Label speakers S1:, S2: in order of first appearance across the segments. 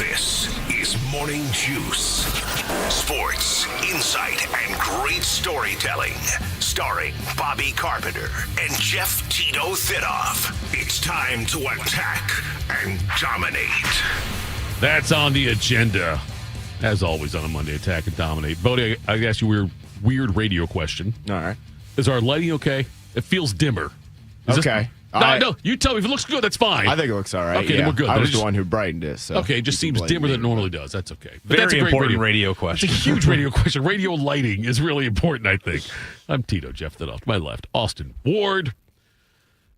S1: This is Morning Juice. Sports, insight, and great storytelling. Starring Bobby Carpenter and Jeff Tito Thitoff. It's time to attack and dominate.
S2: That's on the agenda. As always on a Monday, attack and dominate. Bodie, I asked you a weird radio question.
S3: All right.
S2: Is our lighting okay? It feels dimmer.
S3: Okay.
S2: No, you tell me if it looks good. That's fine.
S3: I think it looks all right.
S2: Okay, then we're good.
S3: I
S2: Then
S3: was
S2: just-
S3: the one who brightened it. So
S2: Okay, it just seems dimmer than it normally does. That's okay. But
S4: Very
S2: that's a great
S4: important radio question.
S2: It's a huge radio question. Radio lighting is really important, I think. I'm Tito, Jeff Thitoff. To my left, Austin Ward.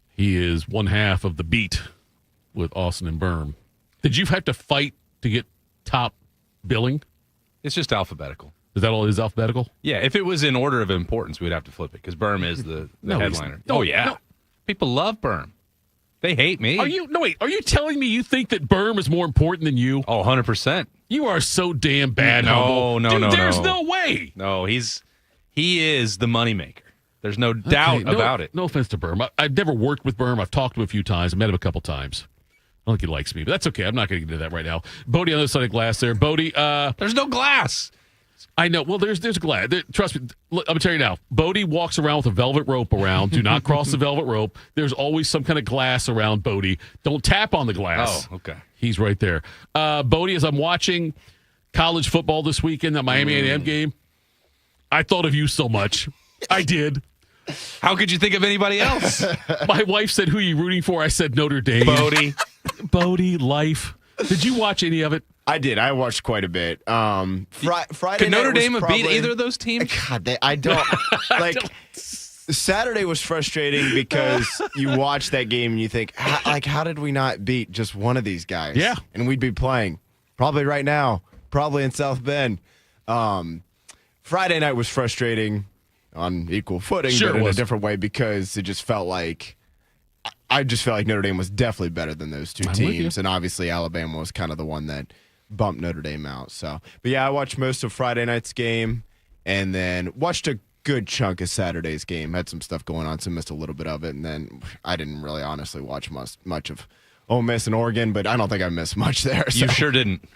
S2: He is one half of the beat with Austin and Berm. Did you have to fight to get top billing?
S4: It's just alphabetical.
S2: Is that all it is, alphabetical?
S4: Yeah, if it was in order of importance, we'd have to flip it because Berm is the
S2: No, he's-
S4: headliner.
S2: no,
S4: Oh, yeah.
S2: no.
S4: People love Berm. They hate me.
S2: Are you telling me you think that Berm is more important than you?
S4: Oh, 100%.
S2: You are so damn bad.
S4: No,
S2: Humble.
S4: no,
S2: Dude,
S4: no,
S2: there's
S4: no.
S2: no way.
S4: No, he is the moneymaker. There's no doubt about it.
S2: No offense to Berm. I've never worked with Berm. I've talked to him a few times. I met him a couple times. I don't think he likes me, but that's okay. I'm not going to get into that right now. Bodie on the other side of the glass there. Bodie,
S4: There's no glass.
S2: I know. Well, there's glass. Trust me. I'm going to tell you now. Bodie walks around with a velvet rope around. Do not cross the velvet rope. There's always some kind of glass around Bodie. Don't tap on the glass.
S4: Oh, okay.
S2: He's right there. Bodie, as I'm watching college football this weekend, that Miami A&M game, I thought of you so much. I did.
S4: How could you think of anybody else?
S2: My wife said, "Who are you rooting for?" I said, "Notre Dame." Bodie, life. Did you watch any of it?
S3: I did. I watched quite a bit. Friday
S4: Could Notre
S3: night was
S4: Dame have beat
S3: probably-
S4: either of those teams?
S3: God, I don't like. Saturday was frustrating because you watch that game and you think, how did we not beat just one of these guys?
S2: Yeah,
S3: and we'd be playing probably right now, probably in South Bend. Friday night was frustrating on equal footing,
S2: Sure
S3: but in
S2: it
S3: a
S2: was.
S3: different way because it just felt like. I just felt like Notre Dame was definitely better than those two
S2: I'm with you.
S3: teams, and obviously Alabama was kind of the one that bumped Notre Dame out. So, but yeah, I watched most of Friday night's game, and then watched a good chunk of Saturday's game. Had some stuff going on, so missed a little bit of it, and then I didn't really honestly watch much of Ole Miss and Oregon, but I don't think I missed much there. So.
S4: You sure didn't.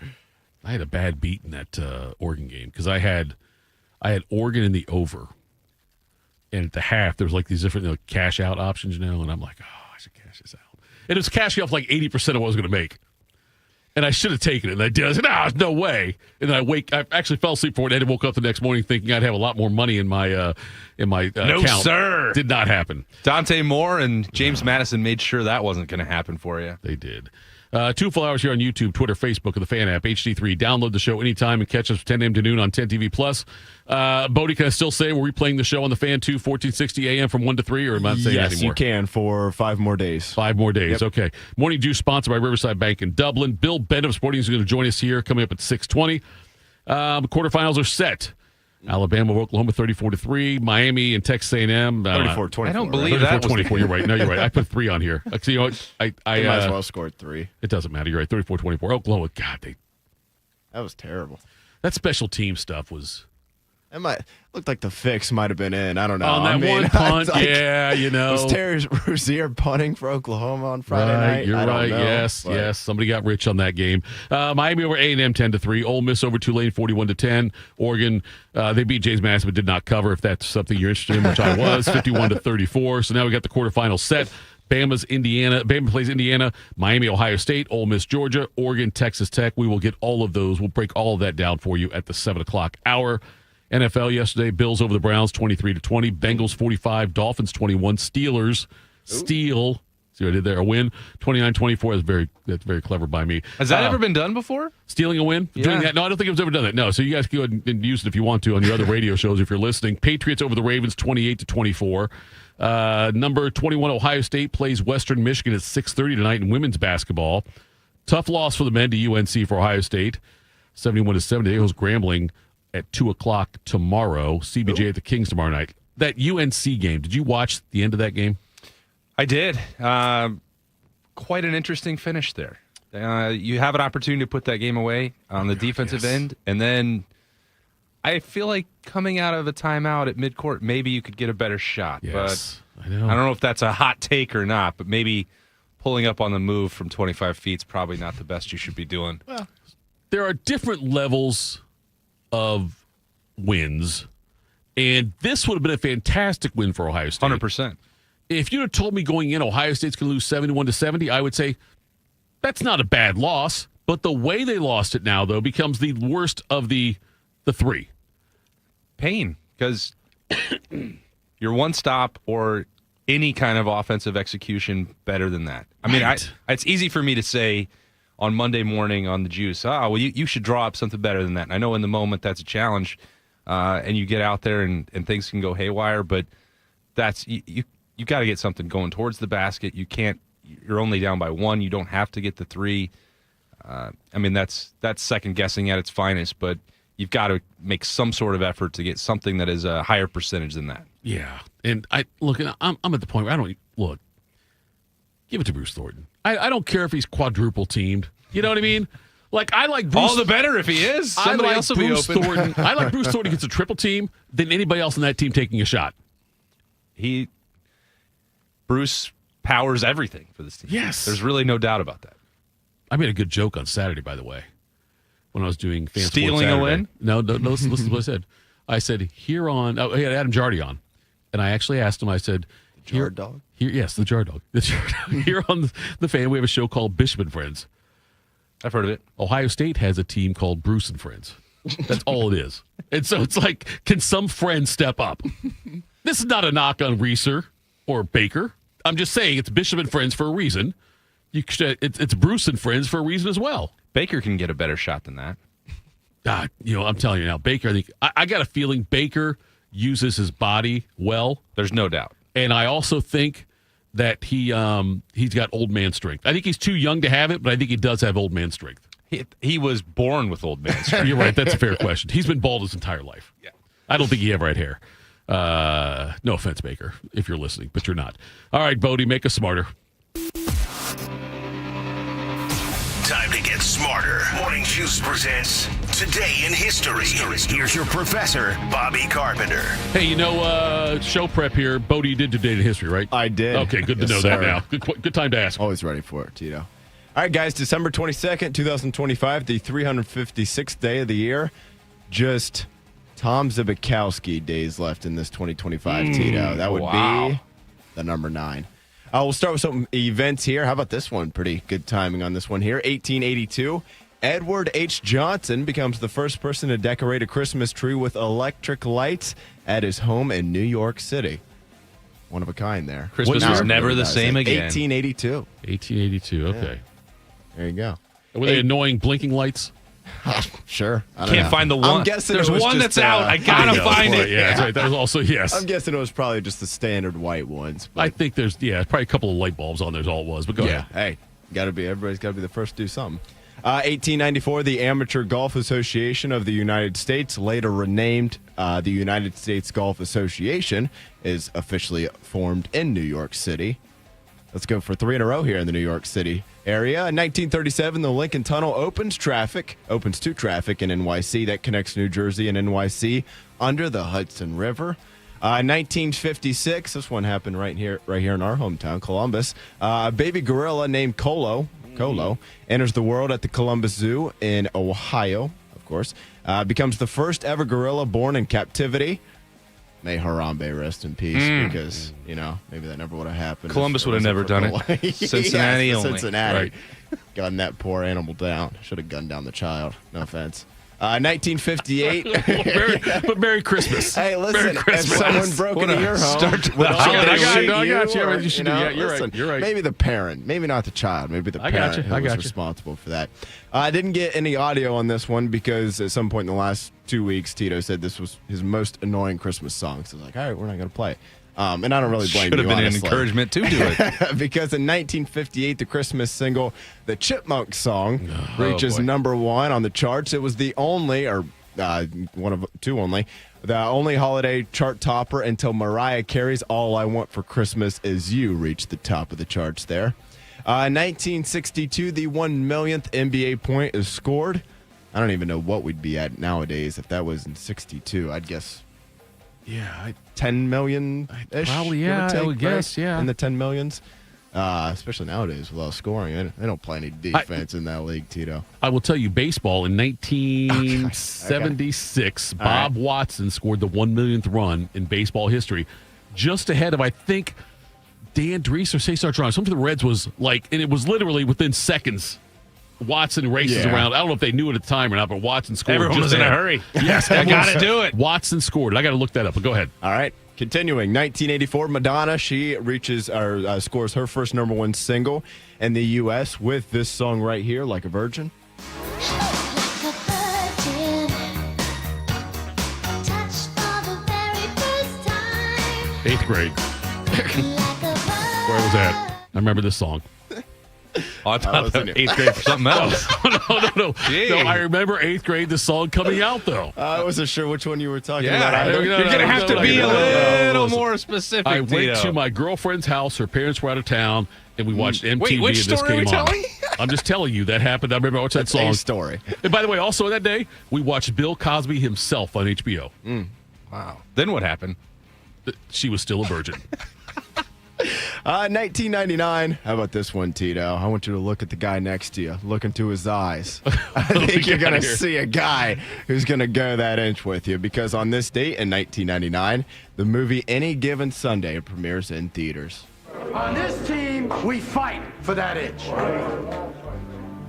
S2: I had a bad beat in that Oregon game because I had Oregon in the over, and at the half there was like these different cash out options, and I'm like, oh, I should cash this out. And it was cashing off like 80% of what I was going to make. And I should have taken it. And I did. I said, no, there's no way. And then I actually fell asleep for it and woke up the next morning thinking I'd have a lot more money in my
S4: No,
S2: account.
S4: sir.
S2: Did not happen.
S4: Dante Moore and James Madison made sure that wasn't going to happen for you.
S2: They did. 2 full hours here on YouTube, Twitter, Facebook, and the Fan app, HD3. Download the show anytime and catch us from 10 a.m. to noon on 10 TV Plus. Bodie, can I still say we're replaying the show on the Fan 2, 1460 a.m. from 1 to 3, or am I not saying that
S3: Yes,
S2: anymore?
S3: you can for 5 more days.
S2: 5 more days.
S3: Yep.
S2: Okay. Morning Juice sponsored by Riverside Bank in Dublin. Bill Bend of Sporting is going to join us here coming up at 6:20. Quarterfinals are set. Alabama, Oklahoma, 34-3. Miami and Texas A&M.
S3: 34-24.
S4: I don't believe that was
S2: 34-24. You're right. No, you're right. I put 3 on here. Actually, you know what? I
S3: They might as well scored 3.
S2: It doesn't matter. You're right. 34-24. Oklahoma. God,
S3: That was terrible.
S2: that special team stuff was
S3: It looked like the fix might have been in. I don't know.
S2: on that one punt.
S3: it's like,
S2: Yeah,
S3: Was Terry Rozier punting for Oklahoma on Friday
S2: Right,
S3: night?
S2: you're
S3: I don't
S2: right.
S3: know,
S2: Yes,
S3: but-
S2: yes. Somebody got rich on that game. Miami over A&M 10-3. Ole Miss over Tulane 41-10. Oregon, they beat James Madison but did not cover. If that's something you're interested in, which I was, 51-34. So now we got the quarterfinal set. Bama plays Indiana, Miami, Ohio State, Ole Miss, Georgia, Oregon, Texas Tech. We will get all of those. We'll break all of that down for you at the 7 o'clock hour. NFL yesterday, Bills over the Browns 23-20, Bengals 45, Dolphins 21, Steelers steal. See what I did there? A win 29-24. That's very clever by me.
S4: Has that ever been done before?
S2: Stealing a win?
S4: Yeah.
S2: Doing that? No, I don't think it's ever done that. No. So you guys can go ahead and use it if you want to on your other radio shows if you're listening. Patriots over the Ravens 28-24. Number 21 Ohio State plays Western Michigan at 6:30 tonight in women's basketball. Tough loss for the men to UNC for Ohio State. 71-70. They host Grambling at 2 o'clock tomorrow. CBJ at the Kings tomorrow night. That UNC game, did you watch the end of that game?
S4: I did. Quite an interesting finish there. You have an opportunity to put that game away on the defensive end, and then I feel like coming out of a timeout at midcourt, maybe you could get a better shot.
S2: Yes,
S4: but
S2: I know.
S4: I don't know if that's a hot take or not, but maybe pulling up on the move from 25 feet is probably not the best you should be doing.
S2: Well, there are different levels of wins, and this would have been a fantastic win for Ohio State.
S4: 100%.
S2: If you'd have told me going in Ohio State's going to lose 71-70, I would say that's not a bad loss. But the way they lost it now, though, becomes the worst of the three.
S4: Pain, because you're one stop or any kind of offensive execution better than that. I mean,
S2: Right.
S4: it's easy for me to say on Monday morning on the juice, you should draw up something better than that. And I know in the moment that's a challenge, and you get out there and things can go haywire, but that's you got to get something going towards the basket. You're only down by one. You don't have to get the three. I mean, that's second guessing at its finest, but you've got to make some sort of effort to get something that is a higher percentage than that.
S2: Yeah, and I'm at the point where I don't look. Give it to Bruce Thornton. I don't care if he's quadruple teamed. You know what I mean? Like I like Bruce.
S4: All the better if he is. Somebody else will be
S2: Bruce
S4: open.
S2: Thornton. I like Bruce Thornton gets a triple team than anybody else on that team taking a shot.
S4: Bruce powers everything for this team.
S2: Yes.
S4: There's really no doubt about that.
S2: I made a good joke on Saturday, by the way, when I was doing Fan Sports
S4: Stealing a
S2: Saturday.
S4: win?
S2: No, listen to what I said. I said, he had Adam Jardy on. And I actually asked him, I said,
S3: Jar Dog?
S2: Yes, the Jar Dog. The Jar Dog. Here on the Fan, we have a show called Bishop and Friends.
S4: I've heard of it.
S2: Ohio State has a team called Bruce and Friends. That's all it is. And so it's like, can some friend step up? This is not a knock on Reeser or Baker. I'm just saying it's Bishop and Friends for a reason. It's Bruce and Friends for a reason as well.
S4: Baker can get a better shot than that.
S2: God, I'm telling you now, Baker, I got a feeling Baker uses his body well.
S4: There's no doubt.
S2: And I also think that he's got old man strength. I think he's too young to have it, but I think he does have old man strength.
S4: He was born with old man strength.
S2: You're right. That's a fair question. He's been bald his entire life.
S4: Yeah.
S2: I don't think he ever had hair. No offense, Baker, if you're listening, but you're not. All right, Bodie, make us smarter.
S1: Time to get smarter. Morning Juice presents Today in History. Here's your professor, Bobby Carpenter.
S2: Hey, show prep here. Bodie, you did Today in History, right?
S3: I did.
S2: Okay, good to
S3: Yes,
S2: know that
S3: sir.
S2: now. Good time to ask.
S3: Always ready for it, Tito. All right, guys, December 22nd, 2025, the 356th day of the year. Just Tom Zbikowski days left in this 2025, Tito. That would be the number 9. We'll start with some events here. How about this one? Pretty good timing on this one here. 1882, Edward H. Johnson becomes the first person to decorate a Christmas tree with electric lights at his home in New York City. One of a kind there.
S4: Christmas
S3: Now
S4: was
S3: everybody
S4: never the
S3: does
S4: same
S3: it.
S4: again.
S3: 1882.
S2: 1882, okay.
S3: There you go.
S2: Were they annoying blinking lights?
S3: Sure. I don't
S4: Can't
S3: know.
S4: find the
S3: I'm
S4: one.
S3: guessing
S4: There's
S3: it was
S4: one
S3: just,
S4: that's out. I gotta
S2: know.
S4: find
S2: Right,
S4: it.
S2: yeah, that's right. That was also, yes.
S3: I'm guessing it was probably just the standard white ones.
S2: I think there's probably a couple of light bulbs on there is all it was, but go
S3: yeah.
S2: ahead.
S3: Hey, everybody's got to be the first to do something. 1894, the Amateur Golf Association of the United States, later renamed the United States Golf Association, is officially formed in New York City. Let's go for 3 in a row here in the New York City area. In 1937, the Lincoln Tunnel opens to traffic in NYC that connects New Jersey and NYC under the Hudson River. 1956, this one happened right here in our hometown, Columbus. A baby gorilla named Colo enters the world at the Columbus Zoo in Ohio, of course. Becomes the first ever gorilla born in captivity. May Harambe rest in peace, because, maybe that never would have happened.
S4: Columbus would have never done it. Cincinnati
S3: Yes,
S4: only.
S3: Cincinnati.
S2: Right.
S3: Gunned that poor animal down. Should have gunned down the child. No offense. 1958.
S2: But Merry Christmas.
S3: Hey, listen,
S2: Merry
S3: if
S2: Christmas.
S3: someone broke
S4: What
S3: into
S4: a
S3: your home
S4: start to the
S3: with all
S4: holiday
S3: the
S4: week.
S3: shit
S2: I got you.
S3: or,
S2: You should do that. You're right. You're right.
S3: Maybe the parent, maybe not the child, maybe the
S2: I got
S3: parent
S2: you.
S3: who
S2: I
S3: was
S2: got you.
S3: responsible for that. I didn't get any audio on this one because at some point in the last 2 weeks, Tito said this was his most annoying Christmas song. So I was like, all right, we're not going to play it. And I don't really blame
S4: Should
S3: you,
S4: have been
S3: honestly.
S4: an encouragement to do it.
S3: Because in 1958, the Christmas single, the Chipmunk Song, reaches
S4: boy.
S3: number 1 on the charts. It was the only, or one of 2 only, the only holiday chart topper until Mariah Carey's All I Want for Christmas Is You reached the top of the charts there. 1962, the 1 millionth NBA point is scored. I don't even know what we'd be at nowadays if that was in 62. I'd guess, 10 million-ish.
S2: Probably,
S3: give or
S2: yeah, I
S3: take,
S2: would guess,
S3: right?
S2: yeah.
S3: In the 10 millions. especially nowadays with all scoring. They don't play any defense in that league, Tito.
S2: I will tell you, baseball in 1976,
S3: Okay.
S2: Bob Watson scored the 1 millionth run in baseball history, just ahead of, I think, Dan Drees or Cesar Geronimo. Something the Reds was like, and it was literally within seconds. Watson races around. I don't know if they knew it at the time or not, but Watson scored.
S4: Everyone was in a hurry.
S2: Yes,
S4: I got to do it.
S2: Watson scored. I got to look that up, but go ahead.
S3: All right. Continuing, 1984, Madonna, she reaches or scores her first number one single in the U.S. with this song right here, Like a Virgin.
S2: Eighth grade. Where was that? I remember this song.
S4: Oh, I thought that 8th grade for something else.
S2: No. I remember 8th grade, the song coming out, though.
S3: I wasn't sure which one you were talking about.
S2: Yeah,
S4: You're going to have to be a little more specific.
S2: I went
S4: Tito.
S2: to my girlfriend's house. Her parents were out of town, and we watched MTV.
S4: Wait, which
S2: and this
S4: story are we
S2: came on.
S4: telling?
S2: I'm just telling you that happened. I remember I watched that song.
S3: Same story.
S2: And by the way, also that day, we watched Bill Cosby himself on HBO.
S4: Wow. Then what happened?
S2: She was still a virgin.
S3: 1999. How about this one, Tito? I want you to look at the guy next to you. Look into his eyes. I think you're going to see a guy who's going to go that inch with you because on this date in 1999, the movie Any Given Sunday premieres in theaters.
S5: On this team, we fight for that inch.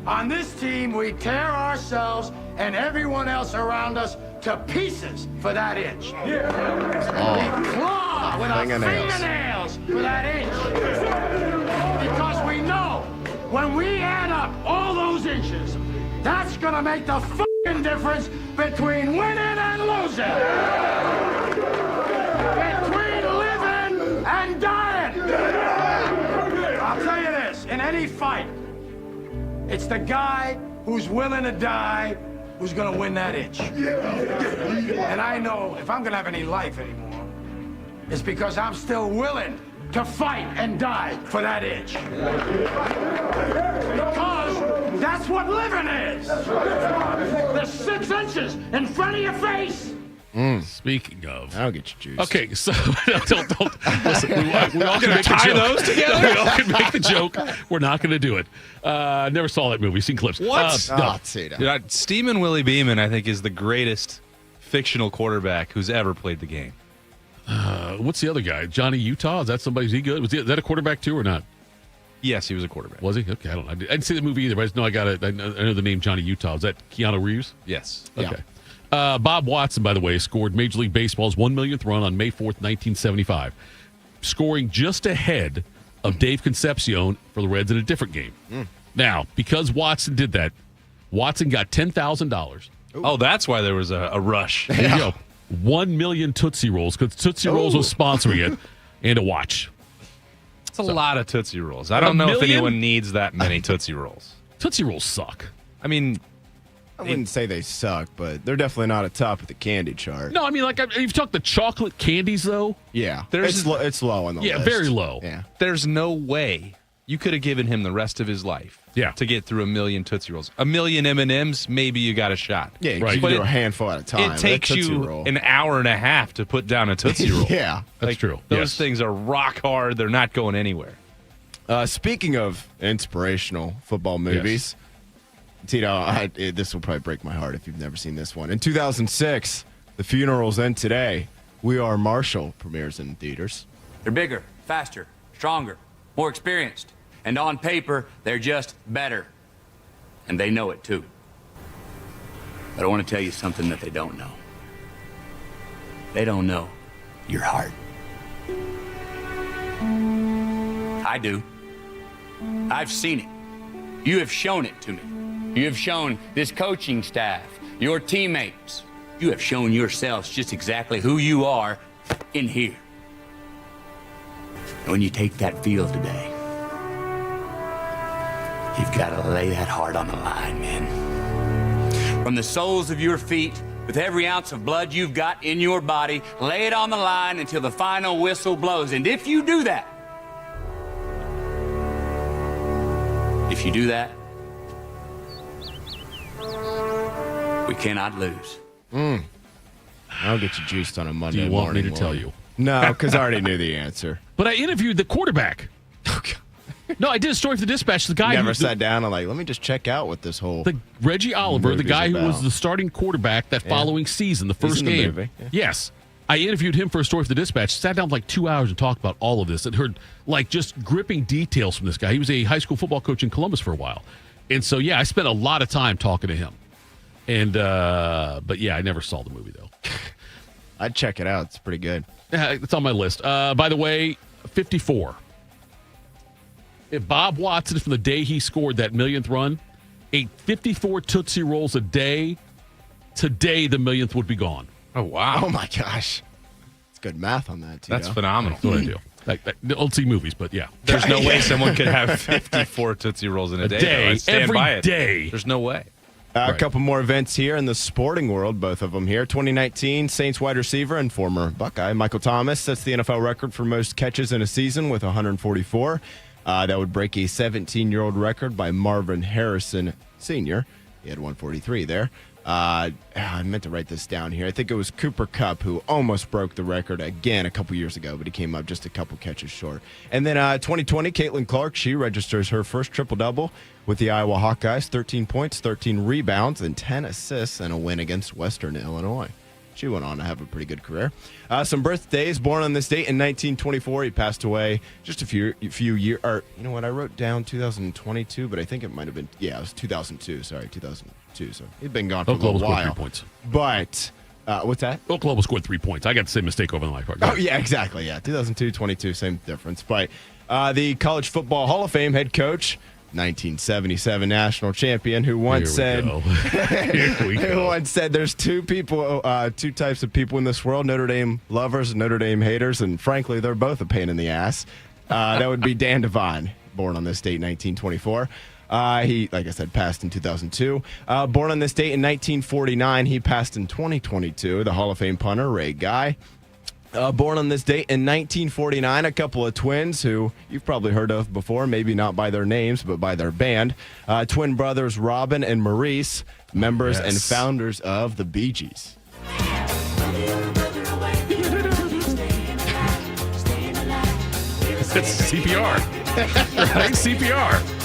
S5: On this team, we tear ourselves and everyone else around us to pieces for that inch. We claw with our fingernails for that inch. Because we know when we add up all those inches, that's gonna make the fucking difference between winning and losing. Between living and dying. I'll tell you this, in any fight, it's the guy who's willing to die who's gonna win that inch. And I know if I'm gonna have any life anymore, it's because I'm still willing to fight and die for that inch. Because that's what living is. The 6 inches in front of your face.
S2: Speaking of.
S3: I'll get you juice.
S2: Okay, so don't listen. We all can make the
S4: tie
S2: joke.
S4: those together?
S2: We all can make the joke. We're not going to do it. Never saw that movie. Seen clips.
S4: What?
S2: No.
S3: Tito.
S4: Dude, Steamin' Willie Beeman, I think, is the greatest fictional quarterback who's ever played the game.
S2: What's the other guy? Johnny Utah? Is that somebody? Is he good? Is that a quarterback too or not?
S4: Yes, he was a quarterback.
S2: Was he? Okay, I don't know. I didn't see the movie either, but I just know I got it. I know the name Johnny Utah. Is that Keanu Reeves?
S4: Yes.
S2: Okay. Bob Watson, by the way, scored Major League Baseball's 1 millionth run on May 4th, 1975, scoring just ahead of Dave Concepcion for the Reds in a different game. Now, because Watson did that, Watson got $10,000.
S4: Oh, that's why there was a rush.
S2: There you go. 1 million Tootsie Rolls, because Tootsie Rolls was sponsoring it, and a watch.
S4: It's a lot of Tootsie Rolls. I don't know if
S2: million?
S4: anyone needs that many Tootsie Rolls.
S2: Tootsie Rolls suck.
S4: I mean,
S3: I wouldn't say they suck, but they're definitely not at top of the candy chart.
S2: No, I mean, like, you've talked the chocolate candies, though.
S3: Yeah.
S4: There's-
S3: It's low on the list.
S2: Yeah, very low.
S3: Yeah.
S4: there's no way you could have given him the rest of his life to get through 1 million Tootsie Rolls. 1 million M&Ms, maybe you got a shot.
S3: Yeah, you
S2: Right.
S3: can
S4: But
S3: do a handful at a time.
S4: It takes
S3: That Tootsie
S4: you
S3: Roll.
S4: an hour and a half to put down a Tootsie Roll.
S3: Yeah.
S2: That's true.
S4: Those
S2: Yes.
S4: things are rock hard. They're not going anywhere.
S3: Speaking of inspirational football movies, Tito, this will probably break my heart if you've never seen this one. In 2006, The Funerals End Today, We Are Marshall premieres in theaters.
S6: They're bigger, faster, stronger, more experienced. And on paper, they're just better. And they know it too. But I want to tell you something that they don't know. They don't know your heart. I do. I've seen it. You have shown it to me. You have shown this coaching staff, your teammates. You have shown yourselves just exactly who you are in here. And when you take that field today, you've got to lay that heart on the line, man. From the soles of your feet, with every ounce of blood you've got in your body, lay it on the line until the final whistle blows. And if you do that, we cannot lose.
S3: I'll get you juiced on a Monday
S2: Do you want me
S3: morning.
S2: to tell you?
S3: No, because I already knew the answer.
S2: But I interviewed the quarterback. No, I did a story for the Dispatch. The guy
S3: Never sat down and let me just check out what this whole.
S2: Reggie Oliver, the
S3: movie's
S2: guy who was
S3: about.
S2: the starting quarterback that following season, the first
S3: in the
S2: game.
S3: movie, yeah.
S2: Yes. I interviewed him for a story for the Dispatch, sat down for 2 hours and talked about all of this and heard just gripping details from this guy. He was a high school football coach in Columbus for a while. And so, I spent a lot of time talking to him. And, but I never saw the movie though.
S3: I'd check it out. It's pretty good.
S2: Yeah, it's on my list. By the way, 54. If Bob Watson, from the day he scored that millionth run, ate 54 Tootsie Rolls a day, today the millionth would be gone.
S4: Oh, wow.
S3: Oh, my gosh. It's good math on that, Tito.
S4: That's phenomenal.
S2: That's what I do. Don't see movies, but yeah.
S4: There's no way someone could have 54 Tootsie Rolls in a day.
S2: day,
S4: I stand
S2: every
S4: by it.
S2: day.
S4: There's no way.
S3: A couple more events here in the sporting world, both of them here. 2019, Saints wide receiver and former Buckeye Michael Thomas sets the NFL record for most catches in a season with 144. That would break a 17-year-old record by Marvin Harrison Sr. He had 143 there. I meant to write this down here. I think it was Cooper Kupp who almost broke the record again a couple years ago, but he came up just a couple catches short. And then 2020, Caitlin Clark, she registers her first triple-double with the Iowa Hawkeyes, 13 points, 13 rebounds, and 10 assists in a win against Western Illinois. She went on to have a pretty good career. Some birthdays. Born on this date in 1924. He passed away just a few years. Or you know what? I wrote down 2022, but I think it might have been. Yeah, it was 2002. Sorry, 2002. So he'd been gone for
S2: Oklahoma
S3: a little while.
S2: scored 3 points.
S3: But what's that?
S2: Oklahoma scored 3 points. I got the same mistake over in the life part.
S3: Oh yeah, exactly. Yeah, 2002, 22, same difference. But the College Football Hall of Fame head coach. 1977 national champion who once said who once said there's two types of people in this world, Notre Dame lovers and Notre Dame haters, and frankly they're both a pain in the ass. That would be Dan Devine, born on this date 1924. He, like I said, passed in 2002. Born on this date in 1949, he passed in 2022. The Hall of Fame punter Ray Guy. Born on this date in 1949, a couple of twins who you've probably heard of before, maybe not by their names, but by their band. Twin brothers Robin and Maurice, members and founders of the Bee Gees.
S2: It's CPR. Right? CPR.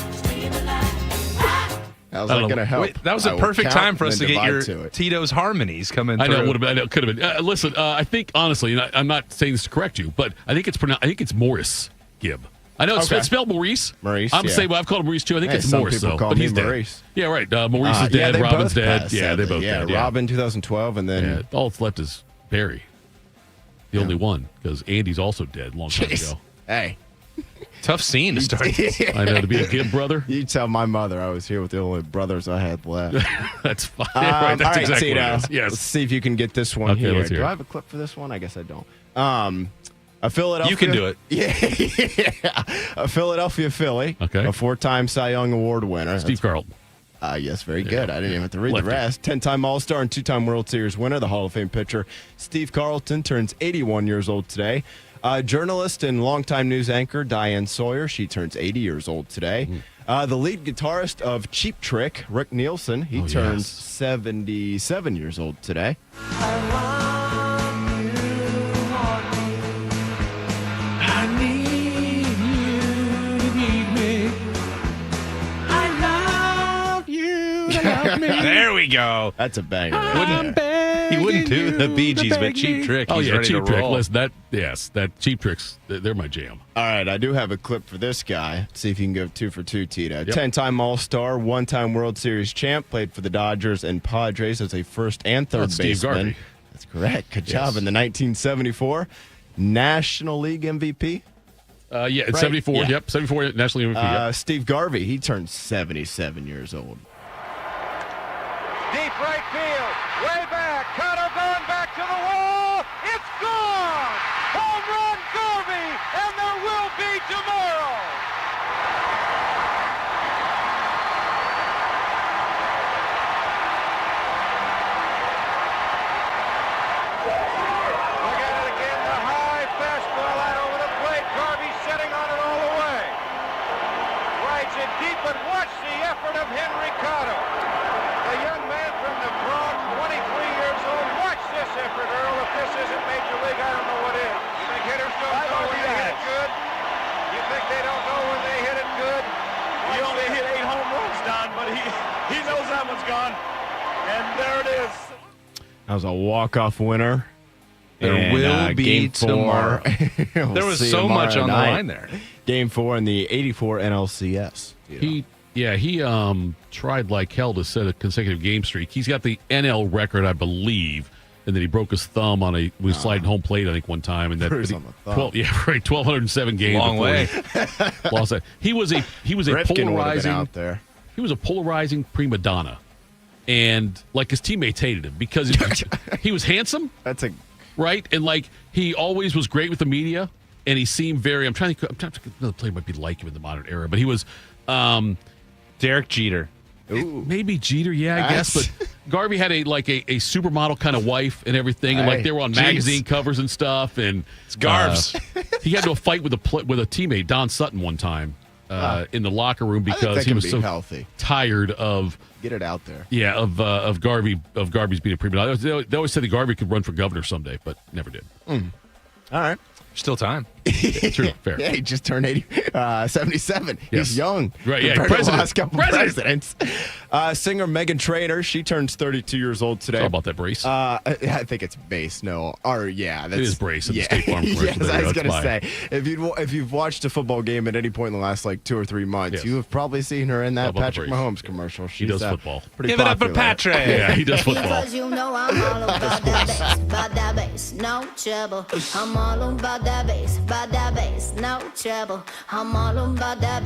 S3: How's that going to help?
S4: Wait, that was a perfect time for us to get your Tito's harmonies coming through.
S2: I know, it could have been. Listen, I think, honestly, and I'm not saying this to correct you, but I think it's Morris Gibb. I know it's spelled Maurice.
S3: Maurice,
S2: I'm saying, I've called him Maurice too. I think it's
S3: some
S2: Morris,
S3: people
S2: though.
S3: call
S2: But
S3: me
S2: he's dead.
S3: Maurice.
S2: Yeah, right. Maurice is dead. Robin's dead.
S3: Passed,
S2: yeah, they both dead. Yeah.
S3: Robin 2012, and then
S2: all that's left is Barry. The only one, because Andy's also dead a long time ago.
S3: Hey.
S4: Tough scene to start.
S2: I know, to be a Gibb brother.
S3: You tell my mother I was here with the only brothers I had left.
S2: That's fine. Right, that's
S3: all right,
S2: exactly
S3: Tito,
S2: what it is. Yes.
S3: Let's see if you can get this one
S2: Okay,
S3: here.
S2: let's hear
S3: Do
S2: it.
S3: I have a clip for this one? I guess I don't. A Philadelphia.
S4: You can do it.
S3: Yeah. A Philadelphia Philly.
S2: Okay.
S3: A 4-time Cy Young Award winner.
S2: Steve Carlton.
S3: Yes, very good. I didn't even have to read
S2: Lefty.
S3: the rest. 10-time All-Star and 2-time World Series winner, the Hall of Fame pitcher Steve Carlton turns 81 years old today. Journalist and longtime news anchor Diane Sawyer, she turns 80 years old today. The lead guitarist of Cheap Trick, Rick Nielsen, he turns 77 years old today.
S4: There we go.
S3: That's a banger.
S4: He wouldn't do the Bee Gees, but Cheap Trick. He's ready
S2: Cheap
S4: to
S2: Trick.
S4: roll.
S2: Listen, that Cheap Tricks, they're my jam.
S3: All right, I do have a clip for this guy. Let's see if you can go 2 for 2, Tito.
S2: Yep.
S3: 10-time All-Star, 1-time World Series champ, played for the Dodgers and Padres as a first and third
S2: Steve
S3: baseman.
S2: Garvey.
S3: That's correct. Good job. In the 1974 National League MVP.
S2: It's
S3: Right?
S2: 74.
S3: Yeah.
S2: Yep, 74 National League MVP. Yep.
S3: Steve Garvey, he turned 77 years old.
S7: Deep right field, way back, Cotto going back to the wall, it's gone! Home run Garvey, and there will be tomorrow! Look at it again, the high fastball out over the plate, Garvey sitting on it all the way. Rides it deep, but watch the effort of Henry Cotto. The young man from the Bronx, 23 years old. Watch this effort, Earl. If this isn't Major League, I don't know what is. You think hitters don't know when they hit it good? You think they don't know when they hit it good? He only hit 8 home runs, Don, but he knows that one's gone. And there it is.
S3: That was a walk-off winner.
S4: There
S3: And,
S4: will be
S3: game 4.
S4: tomorrow.
S3: We'll
S4: There was
S3: see
S4: so much
S3: tomorrow
S4: on the
S3: night.
S4: line there.
S3: Game 4 in the 84 NLCS.
S2: He tried like hell to set a consecutive game streak. He's got the NL record, I believe, and then he broke his thumb on he was sliding home plate, I think, one time, and that
S3: Bruise on the thumb.
S2: 1,207 games.
S4: Long
S2: before
S4: way.
S2: he lost that. He was a
S3: Rifkin would have been out there.
S2: He was a polarizing prima donna, and like his teammates hated him because he was handsome,
S3: That's a
S2: right? And like he always was great with the media, and he seemed very. I'm trying to think another player might be like him in the modern era, but he was.
S4: Derek Jeter.
S2: Maybe Jeter, yeah, I guess. But Garvey had a supermodel kind of wife and everything, and like they were on magazine covers and stuff. And
S4: It's Garbs.
S2: he had to a fight with a teammate, Don Sutton, one time in the locker room because
S3: that
S2: he
S3: can
S2: was
S3: be
S2: so
S3: healthy.
S2: tired of
S3: Get it out there.
S2: of Garvey's being a prima donna. They always said that Garvey could run for governor someday, but never did.
S3: All right.
S4: Still time.
S2: True, fair.
S3: Yeah, he just turned 77.
S2: Yes.
S3: He's young.
S2: Right, yeah,
S3: compared to the
S2: president.
S3: last couple presidents. Singer Meghan Trainor, she turns 32 years old today.
S2: It's all about that brace.
S3: I think it's base. No, or yeah, that's,
S2: It is brace in the State Farm commercial.
S3: Yes,
S2: There
S3: I
S2: you
S3: was
S2: go.
S3: gonna
S2: That's
S3: say if you've watched a football game at any point in the last like 2 or 3 months,
S2: Yes.
S3: you have probably seen her in
S2: All
S3: that
S2: about the
S3: Patrick
S2: brace.
S3: Mahomes commercial.
S2: He does football.
S3: Pretty
S4: Give it up for
S3: popular.
S4: Patrick.
S2: Yeah, he does football.
S8: Because you know I'm all about that bass, no trouble. I'm all about that bass, no trouble. I'm all about that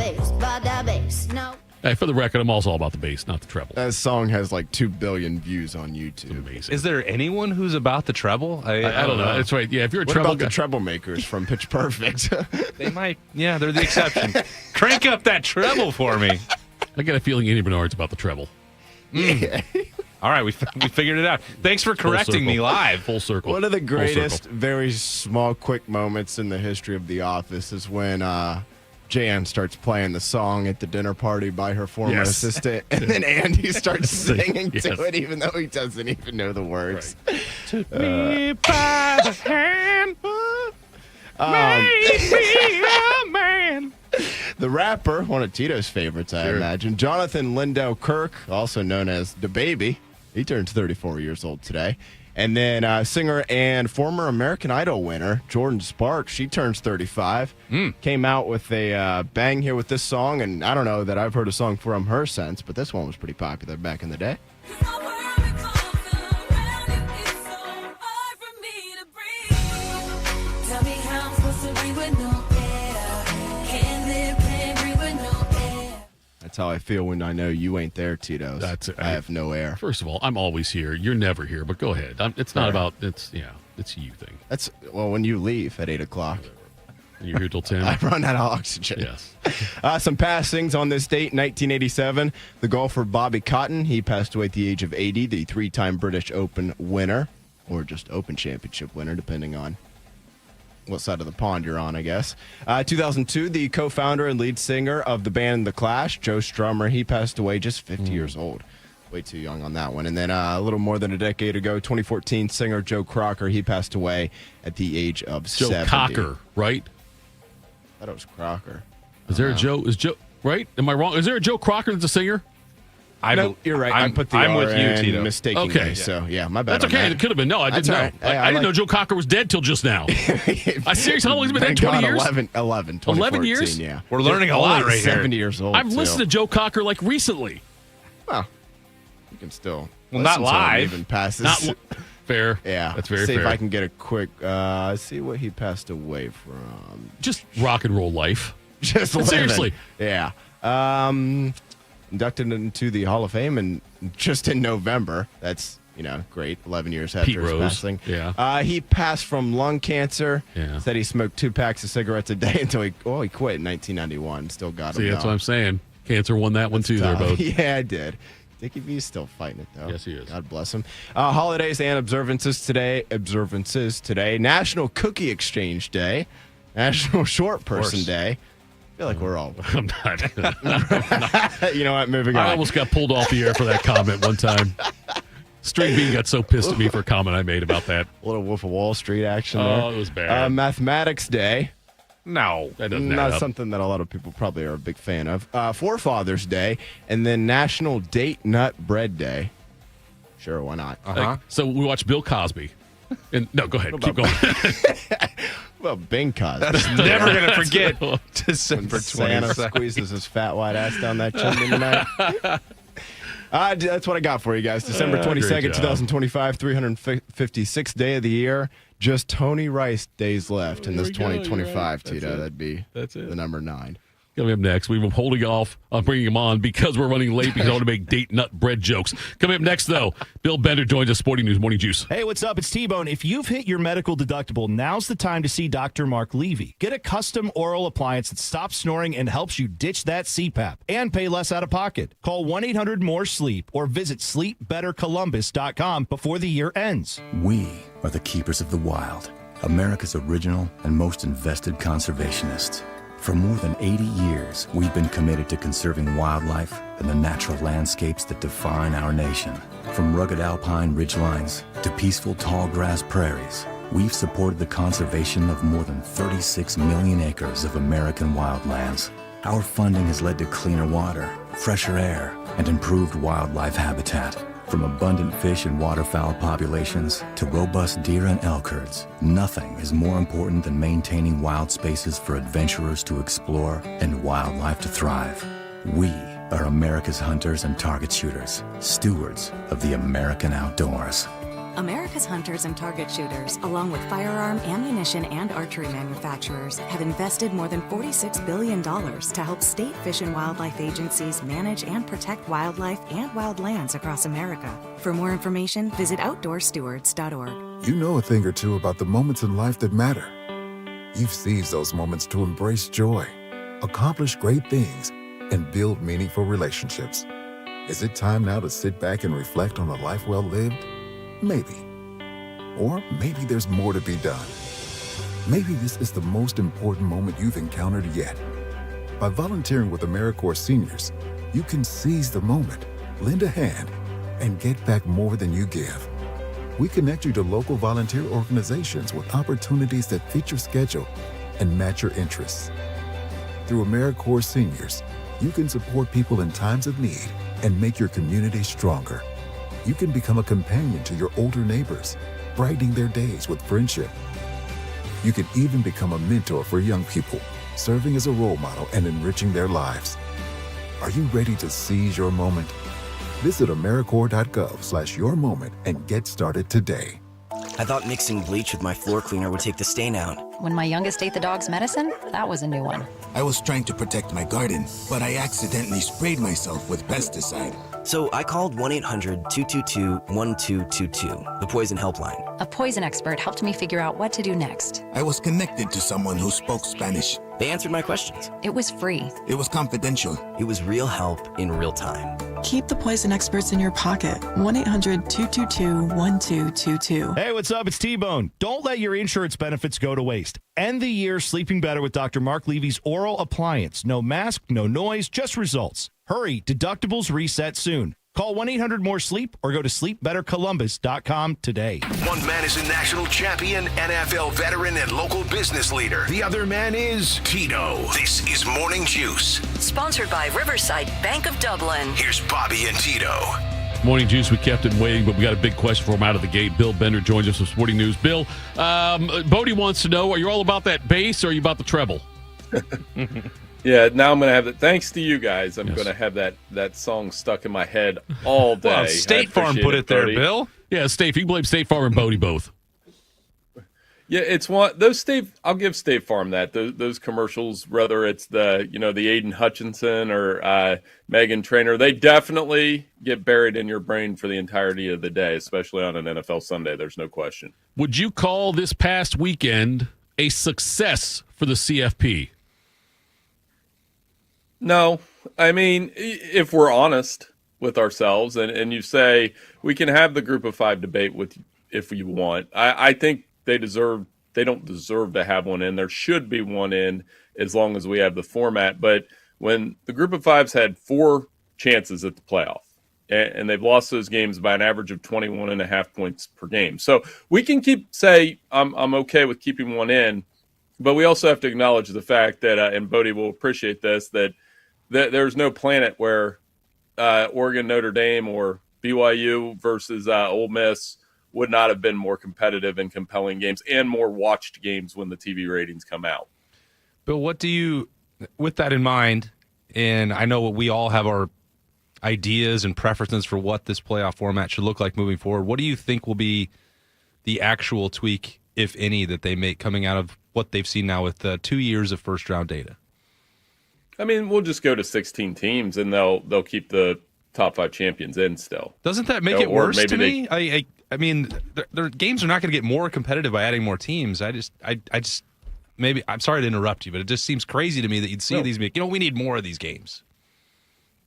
S8: bass, no.
S2: Hey, for the record, I'm also all about the bass, not the treble.
S3: That song has like 2 billion views on YouTube.
S2: Amazing.
S4: Is there anyone who's about the treble?
S2: I don't know. That's right. Yeah, if you're a
S3: What
S2: treble
S3: about
S2: guy,
S3: the treble makers from Pitch Perfect?
S4: They might. Yeah, they're the exception. Crank up that treble for me.
S2: I got a feeling Andy Bernard's about the treble.
S4: All right, we figured it out. Thanks for correcting me
S2: circle.
S4: live.
S2: Full circle.
S3: One of the
S2: Full
S3: greatest,
S2: circle.
S3: very small, quick moments in the history of The Office is when Jan starts playing the song at the dinner party by her former
S2: Yes.
S3: assistant, and then Andy starts singing
S2: Yes.
S3: to it, even though he doesn't even know the words.
S4: Me by the hand, make me a man.
S3: The rapper, one of Tito's favorites, I imagine, Jonathan Lindell Kirk, also known as the Baby, he turns 34 years old today. And then singer and former American Idol winner, Jordan Sparks, she turns 35. Came out with a bang here with this song, and I don't know that I've heard a song from her since, but this one was pretty popular back in the day. That's how I feel when I know you ain't there, Tito. I have no air.
S2: First of all, I'm always here. You're never here, but go ahead. It's not about, it's a you thing.
S3: That's, well, when you leave at 8 o'clock.
S2: And you're here till 10?
S3: I run out of oxygen.
S2: Yes.
S3: Some passings on this date, 1987. The golfer Bobby Cotton, he passed away at the age of 80, the 3-time British Open winner, or just Open Championship winner, depending on what side of the pond you're on, I guess. 2002, the co-founder and lead singer of the band The Clash, Joe Strummer, he passed away just 50 years old. Way too young on that one. And then a little more than a decade ago, 2014, singer Joe Crocker, he passed away at the age of 70.
S2: Joe Cocker, right?
S3: I thought it was Crocker.
S2: Is there a Joe? Is Joe right? Am I wrong? Is there a Joe Crocker that's a singer?
S3: No, you're right. I put the
S4: I'm
S3: R
S4: with you,
S3: in
S4: Tito.
S3: mistakenly.
S2: Okay.
S3: So, yeah, my bad.
S2: That's
S3: on
S2: okay.
S3: that.
S2: It could have been. No, I didn't know.
S3: That's all right.
S2: I didn't know Joe Cocker was dead till just now. I seriously, how long has he been dead?
S3: Thank
S2: 20
S3: God,
S2: years?
S3: 11,
S2: 11 years?
S3: Yeah.
S4: We're learning a lot
S3: Only
S4: right here.
S3: 70 years old.
S2: I've listened to Joe Cocker like recently.
S3: Well, you can still.
S4: Well, not
S3: listen to him
S4: live.
S3: Even passes.
S2: Not fair.
S3: Yeah.
S2: That's very
S3: see
S2: fair.
S3: if I can get a quick. See what he passed away from.
S2: Just rock and roll life.
S3: Just living.
S2: Seriously.
S3: Yeah. Inducted into the Hall of Fame and just in November. That's, great. 11 years after
S2: Pete
S3: his
S2: Rose.
S3: passing.
S2: Yeah.
S3: He passed from lung cancer.
S2: Yeah.
S3: Said he smoked 2 packs of cigarettes a day until he quit in 1991. Still got him.
S2: See, that's
S3: though.
S2: what I'm saying. Cancer won that one too.
S3: Tough.
S2: There, both.
S3: Yeah, I did. Dickie V's still fighting it though.
S2: Yes, he is.
S3: God bless him. Holidays and observances today. National Cookie Exchange Day. National Short Person Day. I feel like we're all.
S2: I'm not.
S3: You know what? Moving on.
S2: I almost got pulled off the air for that comment one time. String Bean got so pissed at me for a comment I made about that.
S3: A little Wolf of Wall Street action there.
S2: Oh, it was bad.
S3: Mathematics Day.
S4: No.
S2: That doesn't add
S3: Not
S2: up.
S3: something that a lot of people probably are a big fan of. For Father's Day, and then National Date Nut Bread Day. Sure, why not?
S2: Like, so we watched Bill Cosby. And no, go ahead. Keep going.
S3: Well, Bing Cosby.
S4: Never going to forget
S3: When
S4: December
S3: Santa
S4: 22nd.
S3: squeezes his fat white ass down that chimney tonight. That's what I got for you guys. December 22nd,
S2: great job.
S3: 2025, 356th day of the year. Just Tony Rice days left in
S2: There
S3: this
S2: we go, you're
S3: 2025,
S2: right.
S3: Tito.
S2: That's it.
S3: That'd be
S2: That's it.
S3: the number 9.
S2: Coming up next, we were holding off on bringing him on because we're running late because I want to make date nut bread jokes. Coming up next, though, Bill Bender joins us, Sporting News Morning Juice.
S9: Hey, what's up? It's T-Bone. If you've hit your medical deductible, now's the time to see Dr. Mark Levy. Get a custom oral appliance that stops snoring and helps you ditch that CPAP and pay less out of pocket. Call 1-800-MORE-SLEEP or visit sleepbettercolumbus.com before the year ends.
S10: We are the keepers of the wild, America's original and most invested conservationists. For more than 80 years, we've been committed to conserving wildlife and the natural landscapes that define our nation. From rugged alpine ridgelines to peaceful tall grass prairies, we've supported the conservation of more than 36 million acres of American wildlands. Our funding has led to cleaner water, fresher air, and improved wildlife habitat. From abundant fish and waterfowl populations to robust deer and elk herds, nothing is more important than maintaining wild spaces for adventurers to explore and wildlife to thrive. We are America's hunters and target shooters, stewards of the American outdoors.
S11: America's hunters and target shooters, along with firearm, ammunition, and archery manufacturers, have invested more than $46 billion to help state fish and wildlife agencies manage and protect wildlife and wildlands across America. For more information, visit outdoorstewards.org.
S12: You know a thing or two about the moments in life that matter. You've seized those moments to embrace joy, accomplish great things, and build meaningful relationships. Is it time now to sit back and reflect on a life well lived? Maybe. Or maybe there's more to be done. Maybe this is the most important moment you've encountered yet. By volunteering with AmeriCorps Seniors, you can seize the moment, lend a hand, and get back more than you give. We connect you to local volunteer organizations with opportunities that fit your schedule and match your interests. Through AmeriCorps Seniors, you can support people in times of need and make your community stronger. You can become a companion to your older neighbors, brightening their days with friendship. You can even become a mentor for young people, serving as a role model and enriching their lives. Are you ready to seize your moment? Visit AmeriCorps.gov/yourmoment and get started today.
S13: I thought mixing bleach with my floor cleaner would take the stain out.
S14: When my youngest ate the dog's medicine, that was a new one.
S15: I was trying to protect my garden, but I accidentally sprayed myself with pesticide.
S13: So I called 1-800-222-1222, the poison helpline.
S14: A poison expert helped me figure out what to do next.
S15: I was connected to someone who spoke Spanish.
S13: They answered my questions.
S14: It was free.
S15: It was confidential.
S13: It was real help in real time.
S16: Keep the poison experts in your pocket. 1-800-222-1222.
S9: Hey, what's up? It's T-Bone. Don't let your insurance benefits go to waste. End the year sleeping better with Dr. Mark Levy's oral appliance. No mask, no noise, just results. Hurry, deductibles reset soon. Call 1-800-MORE-SLEEP or go to sleepbettercolumbus.com today.
S1: One man is a national champion, NFL veteran, and local business leader. The other man is Tito. This is Morning Juice.
S17: Sponsored by Riverside Bank of Dublin.
S1: Here's Bobby and Tito.
S2: Morning Juice, we kept him waiting, but we got a big question for him out of the gate. Bill Bender joins us with Sporting News. Bill, Bodie wants to know, are you all about that bass or are you about the treble?
S18: Yeah, now I'm going to have it. Thanks to you guys, I'm going to have that song stuck in my head all day.
S4: Well, State Farm put it there, Bill.
S2: Yeah, State. You can blame State Farm and Bodie both.
S18: Yeah, it's one those State. I'll give State Farm that those commercials, whether it's the Aiden Hutchinson or Megan Trainor, they definitely get buried in your brain for the entirety of the day, especially on an NFL Sunday. There's no question.
S2: Would you call this past weekend a success for the CFP?
S18: No, I mean, if we're honest with ourselves, and you say we can have the group of five debate with if you want, I think they don't deserve to have one in. There should be one in as long as we have the format. But when the group of fives had 4 chances at the playoff, and they've lost those games by an average of 21.5 points per game, so we can I'm okay with keeping one in. But we also have to acknowledge the fact that, and Bodie will appreciate this, that there's no planet where Oregon, Notre Dame, or BYU versus Ole Miss would not have been more competitive and compelling games and more watched games when the TV ratings come out.
S4: But what do you, with that in mind, and I know we all have our ideas and preferences for what this playoff format should look like moving forward, what do you think will be the actual tweak, if any, that they make coming out of what they've seen now with 2 years of first-round data?
S18: I mean, we'll just go to 16 teams, and they'll keep the top 5 champions in still.
S4: Doesn't that make it worse to me? I mean, their games are not going to get more competitive by adding more teams. I just maybe I'm sorry to interrupt you, but it just seems crazy to me that you'd see these. We need more of these games.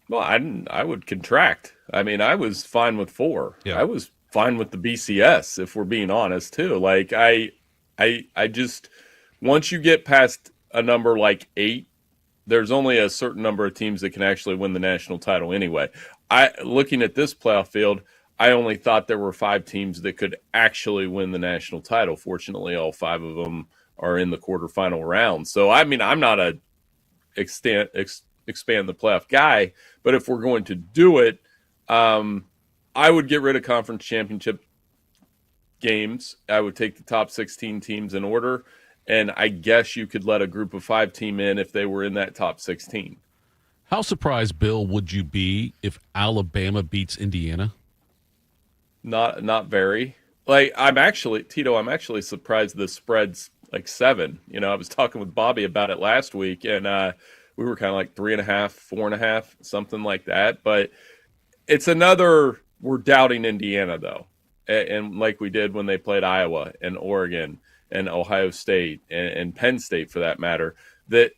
S18: Well, I would contract. I mean, I was fine with 4.
S4: Yeah.
S18: I was fine with the BCS, if we're being honest, too. Like, I just, once you get past a number like 8, there's only a certain number of teams that can actually win the national title anyway. Looking at this playoff field, I only thought there were 5 teams that could actually win the national title. Fortunately, all 5 of them are in the quarterfinal round. So, I mean, I'm not a expand the playoff guy, but if we're going to do it, I would get rid of conference championship games. I would take the top 16 teams in order, and I guess you could let a group of 5 team in if they were in that top 16.
S2: How surprised, Bill, would you be if Alabama beats Indiana?
S18: Not very. Like, Tito, I'm actually surprised the spread's like 7. I was talking with Bobby about it last week, and we were kind of like 3.5, 4.5, something like that. But it's we're doubting Indiana, though. And like we did when they played Iowa and Oregon and Ohio State and Penn State, for that matter, that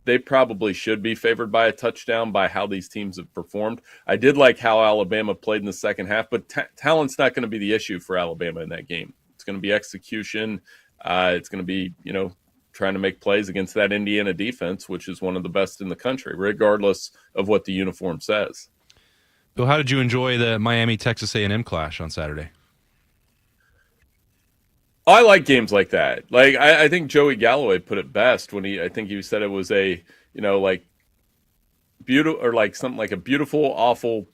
S18: they probably should be favored by a touchdown by how these teams have performed. I did like how Alabama played in the second half, but talent's not going to be the issue for Alabama in that game. It's going to be execution. It's going to be, trying to make plays against that Indiana defense, which is one of the best in the country, regardless of what the uniform says.
S4: Bill, how did you enjoy the Miami-Texas A&M clash on Saturday?
S18: I like games like that. Like, I think Joey Galloway put it best when I think he said it was a, beautiful, or like something like a beautiful, awful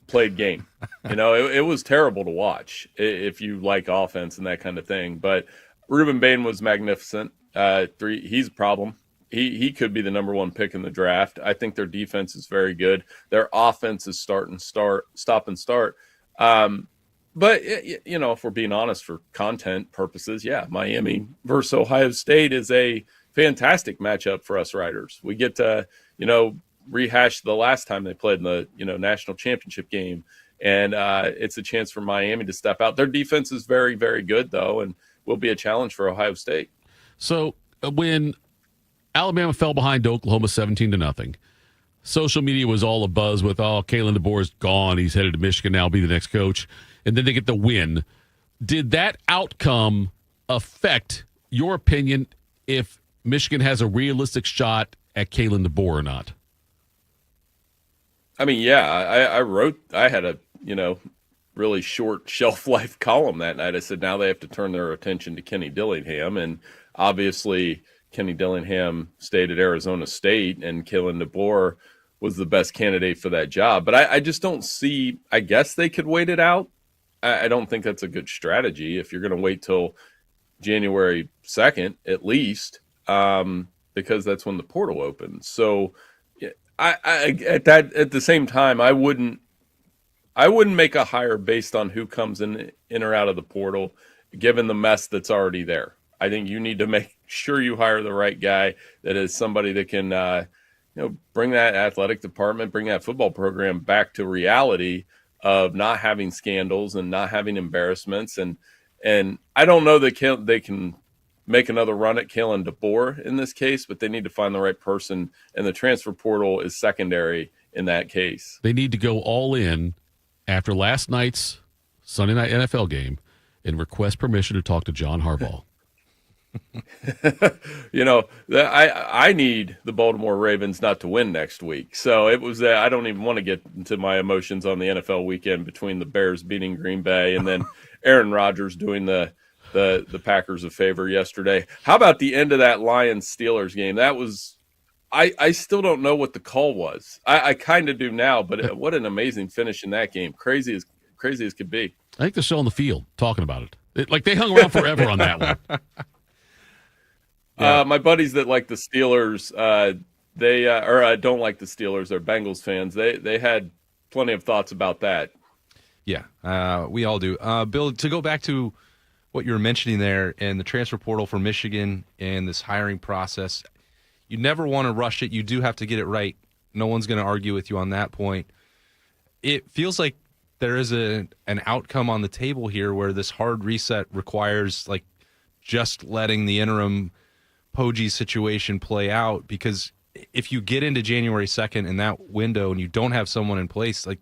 S18: played game. It was terrible to watch if you like offense and that kind of thing. But Reuben Bain was magnificent. He's a problem. He could be the number 1 pick in the draft. I think their defense is very good. Their offense is stop and start. But, if we're being honest, for content purposes, yeah, Miami versus Ohio State is a fantastic matchup for us writers. We get to, rehash the last time they played in the, national championship game. And it's a chance for Miami to step out. Their defense is very, very good, though, and will be a challenge for Ohio State.
S2: So when Alabama fell behind Oklahoma 17-0, social media was all abuzz with, Kalen DeBoer's gone. He's headed to Michigan now, be the next coach. And then they get the win. Did that outcome affect your opinion if Michigan has a realistic shot at Kalen DeBoer or not?
S18: I mean, yeah, I had a, really short shelf life column that night. I said now they have to turn their attention to Kenny Dillingham. And obviously Kenny Dillingham stayed at Arizona State, and Kalen DeBoer was the best candidate for that job. But I just don't see – I guess they could wait it out. I don't think that's a good strategy if you're going to wait till January 2nd at least, because that's when the portal opens. So at the same time, I wouldn't make a hire based on who comes in or out of the portal, given the mess that's already there. I think you need to make sure you hire the right guy that is somebody that can bring that athletic department, bring that football program back to reality of not having scandals and not having embarrassments. And I don't know that they can make another run at Kalen DeBoer in this case, but they need to find the right person, and the transfer portal is secondary in that case.
S2: They need to go all in after last night's Sunday night NFL game and request permission to talk to John Harbaugh.
S18: I need the Baltimore Ravens not to win next week. So it was I don't even want to get into my emotions on the NFL weekend between the Bears beating Green Bay and then Aaron Rodgers doing the the Packers a favor yesterday. How about the end of that Lions-Steelers game? That was I still don't know what the call was. I kind of do now, but what an amazing finish in that game. Crazy as could be.
S2: I think they're still on the field talking about it. Like they hung around forever on that one.
S18: My buddies that like the Steelers, they don't like the Steelers. They're Bengals fans. They had plenty of thoughts about that.
S4: Yeah, we all do. Bill, to go back to what you were mentioning there and the transfer portal for Michigan and this hiring process, you never want to rush it. You do have to get it right. No one's going to argue with you on that point. It feels like there is an outcome on the table here where this hard reset requires like just letting the interim Poggi situation play out, because if you get into January 2nd in that window and you don't have someone in place, like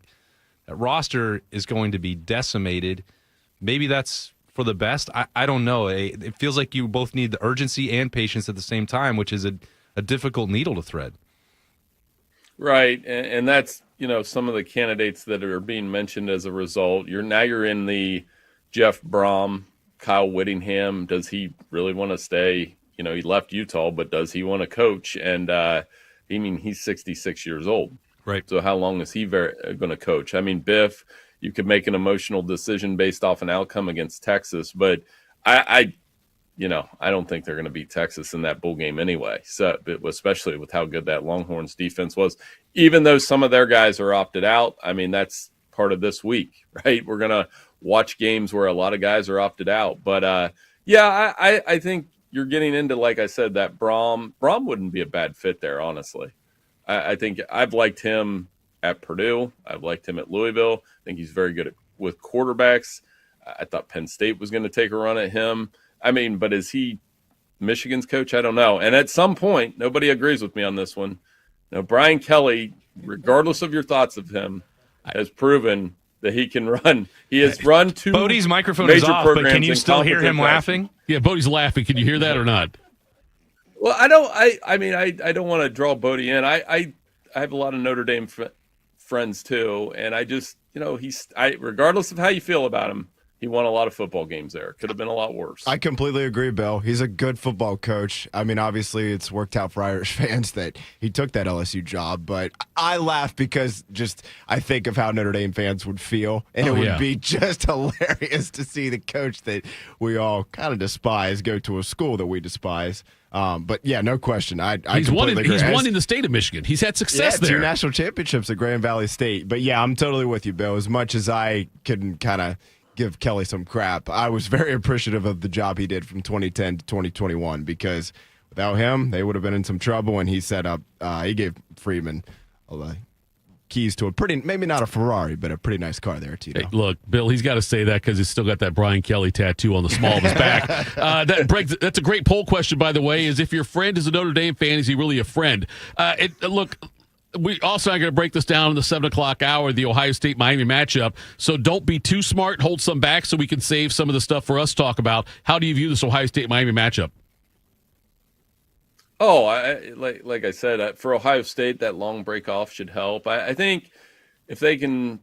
S4: that roster is going to be decimated. Maybe that's for the best. I don't know. It feels like you both need the urgency and patience at the same time, which is a difficult needle to thread.
S18: Right, and that's some of the candidates that are being mentioned as a result. You're in the Jeff Brom, Kyle Whittingham. Does he really want to stay? He left Utah, but does he want to coach? And he's 66 years old.
S4: Right.
S18: So how long is he going to coach? I mean, Biff, you could make an emotional decision based off an outcome against Texas, but I don't think they're going to beat Texas in that bowl game anyway. So, especially with how good that Longhorns defense was, even though some of their guys are opted out. I mean, that's part of this week, right? We're going to watch games where a lot of guys are opted out. But I think you're getting into, like I said, that Brom wouldn't be a bad fit there, honestly. I think I've liked him at Purdue. I've liked him at Louisville. I think he's very good with quarterbacks. I thought Penn State was going to take a run at him. I mean, but is he Michigan's coach? I don't know. And at some point, nobody agrees with me on this one. Brian Kelly, regardless of your thoughts of him, has proven that he can run. He has run two
S4: Bodie's microphone
S18: major
S4: is off, but can you still hear him laughing?
S2: Yeah, Bodie's laughing. Can you hear that or not?
S18: Well, I don't want to draw Bodie in. I have a lot of Notre Dame friends too, and I just, regardless of how you feel about him, he won a lot of football games there. Could have been a lot worse.
S3: I completely agree, Bill. He's a good football coach. I mean, obviously, it's worked out for Irish fans that he took that LSU job, but I laugh because I think of how Notre Dame fans would feel, and it would be just hilarious to see the coach that we all kind of despise go to a school that we despise. But yeah, no question.
S2: He's won in the state of Michigan. He's had success there.
S3: 2 national championships at Grand Valley State. But yeah, I'm totally with you, Bill. As much as I can kind of give Kelly some crap, I was very appreciative of the job he did from 2010 to 2021, because without him, they would have been in some trouble. And he set up, he gave Freeman keys to a maybe not a Ferrari, but a pretty nice car there, Tito.
S2: Hey, look, Bill, he's got to say that because he's still got that Brian Kelly tattoo on the small of his back. That's a great poll question, by the way, is if your friend is a Notre Dame fan, is he really a friend? Look, we also are going to break this down in the 7 o'clock hour, the Ohio State-Miami matchup. So don't be too smart. Hold some back so we can save some of the stuff for us to talk about. How do you view this Ohio State-Miami matchup?
S18: Oh, like I said, for Ohio State, that long break off should help. I think if they're going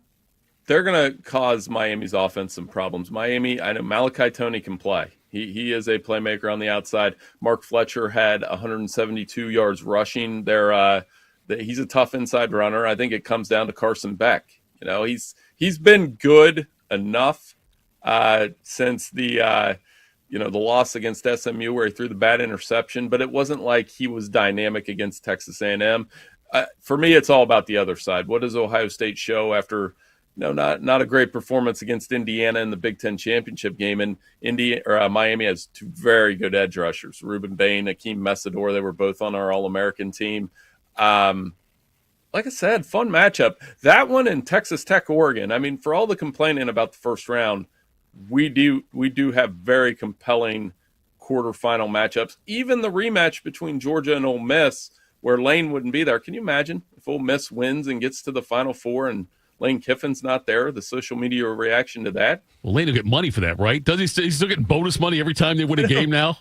S18: to cause Miami's offense some problems. Miami, I know Malachi Toney can play. He is a playmaker on the outside. Mark Fletcher had 172 yards rushing. He's a tough inside runner. I think it comes down to Carson Beck. He's been good enough since the loss against SMU where he threw the bad interception, but it wasn't like he was dynamic against Texas A&M. For me, it's all about the other side. What does Ohio State show after not a great performance against Indiana in the Big Ten championship game? And Miami has 2 very good edge rushers, Ruben Bain, Akeem Messidor. They were both on our All-American team. Like I said, fun matchup. That one and Texas Tech, Oregon. I mean, for all the complaining about the first round, we do have very compelling quarterfinal matchups. Even the rematch between Georgia and Ole Miss, where Lane wouldn't be there. Can you imagine if Ole Miss wins and gets to the Final Four and Lane Kiffin's not there? The social media reaction to that.
S2: Well, Lane will get money for that, right? Does he's still getting bonus money every time they win a game now?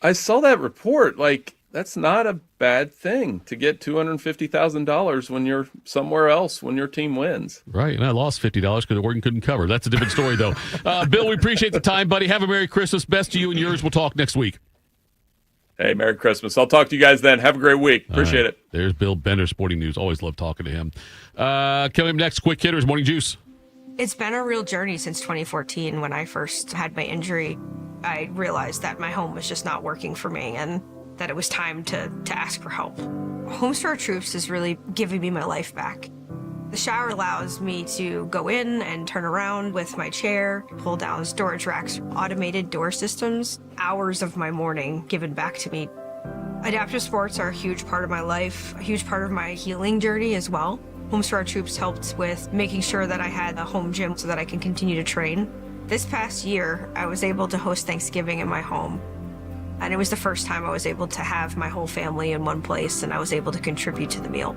S18: I saw that report. Like, that's not a bad thing to get $250,000 when you're somewhere else when your team wins.
S2: Right, and I lost $50 because Oregon couldn't cover. That's a different story, though. Bill, we appreciate the time, buddy. Have a Merry Christmas. Best to you and yours. We'll talk next week.
S18: Hey, Merry Christmas. I'll talk to you guys then. Have a great week. Appreciate it.
S2: There's Bill Bender, Sporting News. Always love talking to him. Coming up next, Quick Hitters, Morning Juice.
S19: It's been a real journey since 2014 when I first had my injury. I realized that my home was just not working for me and that it was time to ask for help. Homes for Our Troops is really giving me my life back. The shower allows me to go in and turn around with my chair, pull down storage racks, automated door systems, hours of my morning given back to me. Adaptive sports are a huge part of my life, a huge part of my healing journey as well. Homes for Our Troops helped with making sure that I had a home gym so that I can continue to train. This past year, I was able to host Thanksgiving in my home. And it was the first time I was able to have my whole family in one place and I was able to contribute to the meal.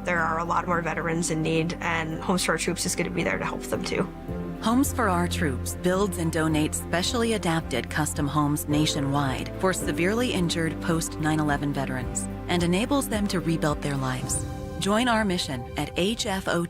S19: There are a lot more veterans in need, and Homes for Our Troops is going to be there to help them too.
S20: Homes for Our Troops builds and donates specially adapted custom homes nationwide for severely injured post 9/11 veterans and enables them to rebuild their lives. Join our mission at hfotusa.org.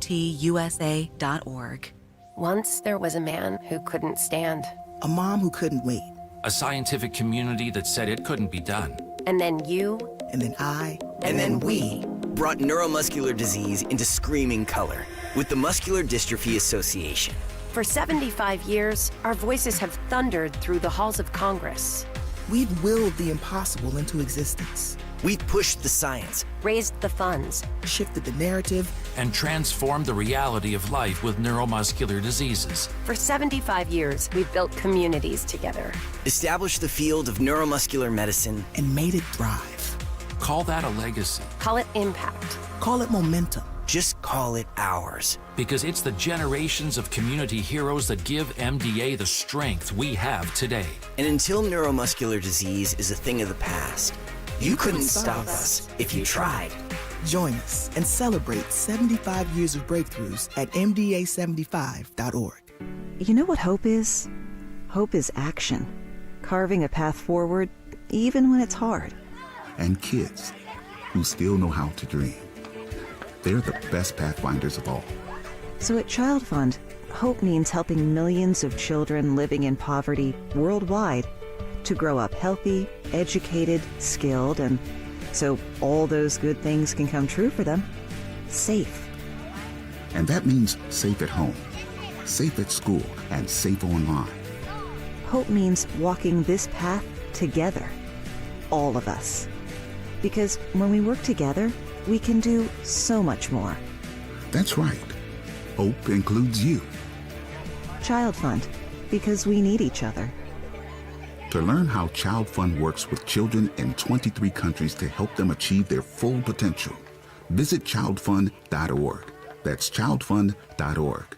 S21: Once there was a man who couldn't stand.
S22: A mom who couldn't wait.
S23: A scientific community that said it couldn't be done.
S21: And then you.
S22: And then I.
S13: And then we brought neuromuscular disease into screaming color with the Muscular Dystrophy Association.
S21: For 75 years, our voices have thundered through the halls of Congress.
S22: We've willed the impossible into existence.
S13: We've pushed the science,
S21: raised the funds,
S22: shifted the narrative,
S23: and transformed the reality of life with neuromuscular diseases.
S21: For 75 years, we've built communities together,
S13: established the field of neuromuscular medicine,
S22: and made it thrive.
S23: Call that a legacy.
S21: Call it impact.
S22: Call it momentum.
S13: Just call it ours.
S23: Because it's the generations of community heroes that give MDA the strength we have today.
S13: And until neuromuscular disease is a thing of the past, you couldn't stop us if you tried.
S22: Join us and celebrate 75 years of breakthroughs at MDA75.org.
S24: You know what hope is? Hope is action. Carving a path forward, even when it's hard.
S25: And kids who still know how to dream. They're the best pathfinders of all.
S24: So at Child Fund, hope means helping millions of children living in poverty worldwide to grow up healthy, educated, skilled, and so all those good things can come true for them. Safe.
S25: And that means safe at home, safe at school, and safe online.
S24: Hope means walking this path together. All of us. Because when we work together, we can do so much more.
S25: That's right. Hope includes you.
S24: Child Fund, because we need each other.
S25: To learn how Child Fund works with children in 23 countries to help them achieve their full potential, visit childfund.org. That's childfund.org.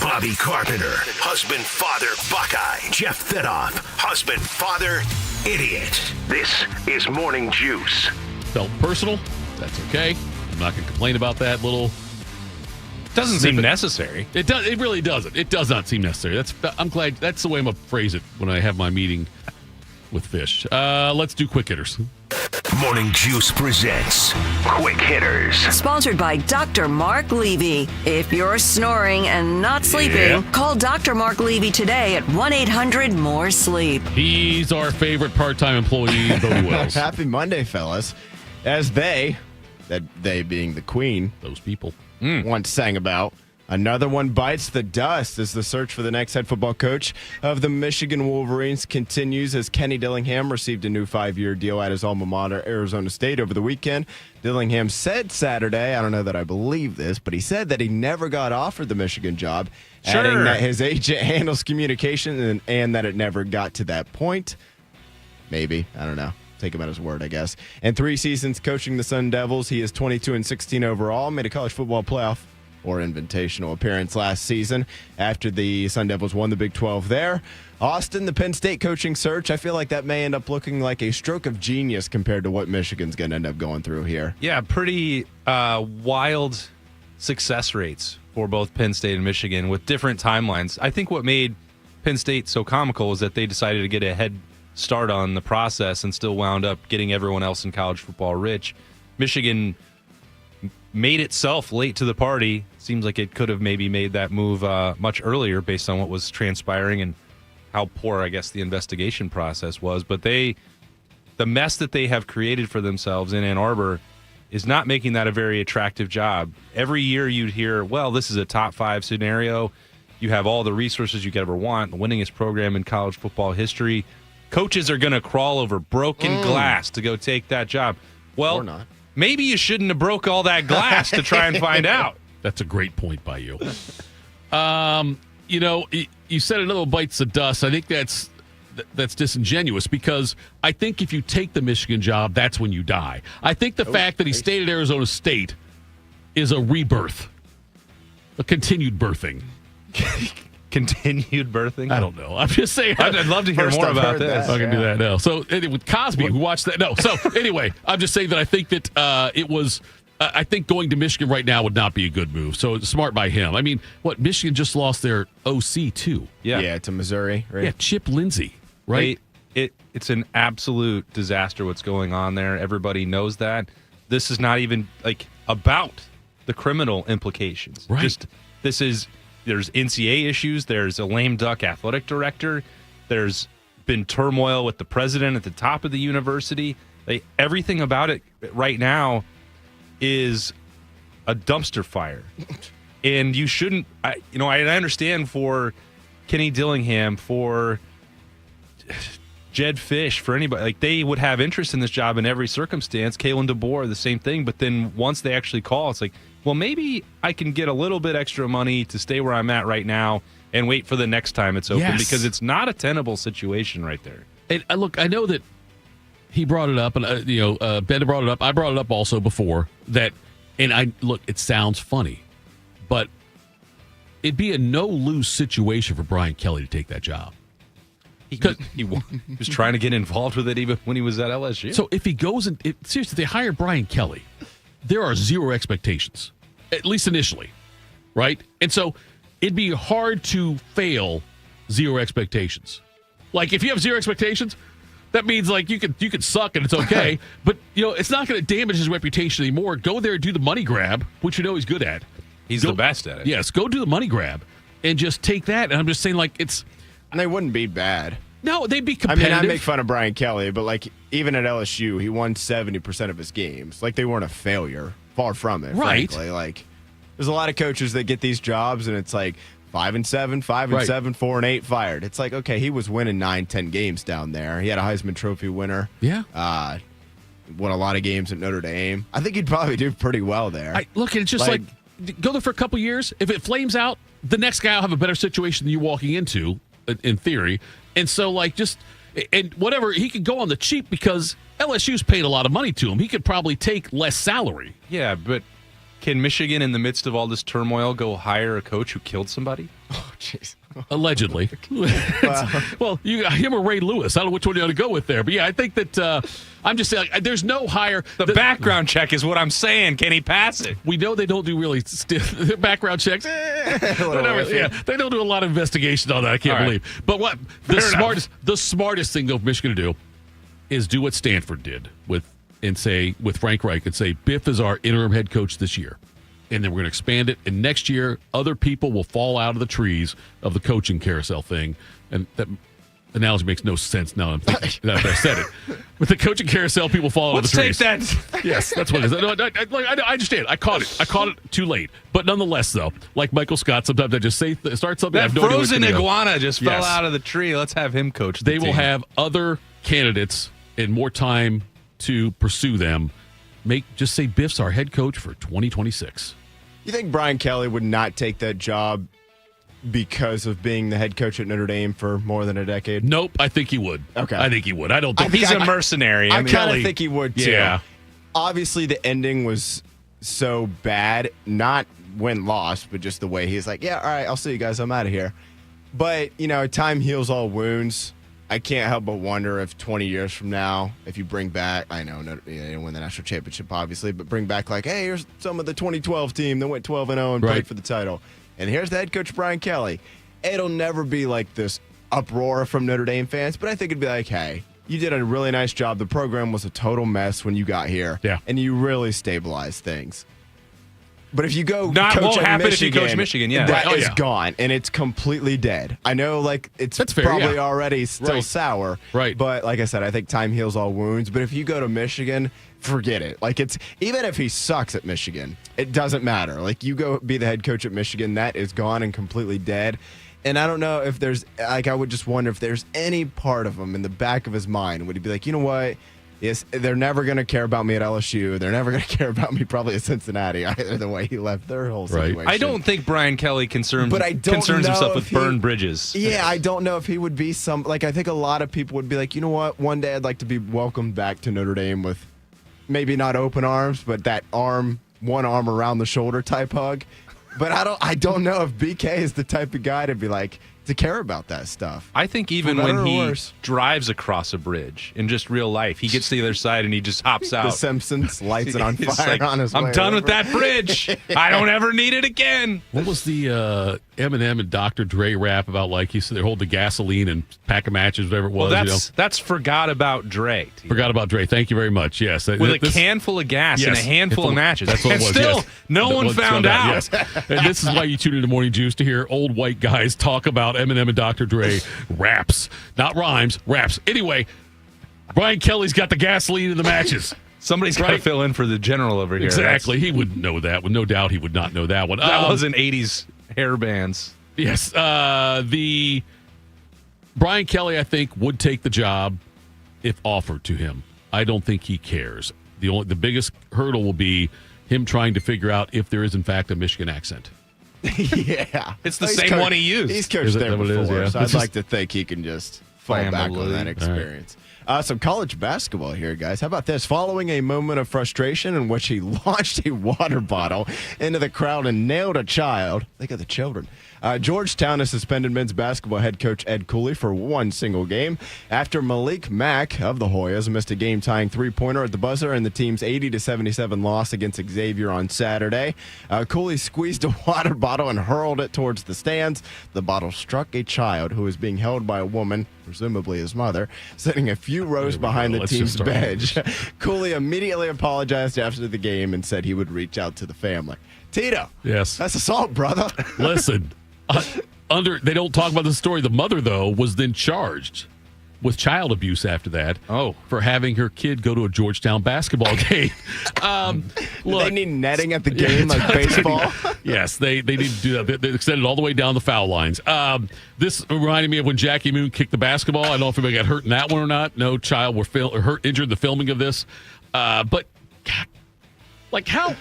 S1: Bobby Carpenter, husband, father, Buckeye. Jeff Thitoff, husband, father, idiot. This is Morning Juice.
S2: Felt personal. That's okay. I'm not going to complain about that little.
S4: Doesn't seem necessary.
S2: It does. It really doesn't. It does not seem necessary. I'm glad. That's the way I'm going to phrase it when I have my meeting with Fish. Let's do quick hitters.
S1: Morning Juice presents Quick Hitters.
S17: Sponsored by Dr. Mark Levy. If you're snoring and not sleeping, call Dr. Mark Levy today at 1-800-MORE-SLEEP.
S2: He's our favorite part-time employee, Bodie Wells.
S3: Happy Monday, fellas. As they being the queen,
S2: those people,
S3: once sang about, another one bites the dust as the search for the next head football coach of the Michigan Wolverines continues as Kenny Dillingham received a new 5-year deal at his alma mater, Arizona State, over the weekend. Dillingham said Saturday, I don't know that I believe this, but he said that he never got offered the Michigan job, adding that his agent handles communication and that it never got to that point. Maybe. I don't know. Take him at his word, I guess. In 3 seasons coaching the Sun Devils, he is 22-16 overall, made a college football playoff or invitational appearance last season after the Sun Devils won the Big 12 there. Austin, the Penn State coaching search, I feel like that may end up looking like a stroke of genius compared to what Michigan's going to end up going through here.
S4: Yeah, pretty wild success rates for both Penn State and Michigan with different timelines. I think what made Penn State so comical is that they decided to get a head start on the process and still wound up getting everyone else in college football rich. Michigan made itself late to the party. Seems like it could have maybe made that move much earlier based on what was transpiring and how poor, I guess, the investigation process was. But the mess that they have created for themselves in Ann Arbor is not making that a very attractive job. Every year you'd hear, well, this is a top 5 scenario. You have all the resources you could ever want, the winningest program in college football history. Coaches are going to crawl over broken glass to go take that job. Well,
S3: Or not.
S4: Maybe you shouldn't have broke all that glass to try and find out.
S2: That's a great point by you. You said another bites the dust. I think that's disingenuous because I think if you take the Michigan job, that's when you die. I think the fact that he stayed at Arizona State is a rebirth, a continued birthing.
S4: Continued birthing?
S2: I don't know. I'm just saying.
S4: I'd love to hear more about this.
S2: I can do that now. So with Cosby, who watched that? No. So anyway, I'm just saying that I think that it was. I think going to Michigan right now would not be a good move. So it's smart by him. I mean, Michigan just lost their OC too.
S3: Yeah, to Missouri. Right?
S2: Yeah, Chip Lindsey. Right.
S4: It's an absolute disaster what's going on there. Everybody knows that. This is not even about the criminal implications.
S2: Right.
S4: There's NCAA issues. There's a lame duck athletic director. There's been turmoil with the president at the top of the university. Everything about it right now is a dumpster fire. And you shouldn't, I understand for Kenny Dillingham, for Jed Fish, for anybody, they would have interest in this job in every circumstance. Kalen DeBoer, the same thing. But then once they actually call, it's well, maybe I can get a little bit extra money to stay where I'm at right now and wait for the next time it's open because it's not a tenable situation right there.
S2: And look, I know that he brought it up, and Ben brought it up. I brought it up also before that. And it sounds funny, but it'd be a no-lose situation for Brian Kelly to take that job.
S4: He was trying to get involved with it even when he was at LSU.
S2: So if he goes seriously, if they hire Brian Kelly, there are zero expectations, at least initially, right? And so it'd be hard to fail zero expectations. If you have zero expectations, that means you could suck and it's okay. But it's not going to damage his reputation anymore. Go there and do the money grab, which he's good at.
S4: He's the best at it.
S2: Yes, go do the money grab and just take that. And I'm just saying, it's.
S3: And they wouldn't be bad.
S2: No, they'd be competitive.
S3: I mean, I make fun of Brian Kelly, but even at LSU, he won 70% of his games. They weren't a failure. Far from it,
S2: right?
S3: Frankly. There's a lot of coaches that get these jobs, and it's 5-7, 5-7, 4-8 fired. It's okay, he was winning 9-10 games down there. He had a Heisman Trophy winner.
S2: Yeah.
S3: Won a lot of games at Notre Dame. I think he'd probably do pretty well there.
S2: Look, it's just go there for a couple years. If it flames out, the next guy will have a better situation than you walking into, in theory. And so, and whatever, he could go on the cheap because LSU's paid a lot of money to him. He could probably take less salary.
S4: Yeah, but can Michigan, in the midst of all this turmoil, go hire a coach who killed somebody?
S3: Oh, jeez.
S2: Allegedly. Well, you got him or Ray Lewis. I don't know which one you ought to go with there. But yeah, I think that I'm just saying there's no hire.
S4: The background check is what I'm saying. Can he pass it?
S2: We know they don't do really background checks. They don't do a lot of investigation on that. I can't believe. But what the smartest thing though Michigan to do is do what Stanford did with Frank Reich and say Biff is our interim head coach this year. And then we're going to expand it. And next year, other people will fall out of the trees of the coaching carousel thing. And that analogy makes no sense now that I'm thinking that I said it. But the coaching carousel, people fall out of the trees.
S4: Let's take that.
S2: Yes, that's what it is. I understand. I caught it too late. But nonetheless, though, like Michael Scott, sometimes I just start something.
S4: That frozen iguana just fell out of the tree. Let's have him coach the
S2: team. They will have other candidates and more time to pursue them. Just say Biff's our head coach for 2026.
S3: You think Brian Kelly would not take that job because of being the head coach at Notre Dame for more than a decade?
S2: Nope, I think he would.
S3: Okay.
S2: I think he would. I don't think
S4: he's a mercenary.
S3: I kind of think he would, too.
S2: Yeah.
S3: Obviously, the ending was so bad, not win-loss, but just the way he's all right, I'll see you guys. I'm out of here. But, time heals all wounds. I can't help but wonder if 20 years from now, if you bring back, I know they didn't win the national championship, obviously, but bring back hey, here's some of the 2012 team that went 12-0 and played for the title. And here's the head coach, Brian Kelly. It'll never be like this uproar from Notre Dame fans, but I think it'd be like, hey, you did a really nice job. The program was a total mess when you got here, and you really stabilized things. But if you go
S4: won't happen
S3: Michigan,
S4: if you coach Michigan,
S3: that is gone, and it's completely dead. I know, like, it's probably already still sour.
S2: Right.
S3: But like I said, I think time heals all wounds. But if you go to Michigan, forget it. Like, it's even if he sucks at Michigan, it doesn't matter. Like, you go be the head coach at Michigan, that is gone and completely dead. And I don't know if there's, like, I would just wonder if there's any part of him in the back of his mind, would he be like, you know what? Yes, they're never going to care about me at LSU. They're never going to care about me probably at Cincinnati either, the way he left their whole situation.
S4: I don't think Brian Kelly concerns himself with burned bridges.
S3: Yeah, I don't know if he would be I think a lot of people would be like, you know what? One day I'd like to be welcomed back to Notre Dame with maybe not open arms, but that one arm around the shoulder type hug. But I don't know if BK is the type of guy to be like, to care about that stuff.
S4: I think even when he drives across a bridge in just real life, he gets to the other side and he just hops out.
S3: The Simpsons lights it on fire on his way.
S4: I'm done with that bridge. I don't ever need it again.
S2: What was the Eminem and Dr. Dre rap about? Like, he said they hold the gasoline and pack of matches, whatever it was.
S4: Well, that's Forgot About Dre.
S2: Forgot About Dre. Thank you very much. Yes.
S4: With a can full of gas and a handful of matches.
S2: That's what it was.
S4: Still, no one found out.
S2: Yes. And this is why you tune into Morning Juice, to hear old white guys talk about Eminem and Dr. Dre raps. Not rhymes, raps. Anyway, Brian Kelly's got the gasoline in the matches.
S4: Somebody's got to fill in for the general over here.
S2: Exactly. He would know that. With no doubt, he would not know that one.
S4: That wasn't 80s hair bands.
S2: Yes. The Brian Kelly, I think, would take the job if offered to him. I don't think he cares. The biggest hurdle will be him trying to figure out if there is, in fact, a Michigan accent.
S3: Yeah.
S4: It's the same one he used.
S3: He's coached there before, so I'd like to think he can just fall back on
S4: Family.
S3: that experience. Some college basketball here, guys. How about this? Following a moment of frustration in which he launched a water bottle into the crowd and nailed a child. Think of the children. Georgetown has suspended men's basketball head coach Ed Cooley for one single game after Malik Mack of the Hoyas missed a game-tying three-pointer at the buzzer in the team's 80-77 loss against Xavier on Saturday. Cooley squeezed a water bottle and hurled it towards the stands. The bottle struck a child who was being held by a woman, presumably his mother, sitting a few rows behind the team's bench. Cooley immediately apologized after the game and said he would reach out to the family. Tito.
S2: Yes.
S3: That's assault, brother.
S2: Listen, they don't talk about the story. The mother, though, was then charged with child abuse after that. For having her kid go to a Georgetown basketball game.
S3: Look, they need netting at the game like baseball.
S2: Yes, they need to do that. They extended all the way down the foul lines. This reminded me of when Jackie Moon kicked the basketball. I don't know if anybody got hurt in that one or not. No child were injured in the filming of this. But, God, like how...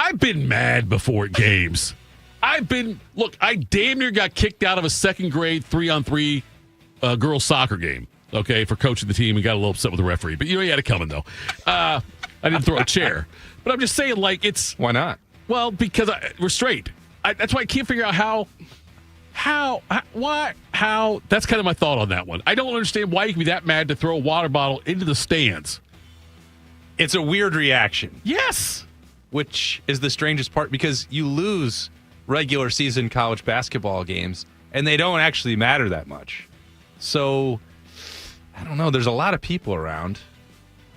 S2: I've been mad before at games. I damn near got kicked out of a second grade 3-on-3 girls soccer game, okay, for coaching the team, and got a little upset with the referee. But, he had it coming, though. I didn't throw a chair. But I'm just saying, like, it's...
S4: Why not?
S2: Well, because restraint. That's why I can't figure out how. That's kind of my thought on that one. I don't understand why you can be that mad to throw a water bottle into the stands.
S4: It's a weird reaction.
S2: Yes.
S4: Which is the strangest part, because you lose regular season college basketball games and they don't actually matter that much. So, I don't know. There's a lot of people around.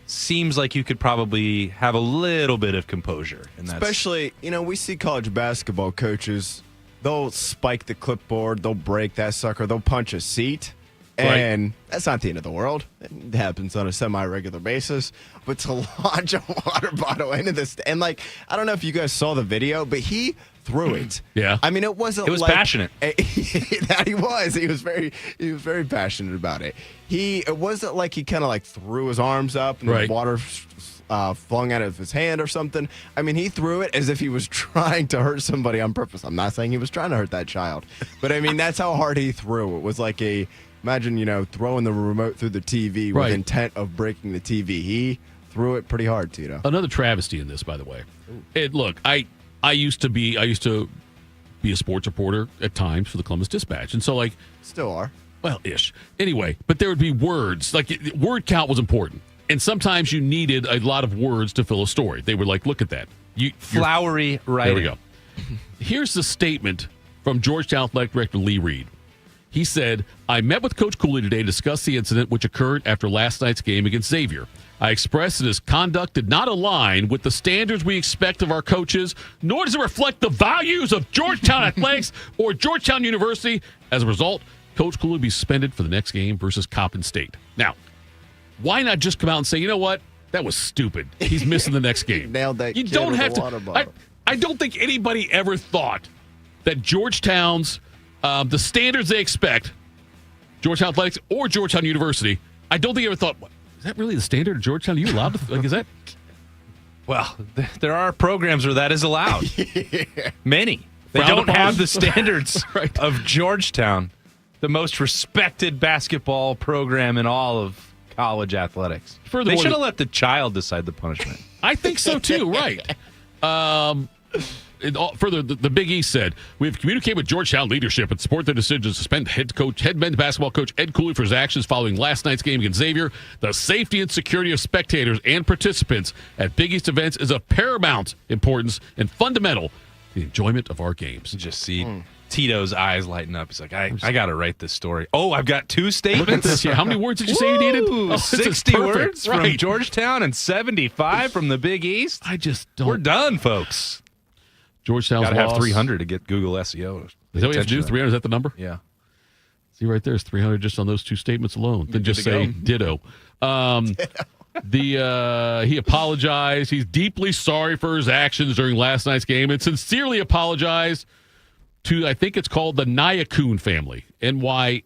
S4: Seems like you could probably have a little bit of composure.
S3: Especially, we see college basketball coaches, they'll spike the clipboard, they'll break that sucker, they'll punch a seat. And that's not the end of the world. It happens on a semi-regular basis. But to launch a water bottle into this, and I don't know if you guys saw the video, but he threw it.
S2: Yeah.
S3: I mean, it wasn't.
S4: It was passionate.
S3: That he was. He was very passionate about it. It wasn't like he kind of threw his arms up and the water flung out of his hand or something. I mean, he threw it as if he was trying to hurt somebody on purpose. I'm not saying he was trying to hurt that child, but I mean, that's how hard he threw. It was like imagine, throwing the remote through the TV with intent of breaking the TV. He threw it pretty hard, Tito.
S2: Another travesty in this, by the way. Look, I used to be a sports reporter at times for the Columbus Dispatch, and so
S3: still are.
S2: Well, ish. Anyway, but there would be words word count was important, and sometimes you needed a lot of words to fill a story. They were like, look at that,
S4: flowery writing.
S2: There we go. Here's the statement from Georgetown Athletic Director Lee Reed. He said, I met with Coach Cooley today to discuss the incident which occurred after last night's game against Xavier. I expressed that his conduct did not align with the standards we expect of our coaches, nor does it reflect the values of Georgetown Athletics or Georgetown University. As a result, Coach Cooley will be suspended for the next game versus Coppin State. Now, why not just come out and say, you know what? That was stupid. He's missing the next game.
S3: Nailed that.
S2: You
S3: kid
S2: don't
S3: with
S2: have
S3: a water
S2: to.
S3: bottle.
S2: I don't think anybody ever thought that Georgetown's the standards they expect, Georgetown Athletics or Georgetown University, I don't think they ever thought, what, is that really the standard of Georgetown? Are you allowed to? Like, is that?
S4: Well, there are programs where that is allowed. Many. They
S2: Frowned
S4: don't
S2: upon?
S4: have the standards
S2: Right.
S4: of Georgetown, the most respected basketball program in all of college athletics.
S2: Furthermore,
S4: They should have let the child decide the punishment.
S2: I think so too, right. Further, the Big East said, we have communicated with Georgetown leadership and support their decision to suspend head men's basketball coach Ed Cooley for his actions following last night's game against Xavier. The safety and security of spectators and participants at Big East events is of paramount importance and fundamental to the enjoyment of our games.
S4: You just see Tito's eyes lighting up. He's like, I got to write this story. Oh, I've got 2 statements.
S2: Look at this. Yeah, how many words did you say you needed?
S4: Ooh,
S2: This is
S4: 60
S2: perfect.
S4: words from
S2: Right.
S4: Georgetown and 75 from the Big East.
S2: I just don't.
S4: We're done, folks.
S2: Georgetown's
S4: Got to have
S2: loss.
S4: 300 to get Google SEO.
S2: Is that what you have to do? 300? Is that the number?
S4: Yeah.
S2: See right there, it's 300 just on those 2 statements alone. Then just say ditto. He apologized. He's deeply sorry for his actions during last night's game and sincerely apologized to, I think it's called the Nyakun family, Nyahkoon,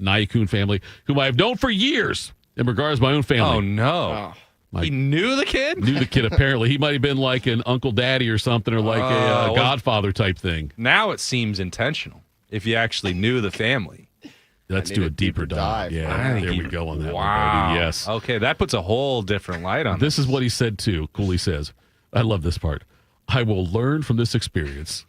S2: Nyakun family, whom I have known for years in regards to my own family.
S4: Oh, no. He knew the kid?
S2: Knew the kid, apparently. He might have been like an Uncle Daddy or something, or like a Godfather type thing.
S4: Now it seems intentional if you actually knew the family.
S2: Let's do a deeper dive. Yeah, there we go on that one, buddy. Yes.
S4: Okay, that puts a whole different light on
S2: this. Is what he said, too. Cooley says, I love this part. I will learn from this experience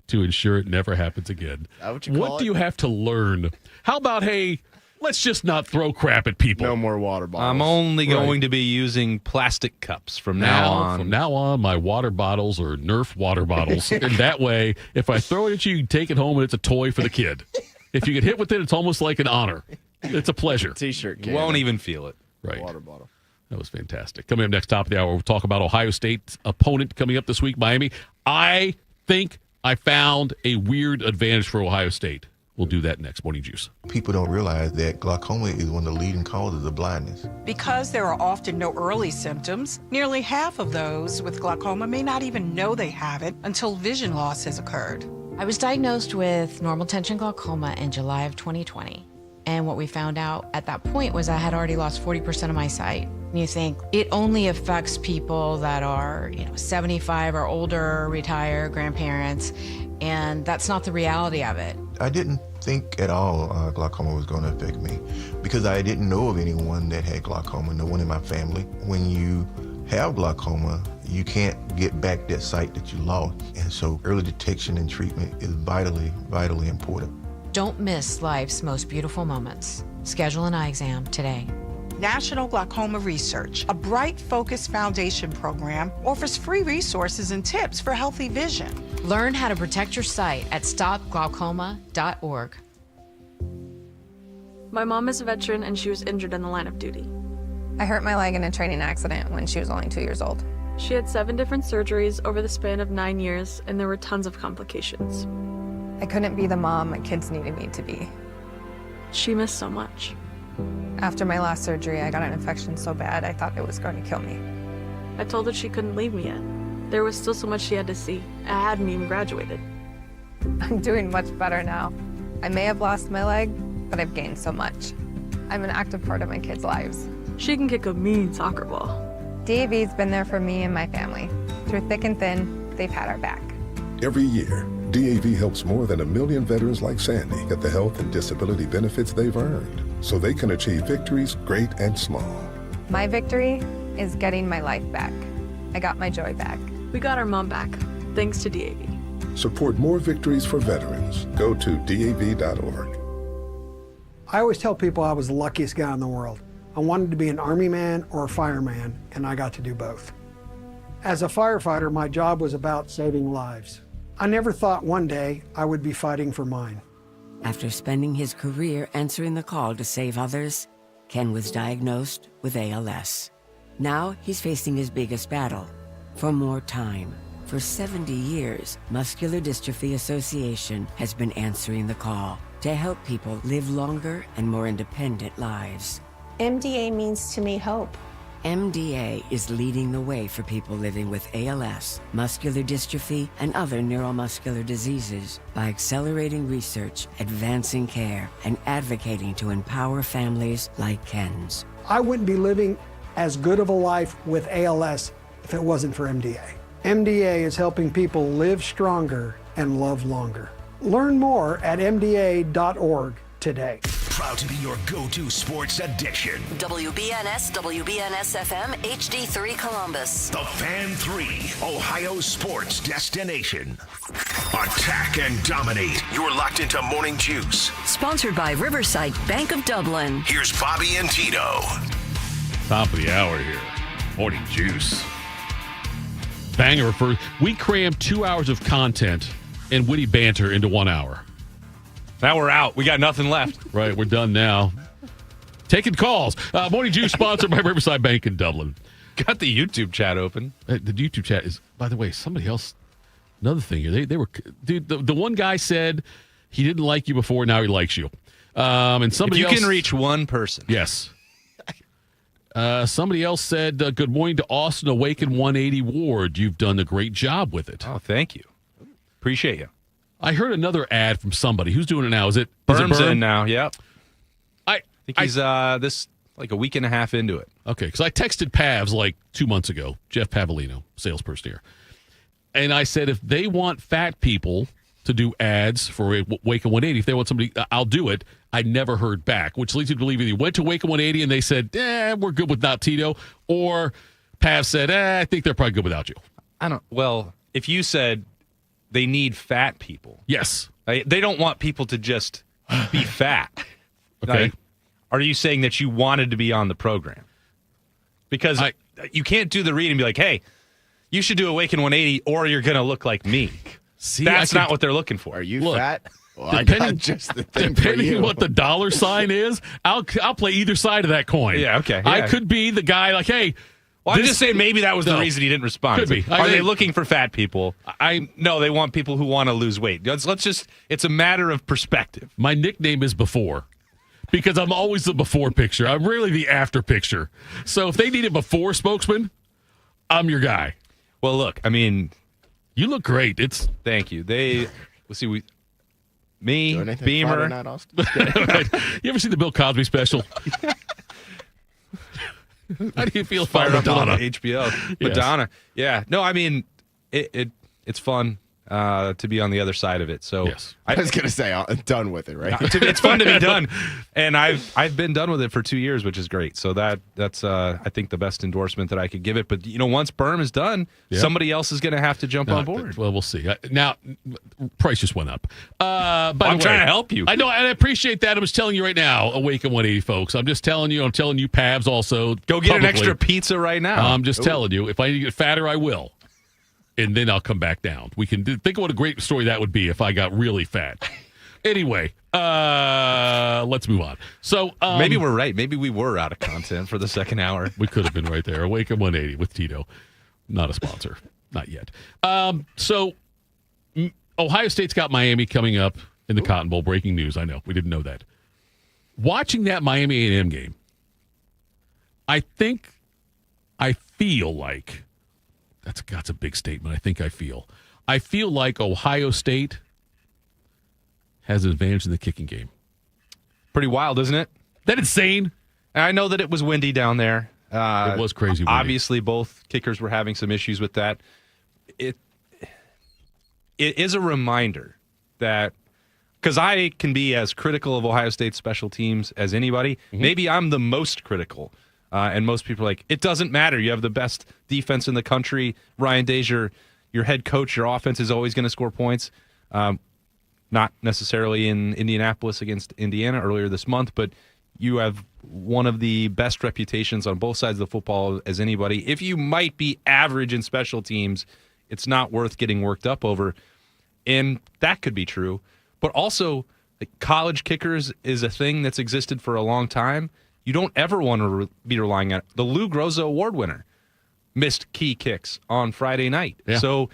S2: to ensure it never happens again. What do you have to learn? How about, hey, let's just not throw crap at people.
S3: No more water bottles.
S4: I'm only going to be using plastic cups from now on.
S2: From now on, my water bottles are Nerf water bottles. And that way, if I throw it at you, you can take it home and it's a toy for the kid. If you get hit with it, it's almost like an honor. It's a pleasure.
S3: T-shirt.
S4: You won't even feel it.
S2: Right.
S3: Water bottle.
S2: That was fantastic. Coming up next, top of the hour, we'll talk about Ohio State's opponent coming up this week, Miami. I think I found a weird advantage for Ohio State. We'll do that next. Morning Juice.
S5: People don't realize that glaucoma is one of the leading causes of blindness.
S6: Because there are often no early symptoms, nearly half of those with glaucoma may not even know they have it until vision loss has occurred.
S7: I was diagnosed with normal tension glaucoma in July of 2020. And what we found out at that point was I had already lost 40% of my sight. And you think it only affects people that are, 75 or older, retired, grandparents, and that's not the reality of it.
S5: I didn't think at all glaucoma was going to affect me because I didn't know of anyone that had glaucoma, no one in my family. When you have glaucoma, you can't get back that sight that you lost. And so early detection and treatment is vitally, vitally important.
S7: Don't miss life's most beautiful moments. Schedule an eye exam today.
S6: National Glaucoma Research, a Bright Focus Foundation program, offers free resources and tips for healthy vision.
S7: Learn how to protect your sight at stopglaucoma.org.
S8: My mom is a veteran and she was injured in the line of duty.
S10: I hurt my leg in a training accident when she was only 2 years old.
S8: She had 7 different surgeries over the span of 9 years, and there were tons of complications.
S10: I couldn't be the mom my kids needed me to be.
S8: She missed so much.
S10: After my last surgery, I got an infection so bad I thought it was going to kill me.
S8: I told her she couldn't leave me yet. There was still so much she had to see. I hadn't even graduated.
S10: I'm doing much better now. I may have lost my leg, but I've gained so much. I'm an active part of my kids' lives.
S8: She can kick a mean soccer ball.
S10: DAV's been there for me and my family. Through thick and thin, they've had our back.
S26: Every year, DAV helps more than 1 million veterans like Sandy get the health and disability benefits they've earned so they can achieve victories great and small.
S10: My victory is getting my life back. I got my joy back.
S8: We got our mom back, thanks to DAV.
S26: Support more victories for veterans. Go to DAV.org.
S27: I always tell people I was the luckiest guy in the world. I wanted to be an Army man or a fireman, and I got to do both. As a firefighter, my job was about saving lives. I never thought one day I would be fighting for mine.
S9: After spending his career answering the call to save others, Ken was diagnosed with ALS. Now he's facing his biggest battle, for more time. For 70 years, Muscular Dystrophy Association has been answering the call to help people live longer and more independent lives.
S21: MDA means to me hope.
S9: MDA is leading the way for people living with ALS, muscular dystrophy, and other neuromuscular diseases by accelerating research, advancing care, and advocating to empower families like Ken's.
S27: I wouldn't be living as good of a life with ALS if it wasn't for MDA. MDA is helping people live stronger and love longer. Learn more at mda.org today.
S1: Proud to be your go-to sports addiction.
S17: WBNS, WBNS-FM, HD3 Columbus.
S1: The Fan 3, Ohio sports destination. Attack and dominate. You're locked into Morning Juice.
S17: Sponsored by Riverside Bank of Dublin.
S1: Here's Bobby and Tito.
S2: Top of the hour here. Morning Juice. Banger for we crammed 2 hours of content and witty banter into 1 hour.
S4: Now we're out. We got nothing left.
S2: Right, we're done now. Taking calls. Morning Juice sponsored by Riverside Bank in Dublin.
S4: Got the YouTube chat open.
S2: The YouTube chat is, by the way, somebody else. Another thing here. They were, dude. The one guy said he didn't like you before. Now he likes you. And somebody
S4: if you
S2: else,
S4: can reach one person.
S2: Yes. Somebody else said, "Good morning to Austin Awaken 180 Ward. You've done a great job with it."
S4: Oh, thank you. Appreciate you.
S2: I heard another ad from somebody. Who's doing it now? Is it
S4: Berm's
S2: Berm?
S4: in now? Yep.
S2: I
S4: think he's this like a week and a half into it.
S2: Okay, because I texted Pavs like 2 months ago, Jeff Pavlino, salesperson here, and I said if they want fat people to do ads for Waco 180, if they want somebody, I'll do it. I never heard back, which leads you to believe either you went to Waco 180 and they said, we're good without Tito, or Pav said, I think they're probably good without you.
S4: Well, if you said they need fat people.
S2: Yes.
S4: They don't want people to just be fat.
S2: Okay.
S4: Like, are you saying that you wanted to be on the program? Because you can't do the read and be like, hey, you should do Awaken 180 or you're going to look like me.
S2: See,
S4: that's not what they're looking for.
S3: Are you fat? Well,
S2: depending,
S3: I got just the thing
S2: depending
S3: for you.
S2: on what the dollar sign is, I'll play either side of that coin.
S4: Yeah, okay. Yeah.
S2: I could be the guy like, hey.
S4: Well, I'm just saying maybe that was the reason he didn't respond.
S2: Could be.
S4: Are they looking for fat people? No, they want people who want to lose weight. Let's just, it's a matter of perspective.
S2: My nickname is Before because I'm always the before picture. I'm rarely the after picture. So if they need a before spokesman, I'm your guy.
S4: Well, look, I mean.
S2: You look great.
S4: Thank you. Let's see, Beamer.
S2: You ever see the Bill Cosby special? How do you feel
S4: Fire
S2: about
S4: up
S2: Madonna?
S4: on HBO. Madonna. Yeah. No, I mean, it's fun to be on the other side of it. So
S2: yes.
S3: I was going to say, I'm done with it, right?
S4: It's fun to be done. And I've been done with it for 2 years, which is great. So that's I think the best endorsement that I could give it. But, once Berm is done, somebody else is going to have to jump on board.
S2: Well, we'll see. Now, price just went up.
S4: I'm trying to help you.
S2: I know, and I appreciate that. I'm just telling you right now, Awaken 180, folks. I'm just telling you. I'm telling you, Pavs also.
S4: Go get
S2: publicly.
S4: an extra pizza right now.
S2: I'm just telling you. If I need to get fatter, I will. And then I'll come back down. We can think of what a great story that would be if I got really fat. Anyway, let's move on. So
S4: maybe we're right. Maybe we were out of content for the second hour.
S2: We could have been right there. Awaken 180 with Tito. Not a sponsor. Not yet. So Ohio State's got Miami coming up in the Cotton Bowl. Breaking news. I know. We didn't know that. Watching that Miami A&M game, I feel like that's a big statement. I feel like Ohio State has an advantage in the kicking game.
S4: Pretty wild, isn't it?
S2: That insane.
S4: I know that it was windy down there.
S2: It was crazy windy.
S4: Obviously, both kickers were having some issues with that. It is a reminder that, because I can be as critical of Ohio State's special teams as anybody, maybe I'm the most critical. And most people are like, it doesn't matter. You have the best defense in the country. Ryan Day's your head coach. Your offense is always going to score points. Not necessarily in Indianapolis against Indiana earlier this month, but you have one of the best reputations on both sides of the football as anybody. If you might be average in special teams, it's not worth getting worked up over. And that could be true. But also, like, college kickers is a thing that's existed for a long time. You don't ever want to be relying on it. The Lou Groza Award winner missed key kicks on Friday night.
S2: Yeah.
S4: So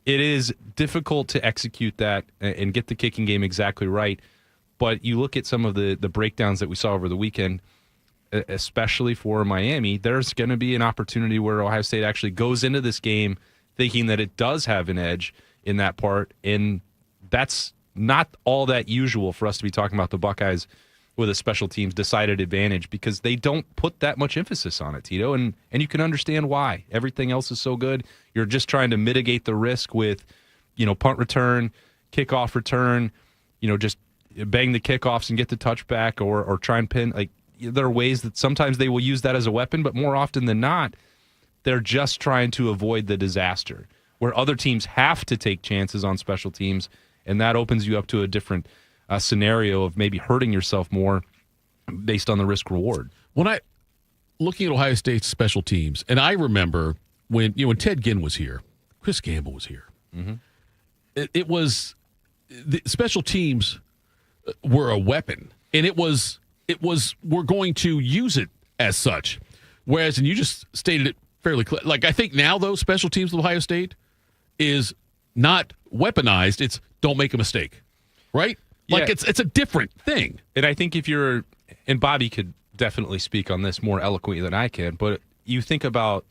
S4: it is difficult to execute that and get the kicking game exactly right. But you look at some of the breakdowns that we saw over the weekend, especially for Miami, there's going to be an opportunity where Ohio State actually goes into this game thinking that it does have an edge in that part. And that's not all that usual for us to be talking about the Buckeyes with a special teams decided advantage, because they don't put that much emphasis on it, Tito, and you can understand why. Everything else is so good. You're just trying to mitigate the risk with, punt return, kickoff return, just bang the kickoffs and get the touchback, or try and pin. Like, there are ways that sometimes they will use that as a weapon, but more often than not, they're just trying to avoid the disaster, where other teams have to take chances on special teams, and that opens you up to a different scenario of maybe hurting yourself more based on the risk reward.
S2: When I looking at Ohio State's special teams, and I remember when Ted Ginn was here, Chris Gamble was here.
S4: Mm-hmm.
S2: It was the special teams were a weapon, and it was we're going to use it as such. Whereas, and you just stated it fairly clear. Like, I think now, though, special teams with Ohio State is not weaponized. It's don't make a mistake, right? Like, it's a different thing.
S4: And I think if you're, and Bobby could definitely speak on this more eloquently than I can, but you think about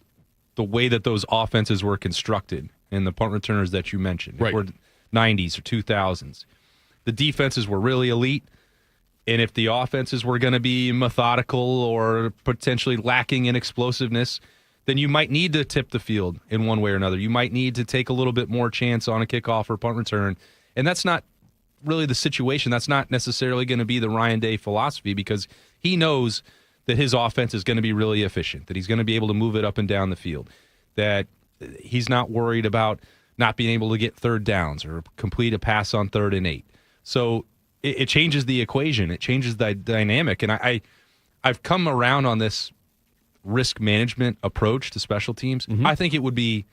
S4: the way that those offenses were constructed and the punt returners that you mentioned,
S2: right,
S4: were 90s or 2000s. The defenses were really elite, and if the offenses were going to be methodical or potentially lacking in explosiveness, then you might need to tip the field in one way or another. You might need to take a little bit more chance on a kickoff or punt return, and that's not really the situation. That's not necessarily going to be the Ryan Day philosophy, because he knows that his offense is going to be really efficient, that he's going to be able to move it up and down the field, that he's not worried about not being able to get third downs or complete a pass on 3rd and 8. So it changes the equation. It changes the dynamic. And I've come around on this risk management approach to special teams.
S2: Mm-hmm.
S4: I think it would be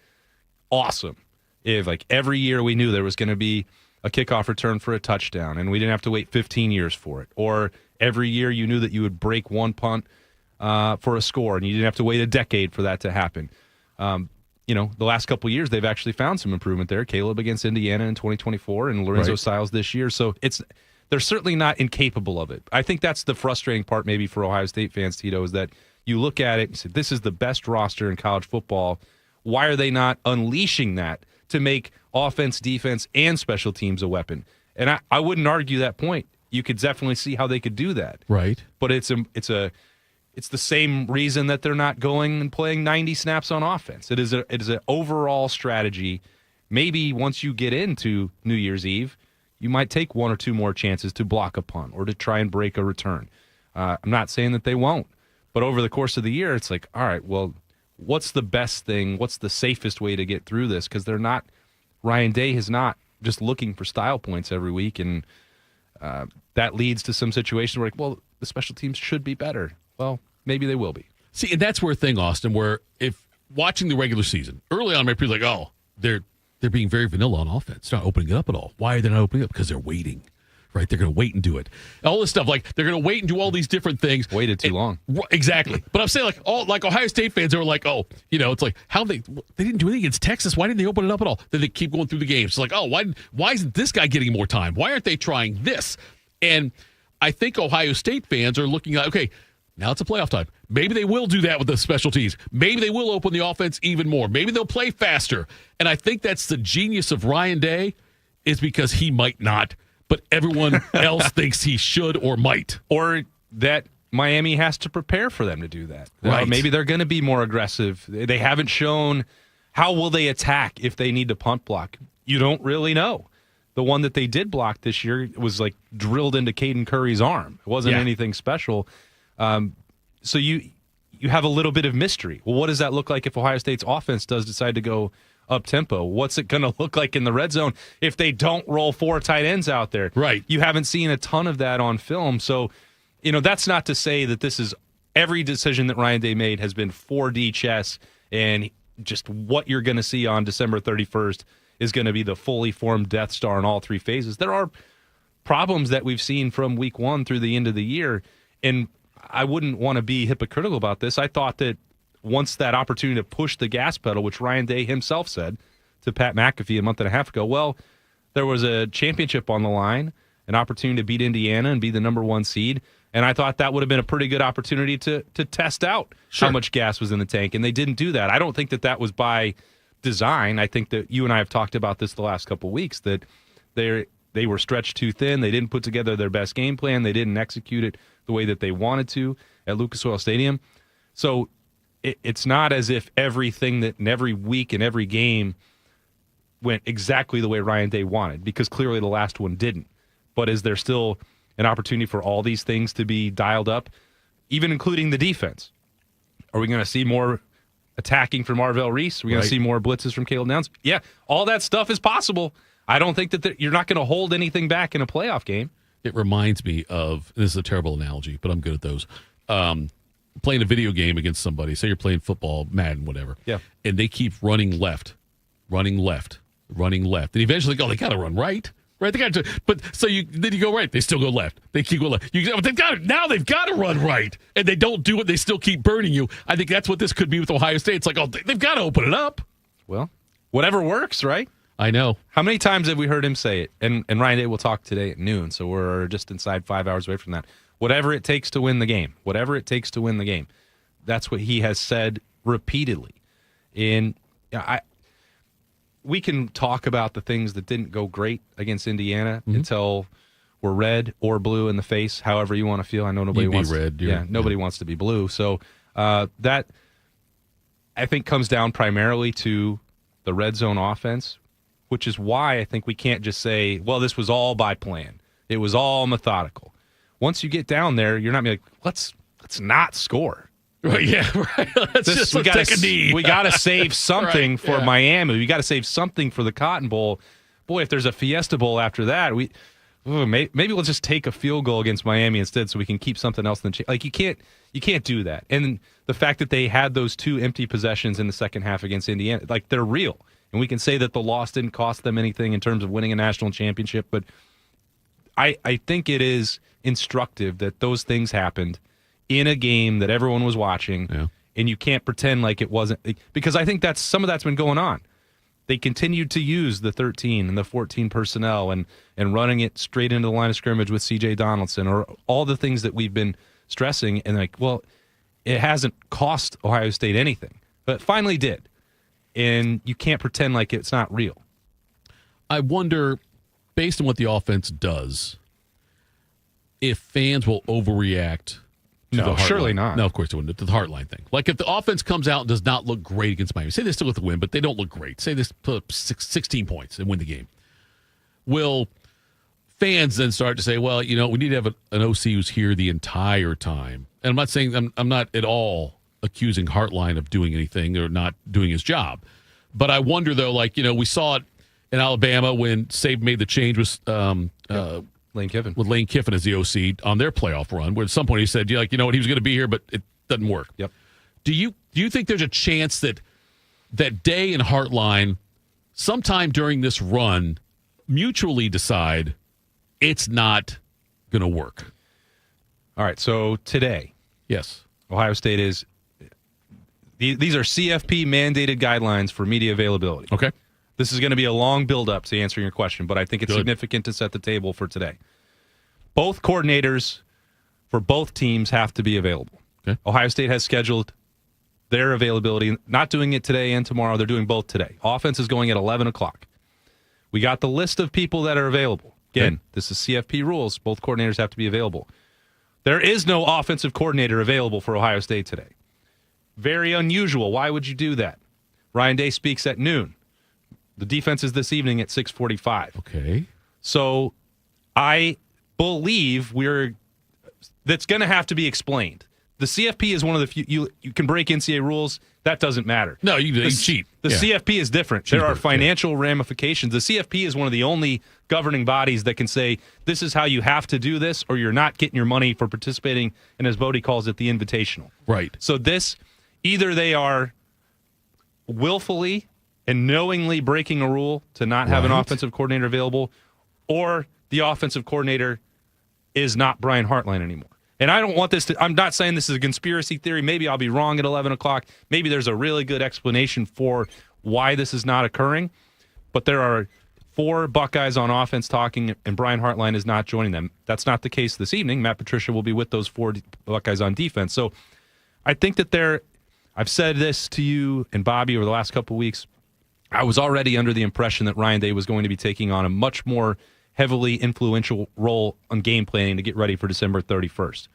S4: awesome if, like, every year we knew there was going to be a kickoff return for a touchdown and we didn't have to wait 15 years for it. Or every year you knew that you would break one punt for a score and you didn't have to wait a decade for that to happen. The last couple of years, they've actually found some improvement there. Caleb against Indiana in 2024 and Lorenzo Styles this year. So they're certainly not incapable of it. I think that's the frustrating part maybe for Ohio State fans, Tito, is that you look at it and say, this is the best roster in college football. Why are they not unleashing that to make offense, defense, and special teams a weapon? And I wouldn't argue that point. You could definitely see how they could do that.
S2: Right.
S4: But it's the same reason that they're not going and playing 90 snaps on offense. It is an overall strategy. Maybe once you get into New Year's Eve, you might take one or two more chances to block a punt or to try and break a return. I'm not saying that they won't, but over the course of the year, it's like, all right, well, what's the best thing? What's the safest way to get through this? Because Ryan Day is not just looking for style points every week, and that leads to some situations where, like, well, the special teams should be better. Well, maybe they will be.
S2: See, and that's where Austin, where if watching the regular season, early on, people are like, oh, they're being very vanilla on offense. They're not opening it up at all. Why are they not opening it up? Because they're waiting, right? They're going to wait and do it. All this stuff, like, they're going to wait and do all these different things.
S4: Waited too long.
S2: Exactly. But I'm saying, like Ohio State fans are like, oh, it's like, how they didn't do anything against Texas. Why didn't they open it up at all? Then they keep going through the games. It's like, oh, why isn't this guy getting more time? Why aren't they trying this? And I think Ohio State fans are looking at, okay, now it's a playoff time. Maybe they will do that with the special teams. Maybe they will open the offense even more. Maybe they'll play faster. And I think that's the genius of Ryan Day, is because he might not, but everyone else thinks he should or might.
S4: Or that Miami has to prepare for them to do that.
S2: Right.
S4: Maybe they're going to be more aggressive. They haven't shown how will they attack if they need to punt block. You don't really know. The one that they did block this year was like drilled into Caden Curry's arm. It wasn't anything special. So you have a little bit of mystery. Well, what does that look like if Ohio State's offense does decide to go up-tempo? What's it going to look like in the red zone if they don't roll 4 tight ends out there?
S2: Right.
S4: You haven't seen a ton of that on film. So, that's not to say that this is every decision that Ryan Day made has been 4D chess and just what you're going to see on December 31st is going to be the fully formed Death Star in all three phases. There are problems that we've seen from week 1 through the end of the year, and I wouldn't want to be hypocritical about this. I thought that once that opportunity to push the gas pedal, which Ryan Day himself said to Pat McAfee a month and a half ago, well, there was a championship on the line, an opportunity to beat Indiana and be the number 1 seed, and I thought that would have been a pretty good opportunity to test out how much gas was in the tank, and they didn't do that. I don't think that was by design. I think that you and I have talked about this the last couple of weeks, that they were stretched too thin. They didn't put together their best game plan. They didn't execute it the way that they wanted to at Lucas Oil Stadium. So it's not as if everything that in every week and every game went exactly the way Ryan Day wanted, because clearly the last one didn't. But is there still an opportunity for all these things to be dialed up, even including the defense? Are we going to see more attacking from Marvell Reese? Are we going to see more blitzes from Caleb Downs? Yeah, all that stuff is possible. I don't think that you're not going to hold anything back in a playoff game.
S2: It reminds me of, this is a terrible analogy, but I'm good at those. Playing a video game against somebody, say you're playing football, Madden, whatever.
S4: Yeah.
S2: And they keep running left. And eventually they got to run right. Right? They got to, but so then you go right. They still go left. They keep going left. They've got to run right. And they don't do it. They still keep burning you. I think that's what this could be with Ohio State. It's like, they've got to open it up.
S4: Well, whatever works, right?
S2: I know.
S4: How many times have we heard him say it? And Ryan Day will talk today at noon, so we're just inside 5 hours away from that. Whatever it takes to win the game. Whatever it takes to win the game. That's what he has said repeatedly. And we can talk about the things that didn't go great against Indiana until we're red or blue in the face, however you want to feel. I know nobody wants
S2: red.
S4: Nobody wants to be blue. So that, I think, comes down primarily to the red zone offense, which is why I think we can't just say, well, this was all by plan. It was all methodical. Once you get down there, you're not like, let's not score.
S2: Right, yeah, right. Let's take a knee.
S4: We got to save something for Miami. We got to save something for the Cotton Bowl. Boy, if there's a Fiesta Bowl after that, maybe we'll just take a field goal against Miami instead, so we can keep something else in the like you can't do that. And the fact that they had those 2 empty possessions in the second half against Indiana, like, they're real. And we can say that the loss didn't cost them anything in terms of winning a national championship, but I think it is instructive that those things happened in a game that everyone was watching, and you can't pretend like it wasn't, because I think some of that's been going on. They continued to use the 13 and the 14 personnel and running it straight into the line of scrimmage with C.J. Donaldson, or all the things that we've been stressing, and it hasn't cost Ohio State anything, but it finally did. And you can't pretend like it's not real.
S2: I wonder, based on what the offense does, if fans will overreact.
S4: No, surely not.
S2: No, of course they wouldn't. To the Heartline thing. Like, if the offense comes out and does not look great against Miami, say they still get the win, but they don't look great. Say they put up 16 points and win the game. Will fans then start to say, well, we need to have an OC who's here the entire time? And I'm not saying, I'm not at all accusing Heartline of doing anything or not doing his job. But I wonder, though, we saw it in Alabama when Saban made the change with
S4: Lane Kiffin.
S2: With Lane Kiffin as the OC on their playoff run, where at some point he said, he was going to be here, but it doesn't work.
S4: Yep.
S2: Do you think there's a chance that Day and Heartline sometime during this run mutually decide it's not going to work?
S4: All right, so today,
S2: yes,
S4: Ohio State is these are CFP mandated guidelines for media availability.
S2: Okay.
S4: This is going to be a long build-up to answering your question, but I think it's significant to set the table for today. Both coordinators for both teams have to be available.
S2: Okay.
S4: Ohio State has scheduled their availability, not doing it today and tomorrow. They're doing both today. Offense is going at 11 o'clock. We got the list of people that are available. Again, This is CFP rules. Both coordinators have to be available. There is no offensive coordinator available for Ohio State today. Very unusual. Why would you do that? Ryan Day speaks at noon. The defense is this evening at 6:45.
S2: Okay.
S4: So I believe that's going to have to be explained. The CFP is one of the few, you can break NCAA rules. That doesn't matter.
S2: No, you cheat.
S4: The CFP is different. There are financial ramifications. The CFP is one of the only governing bodies that can say, this is how you have to do this, or you're not getting your money for participating in, as Bodie calls it, the invitational.
S2: Right.
S4: So either they are willfully and knowingly breaking a rule to not have an offensive coordinator available, or the offensive coordinator is not Brian Hartline anymore. And I don't want this to, I'm not saying this is a conspiracy theory. Maybe I'll be wrong at 11 o'clock. Maybe there's a really good explanation for why this is not occurring. But there are 4 Buckeyes on offense talking, and Brian Hartline is not joining them. That's not the case this evening. Matt Patricia will be with those 4 Buckeyes on defense. So I think that I've said this to you and Bobby over the last couple of weeks. I was already under the impression that Ryan Day was going to be taking on a much more heavily influential role on game planning to get ready for December 31st.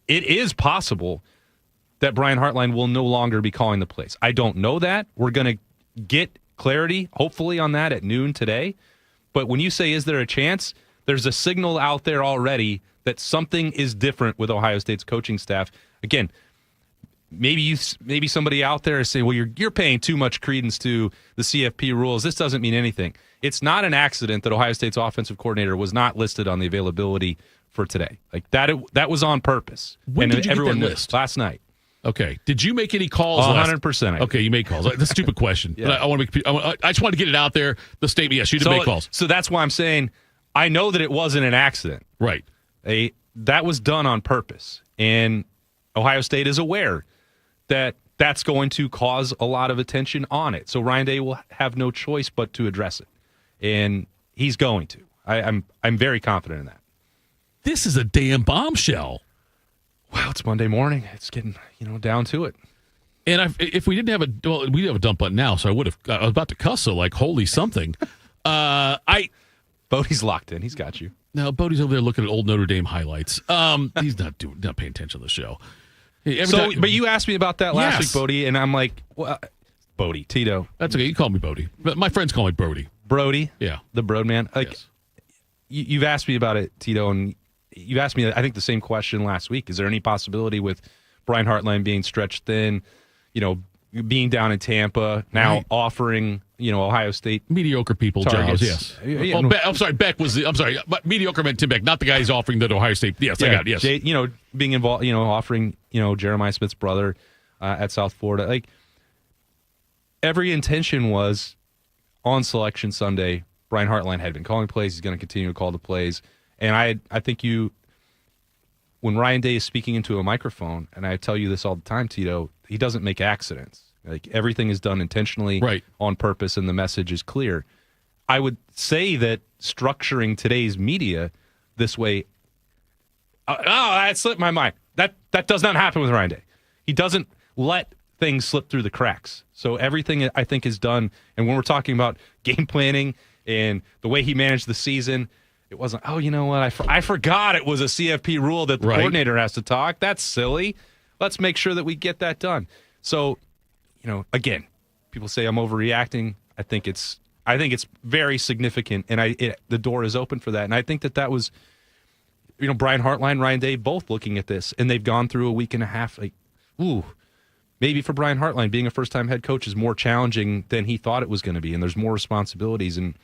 S4: It is possible that Brian Hartline will no longer be calling the plays. I don't know that. We're going to get clarity, hopefully, on that at noon today. But when you say, is there a chance? There's a signal out there already that something is different with Ohio State's coaching staff. Again, maybe somebody out there is saying, well, you're paying too much credence to the CFP rules. This doesn't mean anything. It's not an accident that Ohio State's offensive coordinator was not listed on the availability for today. Like that was on purpose.
S2: When did you
S4: everyone
S2: get that list?
S4: Last night.
S2: Okay. Did you make any calls?
S4: 100%.
S2: Okay, you made calls. That's a stupid question.
S4: Yeah.
S2: But I just want to get it out there. The statement, yes, you did make calls.
S4: So that's why I'm saying I know that it wasn't an accident.
S2: Right.
S4: That was done on purpose. And Ohio State is aware that that's going to cause a lot of attention on it. So Ryan Day will have no choice but to address it. And he's going to. I'm very confident in that.
S2: This is a damn bombshell.
S4: Well, it's Monday morning. It's getting, down to it.
S2: And if we didn't have we have a dump button now, so I was about to cuss, so like, holy something.
S4: Bodie's locked in. He's got you.
S2: No, Bodie's over there looking at old Notre Dame highlights. He's not paying attention to the show.
S4: But you asked me about that last week, Bodie, and I'm like, well, Bodie, Tito.
S2: That's okay. You call me Bodie. But my friends call me Brody.
S4: Brody?
S2: Yeah.
S4: The Broad Man?
S2: Yes.
S4: You've asked me about it, Tito, and you've asked me, I think, the same question last week. Is there any possibility with Brian Hartline being stretched thin, being down in Tampa, now offering, Ohio State
S2: mediocre people
S4: targets.
S2: Jobs? Yes. I'm sorry. Beck was but mediocre meant Tim Beck, not the guy who's offering that Ohio State. Yes, I got it. Yes.
S4: Being involved, offering, Jeremiah Smith's brother at South Florida. Like, every intention was on Selection Sunday. Brian Hartline had been calling plays. He's going to continue to call the plays. And I think when Ryan Day is speaking into a microphone, and I tell you this all the time, Tito, he doesn't make accidents. Like, everything is done intentionally, on purpose, and the message is clear. I would say that structuring today's media this way, that slipped my mind. That does not happen with Ryan Day. He doesn't let things slip through the cracks. So everything, I think, is done. And when we're talking about game planning and the way he managed the season, it wasn't, you know what, I forgot it was a CFP rule that the coordinator has to talk. That's silly. Let's make sure that we get that done. So, again, people say I'm overreacting. I think it's very significant, and the door is open for that. And I think that was, Brian Hartline, Ryan Day, both looking at this, and they've gone through a week and a half. Like, maybe for Brian Hartline, being a first-time head coach is more challenging than he thought it was going to be, and there's more responsibilities. And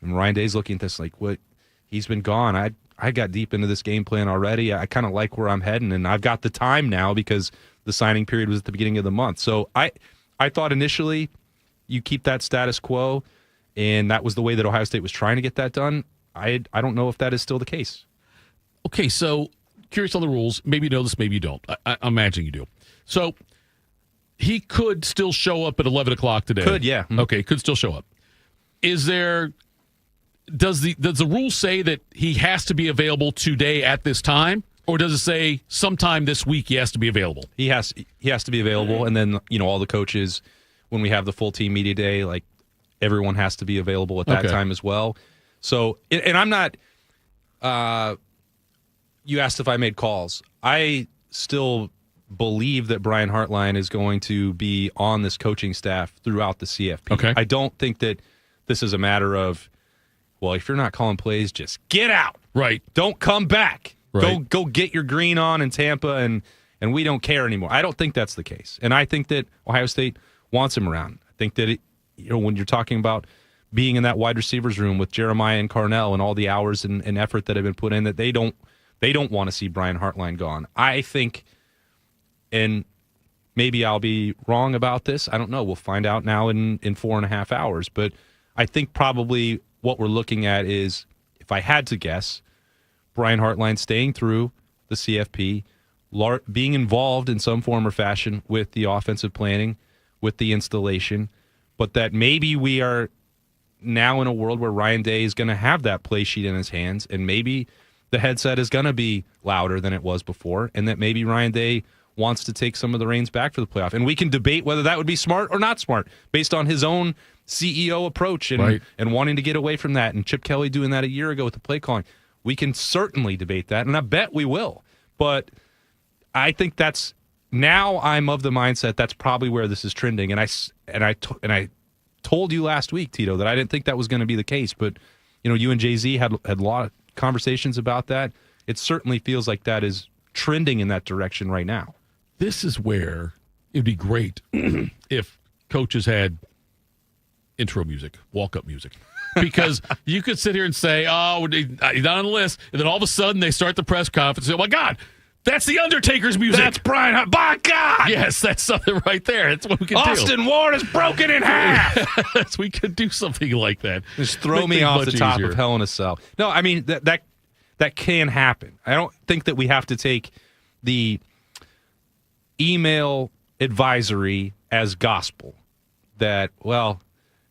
S4: Ryan Day's looking at this like, what? He's been gone. I got deep into this game plan already. I kind of like where I'm heading, and I've got the time now because the signing period was at the beginning of the month. So I thought initially you keep that status quo, and that was the way that Ohio State was trying to get that done. I don't know if that is still the case.
S2: Okay, so curious on the rules. Maybe you know this, maybe you don't. I imagine you do. So he could still show up at 11 o'clock today.
S4: Could, yeah.
S2: Okay, could still show up. Does the rule say that he has to be available today at this time, or does it say sometime this week he has to be available?
S4: He has to be available, and then all the coaches, when we have the full team media day, like, everyone has to be available at that time as well. So, and I'm not. You asked if I made calls. I still believe that Brian Hartline is going to be on this coaching staff throughout the CFP.
S2: Okay.
S4: I don't think that this is a matter of, well, if you're not calling plays, just get out.
S2: Right.
S4: Don't come back.
S2: Right.
S4: Go get your green on in Tampa, and we don't care anymore. I don't think that's the case. And I think that Ohio State wants him around. I think that when you're talking about being in that wide receivers room with Jeremiah and Carnell and all the hours and effort that have been put in, that they don't want to see Brian Hartline gone. I think, and maybe I'll be wrong about this. I don't know. We'll find out now in 4.5 hours. But I think probably what we're looking at is, if I had to guess, Brian Hartline staying through the CFP, being involved in some form or fashion with the offensive planning, with the installation, but that maybe we are now in a world where Ryan Day is going to have that play sheet in his hands, and maybe the headset is going to be louder than it was before, and that maybe Ryan Day wants to take some of the reins back for the playoff. And we can debate whether that would be smart or not smart based on his own CEO approach and wanting to get away from that, and Chip Kelly doing that a year ago with the play calling. We can certainly debate that, and I bet we will. But I think now I'm of the mindset that's probably where this is trending. And I told you last week, Tito, that I didn't think that was going to be the case. But you and Jay-Z had a lot of conversations about that. It certainly feels like that is trending in that direction right now.
S2: This is where it'd be great if coaches had intro music, walk-up music. Because you could sit here and say, oh, he's not on the list. And then all of a sudden they start the press conference and say, oh, my God, that's the Undertaker's music.
S4: That's Brian. By God.
S2: Yes, that's something right there. That's what we could do.
S4: Austin Ward is broken in half.
S2: We could do something like that.
S4: Just throw me off the top of Hell in a Cell. No, I mean, that can happen. I don't think that we have to take the email advisory as gospel. That, well,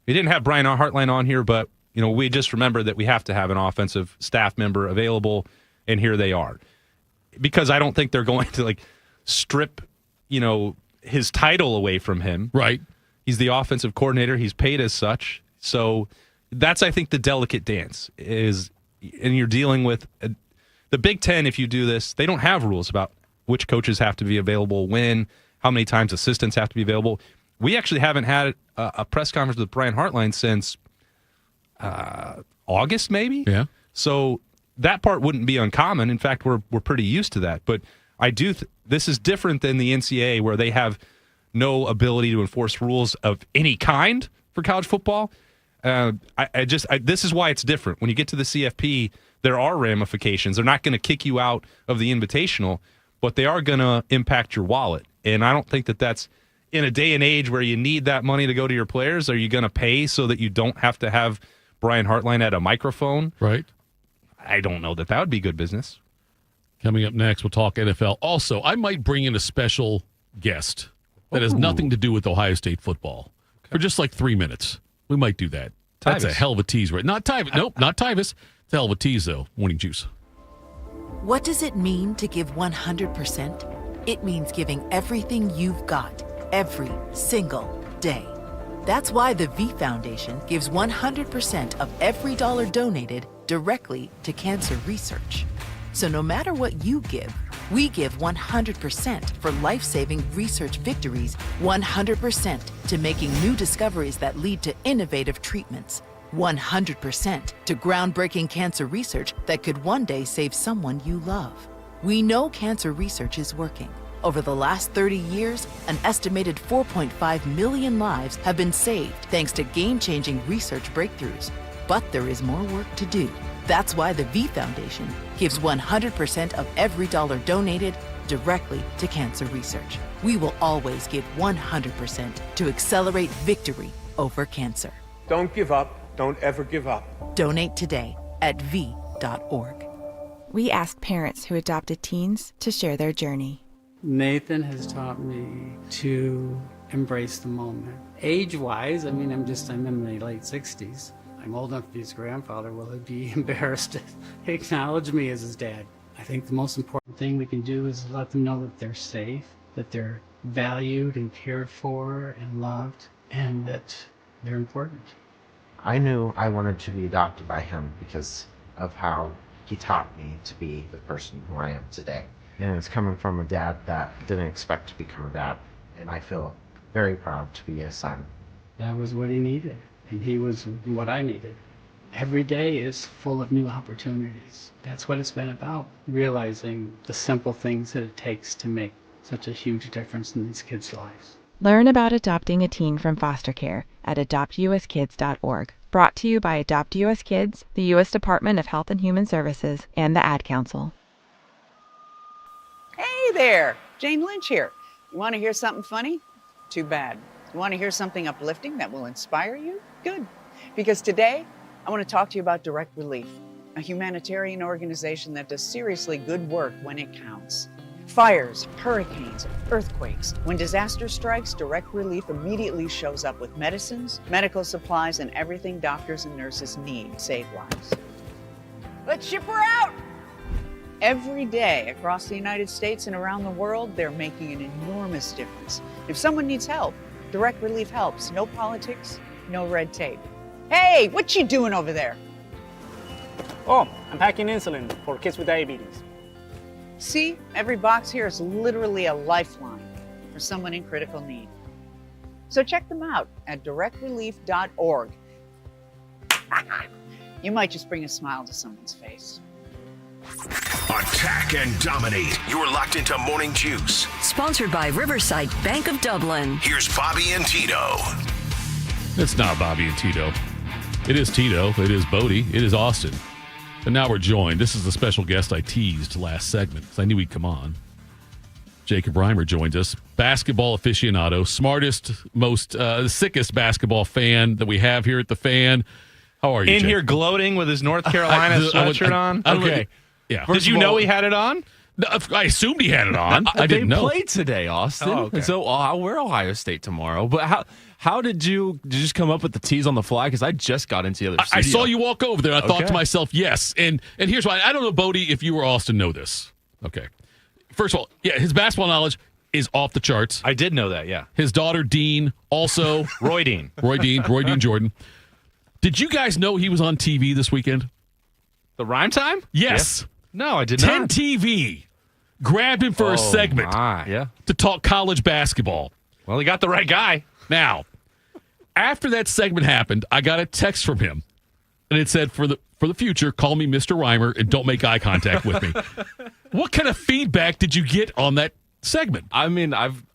S4: we didn't have Brian Hartline on here, but we just remembered that we have to have an offensive staff member available, and here they are. Because I don't think they're going to strip, his title away from him.
S2: Right.
S4: He's the offensive coordinator. He's paid as such. So that's, I think, the delicate dance is, and you're dealing with the Big Ten. If you do this, they don't have rules about which coaches have to be available when, how many times assistants have to be available. We actually haven't had a press conference with Brian Hartline since August, maybe.
S2: Yeah.
S4: So that part wouldn't be uncommon. In fact, we're pretty used to that. But I do. This is different than the NCAA, where they have no ability to enforce rules of any kind for college football. This is why it's different. When you get to the CFP, there are ramifications. They're not going to kick you out of the invitational, but they are going to impact your wallet. And I don't think that that's, in a day and age where you need that money to go to your players, are you going to pay so that you don't have to have Brian Hartline at a microphone?
S2: Right.
S4: I don't know that would be good business.
S2: Coming up next, we'll talk NFL. Also, I might bring in a special guest that has nothing to do with Ohio State football for just 3 minutes. We might do that. That's a hell of a tease, right? Not Tyvis. Nope, not Tyvis. It's a hell of a tease, though. Morning Juice.
S11: What does it mean to give 100%? It means giving everything you've got, every single day. That's why the V Foundation gives 100% of every dollar donated directly to cancer research. So no matter what you give, we give 100% for life-saving research victories, 100% to making new discoveries that lead to innovative treatments, 100% to groundbreaking cancer research that could one day save someone you love. We know cancer research is working. Over the last 30 years, an estimated 4.5 million lives have been saved thanks to game-changing research breakthroughs. But there is more work to do. That's why the V Foundation gives 100% of every dollar donated directly to cancer research. We will always give 100% to accelerate victory over cancer.
S12: Don't give up. Don't ever give up.
S11: Donate today at v.org.
S14: We asked parents who adopted teens to share their journey.
S15: Nathan has taught me to embrace the moment. Age-wise, I'm in my late 60s. I'm old enough to be his grandfather. Will he be embarrassed to acknowledge me as his dad? I think the most important thing we can do is let them know that they're safe, that they're valued and cared for and loved, and that they're important.
S16: I knew I wanted to be adopted by him because of how he taught me to be the person who I am today. And it's coming from a dad that didn't expect to become a dad, and I feel very proud to be his son.
S15: That was what he needed, and he was what I needed. Every day is full of new opportunities. That's what it's been about, realizing the simple things that it takes to make such a huge difference in these kids' lives.
S14: Learn about adopting a teen from foster care at adoptuskids.org. Brought to you by Adopt U.S. Kids, the U.S. Department of Health and Human Services, and the Ad Council.
S18: Hey there, Jane Lynch here.
S13: You want to hear something funny? Too bad. You want to hear something uplifting that will inspire you? Good. Because today, I want to talk to you about Direct Relief, a humanitarian organization that does seriously good work when it counts. Fires, hurricanes, earthquakes. When disaster strikes, Direct Relief immediately shows up with medicines, medical supplies, and everything doctors and nurses need to save lives. Let's ship her out! Every day across the United States and around the world, they're making an enormous difference. If someone needs help, Direct Relief helps. No politics, no red tape. Hey, what you doing over there?
S18: Oh, I'm packing insulin for kids with diabetes.
S13: See, every box here is literally a lifeline for someone in critical need. So check them out at directrelief.org. You might just bring a smile to someone's face.
S1: Attack and dominate. You're locked into Morning Juice.
S17: Sponsored by Riverside Bank of Dublin.
S1: Here's Bobby and Tito.
S2: It's not Bobby and Tito. It is Tito. It is Bodie. It is Austin. And now we're joined. This is the special guest I teased last segment because I knew he'd come on. Jacob Reimer joins us. Basketball aficionado. Smartest, most sickest basketball fan that we have here at the Fan. How are you,
S4: In
S2: Jacob?
S4: here gloating with his North Carolina sweatshirt on? Okay.
S2: Yeah.
S4: Did you know he had it on?
S2: No, I assumed he had it on. I didn't know.
S19: They played today, Austin.
S4: Oh, okay.
S19: So we're Ohio State tomorrow. But how did you just come up with the tease on the fly? Because I just got into the other studio.
S2: I saw you walk over there. I thought
S19: Okay.
S2: to myself, yes. And here's why. I don't know, Bodie, if you or Austin know this. Okay. First of all, yeah, his basketball knowledge is off the charts.
S4: I did know that, yeah.
S2: His daughter, Dean, also.
S4: Roy Dean
S2: Jordan. Did you guys know he was on TV this weekend?
S4: The Rhyme Time?
S2: Yes.
S4: Yeah. No, I did
S2: 10
S4: not.
S2: TV grabbed him for a segment to talk college basketball.
S4: Well, he got the right guy.
S2: Now, after that segment happened, I got a text from him, and it said, for the future, call me Mr. Reimer and don't make eye contact with me. What kind of feedback did you get on that segment?
S19: I mean, I've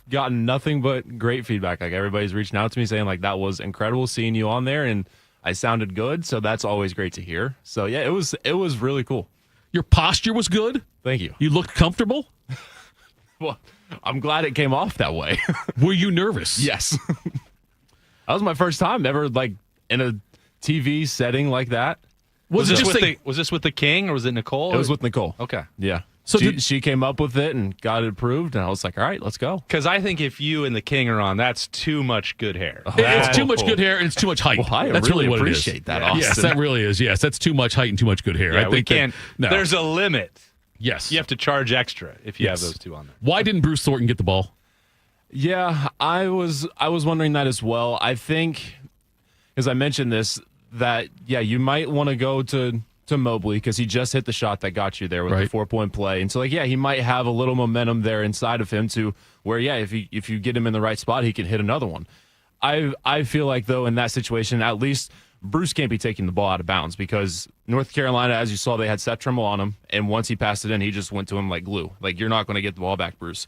S19: gotten nothing but great feedback. Like, everybody's reaching out to me saying, like, that was incredible seeing you on there, and I sounded good, so that's always great to hear. So, yeah, it was really cool.
S2: Your posture was good?
S19: Thank you.
S2: You looked comfortable?
S19: Well, I'm glad it came off that way.
S2: Were you nervous?
S19: Yes. That was my first time ever, like, in a TV setting like that.
S4: Was this with the King or was it Nicole?
S19: It was with Nicole.
S4: Okay.
S19: Yeah.
S2: So
S19: she came up with it and got it approved, and I was like, all right, let's go.
S4: Because I think if you and the King are on, that's too much good hair.
S2: It's too much good hair and it's too much height.
S19: Well, I
S2: that's
S19: really
S2: what
S19: appreciate
S2: it is.
S19: that,
S2: Yeah.
S19: Austin.
S2: Yes, that really is. Yes, that's too much height and too much good hair.
S4: Yeah,
S2: I think
S4: we can't.
S2: No.
S4: There's a limit.
S2: Yes.
S4: You have to charge extra if you have those two on there.
S2: Why didn't Bruce Thornton get the ball?
S19: Yeah, I was wondering that as well. I think, as I mentioned this, that, yeah, you might want to go to Mobley because he just hit the shot that got you there with the 4-point play. And so, like, yeah, he might have a little momentum there inside of him to where, yeah, if you get him in the right spot, he can hit another one. I feel like, though, in that situation, at least Bruce can't be taking the ball out of bounds because North Carolina, as you saw, they had Seth Trimble on him. And once he passed it in, he just went to him like glue. Like, you're not going to get the ball back, Bruce.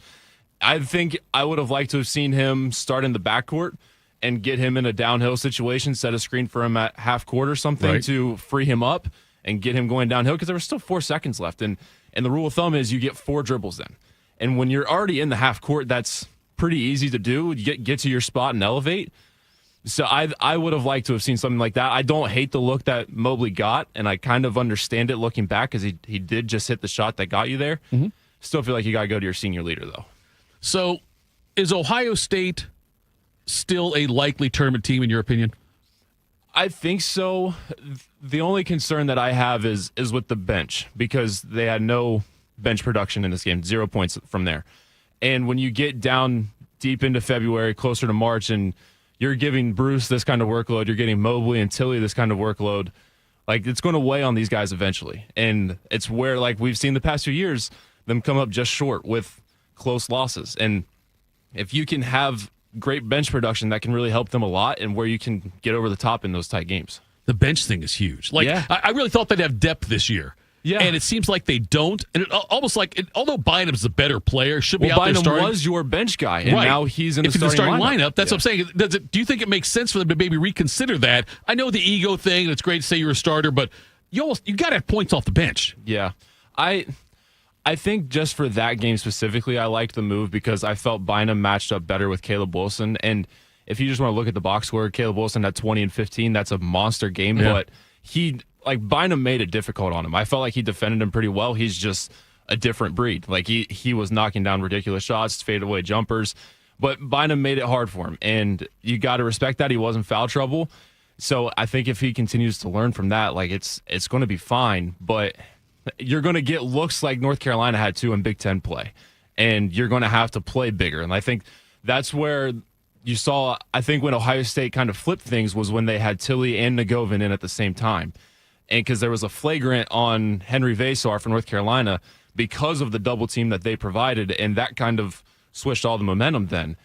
S19: I think I would have liked to have seen him start in the backcourt and get him in a downhill situation, set a screen for him at half court or something to free him up and get him going downhill because there was still 4 seconds left. And the rule of thumb is you get 4 dribbles then. And when you're already in the half court, that's pretty easy to do. You get to your spot and elevate. So I would have liked to have seen something like that. I don't hate the look that Mobley got, and I kind of understand it looking back because he did just hit the shot that got you there. Mm-hmm. Still feel like you got to go to your senior leader, though.
S2: So is Ohio State still a likely tournament team, in your opinion?
S19: I think so. The only concern that I have is with the bench because they had no bench production in this game, 0 points from there. And when you get down deep into February, closer to March, and you're giving Bruce this kind of workload, you're getting Mobley and Tilly this kind of workload, like, it's going to weigh on these guys eventually. And it's where, like, we've seen the past few years, them come up just short with close losses. And if you can have great bench production, that can really help them a lot and where you can get over the top in those tight games.
S2: The bench thing is huge. Like,
S19: yeah.
S2: I really thought they'd have depth this year.
S19: Yeah.
S2: And it seems like they don't. And it almost like, although Bynum's a better player, should be out there
S19: Bynum
S2: starting.
S19: was your bench guy, and now he's in the
S2: starting
S19: lineup.
S2: lineup. That's what I'm saying. Do you think it makes sense for them to maybe reconsider that? I know the ego thing, and it's great to say you're a starter, but you got to have points off the bench.
S19: Yeah. I I think just for that game specifically, I liked the move because I felt Bynum matched up better with Caleb Wilson. And if you just want to look at the box score, Caleb Wilson had 20 and 15. That's a monster game, but Bynum made it difficult on him. I felt like he defended him pretty well. He's just a different breed. Like he was knocking down ridiculous shots, fadeaway jumpers, but Bynum made it hard for him. And you got to respect that. He was in foul trouble. So I think if he continues to learn from that, like it's going to be fine, but you're going to get looks like North Carolina had to in Big Ten play, and you're going to have to play bigger. And I think that's where you saw, I think when Ohio State kind of flipped things was when they had Tilly and Nagovin in at the same time. And because there was a flagrant on Henry Vasar for North Carolina because of the double team that they provided, and that kind of switched all the momentum then.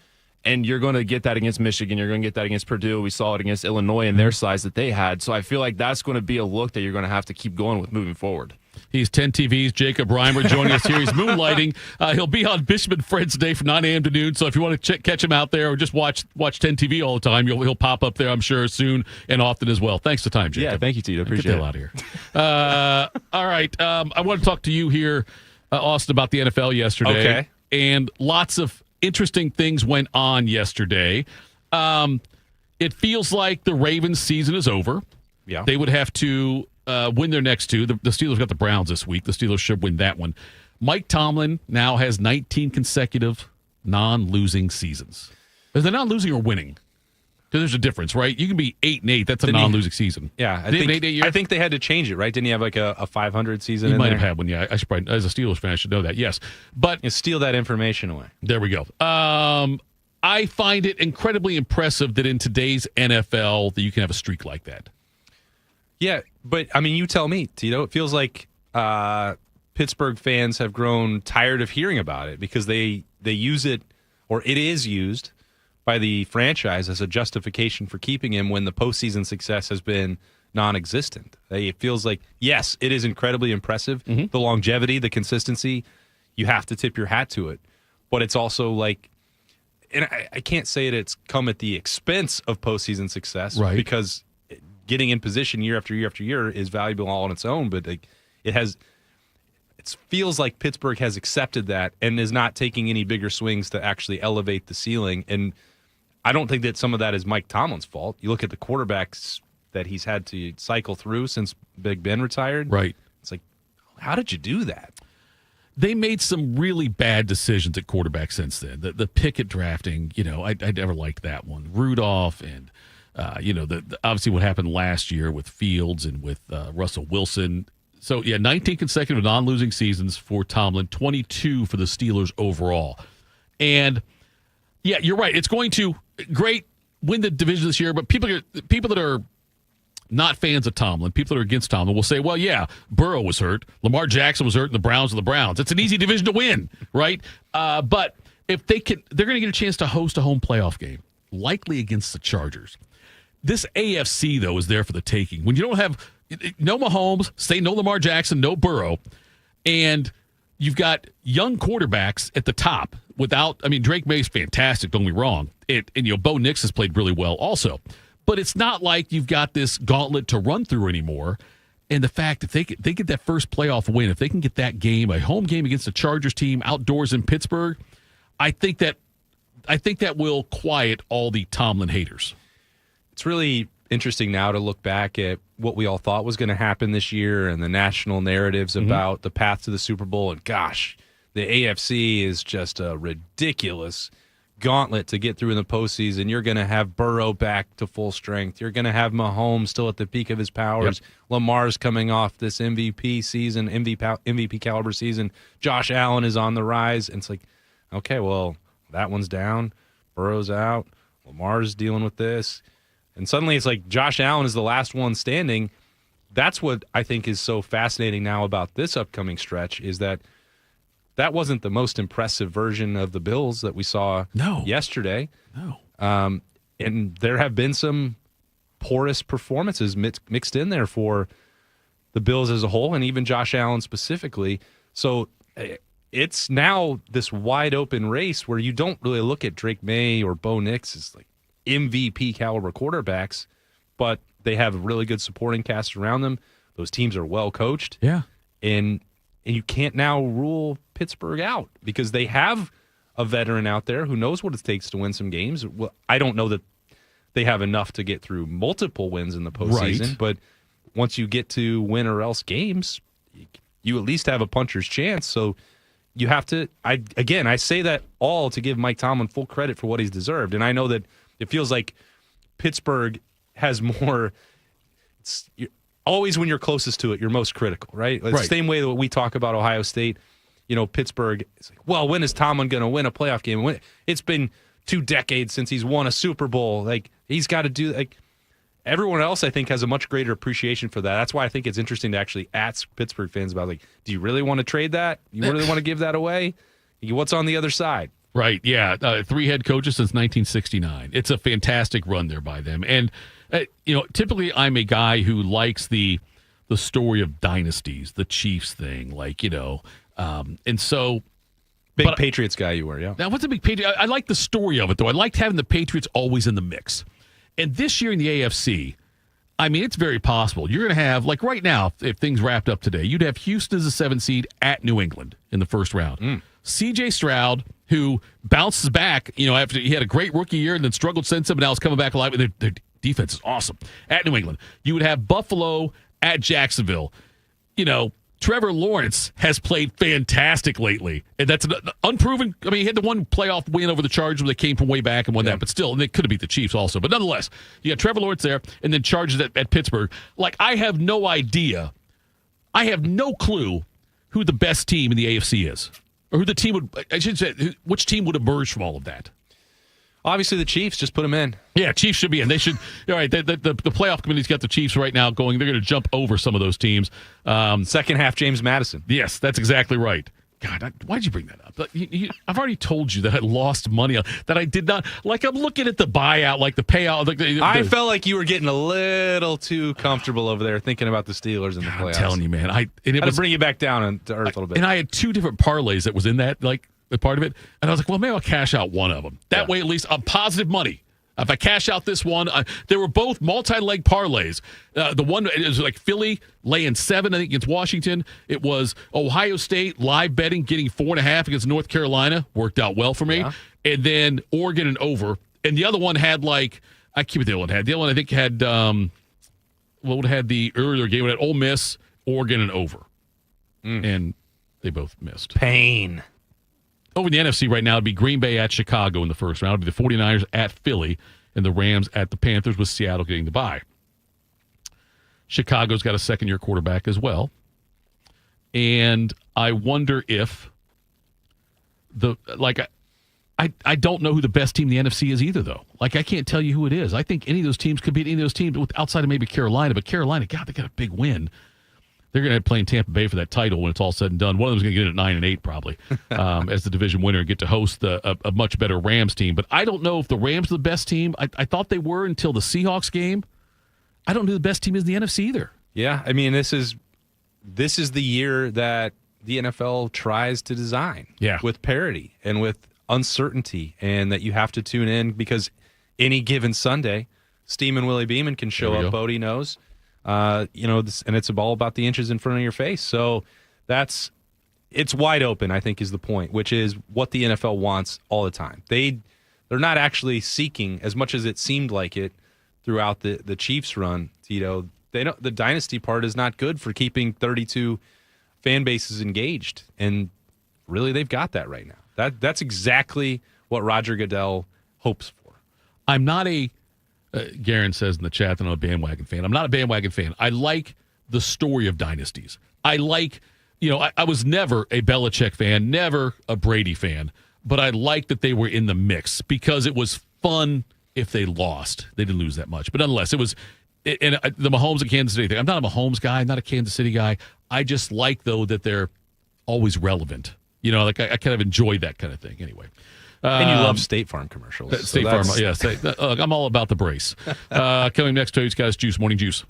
S19: And you're going to get that against Michigan. You're going to get that against Purdue. We saw it against Illinois and their size that they had. So I feel like that's going to be a look that you're going to have to keep going with moving forward.
S2: He's 10 TV's Jacob Reimer joining us here. He's moonlighting. He'll be on Bishop and Friends Day from 9 a.m. to noon. So if you want to catch him out there or just watch 10 TV all the time, he'll pop up there, I'm sure, soon and often as well. Thanks for the time, Jacob.
S19: Yeah, thank you, Tito. Appreciate
S2: Get the hell out of here. All right. I want to talk to you here, Austin, about the NFL yesterday.
S4: Okay.
S2: And lots of interesting things went on yesterday. It feels like the Ravens' season is over.
S4: Yeah.
S2: They would have to win their next two. The Steelers got the Browns this week. The Steelers should win that one. Mike Tomlin now has 19 consecutive non-losing seasons. Is they not losing or winning? Because there's a difference, right? You can be 8-8. That's a non-losing season.
S4: Yeah, I think they had to change it, right? Didn't he have like a 500 season?
S2: He
S4: in
S2: might
S4: there?
S2: have had one. Yeah, I should probably, as a Steelers fan, I should know that. Yes, but
S4: you steal that information away.
S2: There we go. I find it incredibly impressive that in today's NFL that you can have a streak like that.
S4: Yeah, but I mean, you tell me, Tito. It feels like Pittsburgh fans have grown tired of hearing about it because they use it, or it is used by the franchise as a justification for keeping him when the postseason success has been non-existent. It feels like, yes, it is incredibly impressive. The longevity, the consistency, you have to tip your hat to it. But it's also like, and I can't say it's come at the expense of postseason success,
S2: right?
S4: Because getting in position year after year after year is valuable all on its own, but it feels like Pittsburgh has accepted that and is not taking any bigger swings to actually elevate the ceiling. And I don't think that some of that is Mike Tomlin's fault. You look at the quarterbacks that he's had to cycle through since Big Ben retired.
S2: Right.
S4: It's like, how did you do that?
S2: They made some really bad decisions at quarterback since then. The Pickett drafting, I never liked that one. Rudolph and, obviously what happened last year with Fields and with Russell Wilson. So, 19 consecutive non-losing seasons for Tomlin, 22 for the Steelers overall. And, yeah, you're right. It's going to win the division this year, but people that are not fans of Tomlin, people that are against Tomlin will say, well, yeah, Burrow was hurt. Lamar Jackson was hurt, and the Browns are the Browns. It's an easy division to win, right? But if they're going to get a chance to host a home playoff game, likely against the Chargers. This AFC, though, is there for the taking. When you don't have no Mahomes, say no Lamar Jackson, no Burrow, and you've got young quarterbacks at the top Drake May's fantastic, don't get me wrong. Bo Nix has played really well also. But it's not like you've got this gauntlet to run through anymore. And the fact if they get that first playoff win, if they can get that game, a home game against the Chargers team outdoors in Pittsburgh, I think that will quiet all the Tomlin haters.
S4: It's really interesting now to look back at what we all thought was going to happen this year and the national narratives about the path to the Super Bowl. And gosh, the AFC is just a ridiculous gauntlet to get through in the postseason. You're going to have Burrow back to full strength. You're going to have Mahomes still at the peak of his powers. Yep. Lamar's coming off this MVP season, MVP caliber season. Josh Allen is on the rise. And it's like, okay, well, that one's down. Burrow's out. Lamar's dealing with this. And suddenly it's like Josh Allen is the last one standing. That's what I think is so fascinating now about this upcoming stretch is that wasn't the most impressive version of the Bills that we saw yesterday.
S2: No.
S4: And there have been some porous performances mixed in there for the Bills as a whole and even Josh Allen specifically. So it's now this wide open race where you don't really look at Drake May or Bo Nix as like MVP caliber quarterbacks, but they have a really good supporting cast around them. Those teams are well coached.
S2: Yeah.
S4: And And you can't now rule Pittsburgh out because they have a veteran out there who knows what it takes to win some games. Well, I don't know that they have enough to get through multiple wins in the postseason,
S2: Right.
S4: but once you get to win or else games, you at least have a puncher's chance. So you have to, I say that all to give Mike Tomlin full credit for what he's deserved. And I know that it feels like Pittsburgh has more, always when you're closest to it, you're most critical, right? It's the same way that we talk about Ohio State. Pittsburgh, it's like, well, when is Tomlin going to win a playoff game? It's been 2 decades since he's won a Super Bowl. Like, he's got to do, like, everyone else, I think, has a much greater appreciation for that. That's why I think it's interesting to actually ask Pittsburgh fans about, like, do you really want to trade that? You really want to give that away? What's on the other side?
S2: Right, yeah. 3 head coaches since 1969. It's a fantastic run there by them. And, typically I'm a guy who likes the story of dynasties, the Chiefs thing, and so...
S4: Big Patriots guy you were, yeah.
S2: Now, what's a big Patriot? I like the story of it, though. I liked having the Patriots always in the mix. And this year in the AFC, I mean, it's very possible. You're going to have, like right now, if things wrapped up today, you'd have Houston as a 7 seed at New England in the first round. C.J. Stroud, who bounces back, after he had a great rookie year and then struggled since then, but now is coming back alive. Their defense is awesome at New England. You would have Buffalo at Jacksonville. Trevor Lawrence has played fantastic lately, and that's an unproven. I mean, he had the one playoff win over the Chargers when they came from way back and won that, but still, and they could have beat the Chiefs also. But nonetheless, you got Trevor Lawrence there, and then Chargers at Pittsburgh. Like, I have no idea. I have no clue who the best team in the AFC is, or who the team would. I should say, which team would emerge from all of that.
S4: Obviously, the Chiefs. Just put them in.
S2: Yeah, Chiefs should be in. They should. All right, the playoff committee's got the Chiefs right now going. They're going to jump over some of those teams.
S4: Second half, James Madison.
S2: Yes, that's exactly right. God, why'd you bring that up? I've already told you that I lost money, that I did not. Like, I'm looking at the buyout, like the payout.
S4: I felt like you were getting a little too comfortable over there thinking about the Steelers in the playoffs.
S2: I'm telling you, man.
S4: I had to bring you back down to earth a little bit.
S2: And I had 2 different parlays that was in that, a part of it. And I was like, well, maybe I'll cash out one of them. That way, at least I'm positive money. If I cash out this one, they were both multi-leg parlays. The one, it was like Philly laying 7, I think, against Washington. It was Ohio State live betting, getting 4.5 against North Carolina. Worked out well for me. Yeah. And then Oregon and over. And the other one had I keep it the other one had. The other one I think had, had the earlier game? It had Ole Miss, Oregon, and over. And they both missed.
S4: Pain.
S2: Over in the NFC right now, it'd be Green Bay at Chicago in the first round. It'd be the 49ers at Philly and the Rams at the Panthers, with Seattle getting the bye. Chicago's got a second-year quarterback as well. And I wonder if I don't know who the best team in the NFC is either, though. I can't tell you who it is. I think any of those teams could beat any of those teams outside of maybe Carolina. But Carolina, God, they got a big win. They're going to play in Tampa Bay for that title when it's all said and done. One of them's going to get it at 9-8 probably as the division winner and get to host a much better Rams team. But I don't know if the Rams are the best team. I thought they were until the Seahawks game. I don't know who the best team is in the NFC either.
S4: Yeah, I mean, this is the year that the NFL tries to design with parity and with uncertainty, and that you have to tune in because any given Sunday, Steamin' Willie Beeman can show up. Bodie knows. And it's all about the inches in front of your face. So it's wide open, I think, is the point, which is what the NFL wants all the time. They're not actually seeking, as much as it seemed like it throughout the Chiefs run, Tito. The dynasty part is not good for keeping 32 fan bases engaged. And really, they've got that right now. That's exactly what Roger Goodell hopes for.
S2: I'm not Garen says in the chat that I'm a bandwagon fan. I'm not a bandwagon fan. I like the story of dynasties. I like, I was never a Belichick fan, never a Brady fan, but I like that they were in the mix because it was fun if they lost. They didn't lose that much. But nonetheless, it was, and the Mahomes and Kansas City thing. I'm not a Mahomes guy, I'm not a Kansas City guy. I just like, though, that they're always relevant. I kind of enjoy that kind of thing anyway.
S4: And you love State Farm commercials.
S2: State Farm, yes. Look, I'm all about the brace. Coming next, Tony's got his juice, morning juice.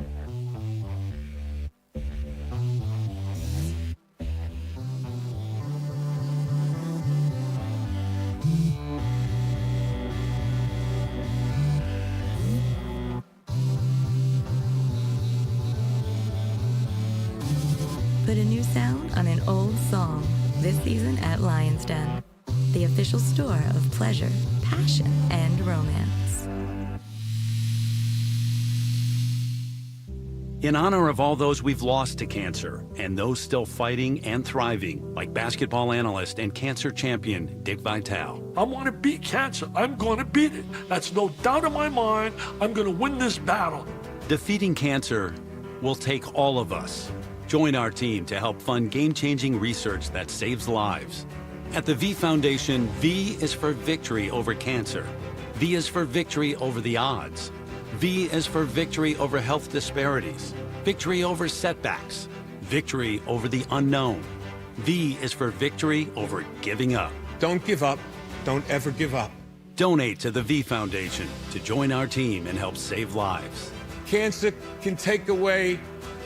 S9: The
S5: put a new sound on an old song. This season at Lion's Den, the official store of pleasure, passion, and romance.
S6: In honor of all those we've lost to cancer and those still fighting and thriving, like basketball analyst and cancer champion Dick Vitale.
S20: I want to beat cancer. I'm going to beat it. That's no doubt in my mind. I'm going to win this battle.
S6: Defeating cancer will take all of us. Join our team to help fund game-changing research that saves lives. At the V Foundation, V is for victory over cancer. V is for victory over the odds. V is for victory over health disparities, victory over setbacks, victory over the unknown. V is for victory over giving up.
S12: Don't give up. Don't ever give up.
S6: Donate to the V Foundation to join our team and help save lives.
S12: Cancer can take away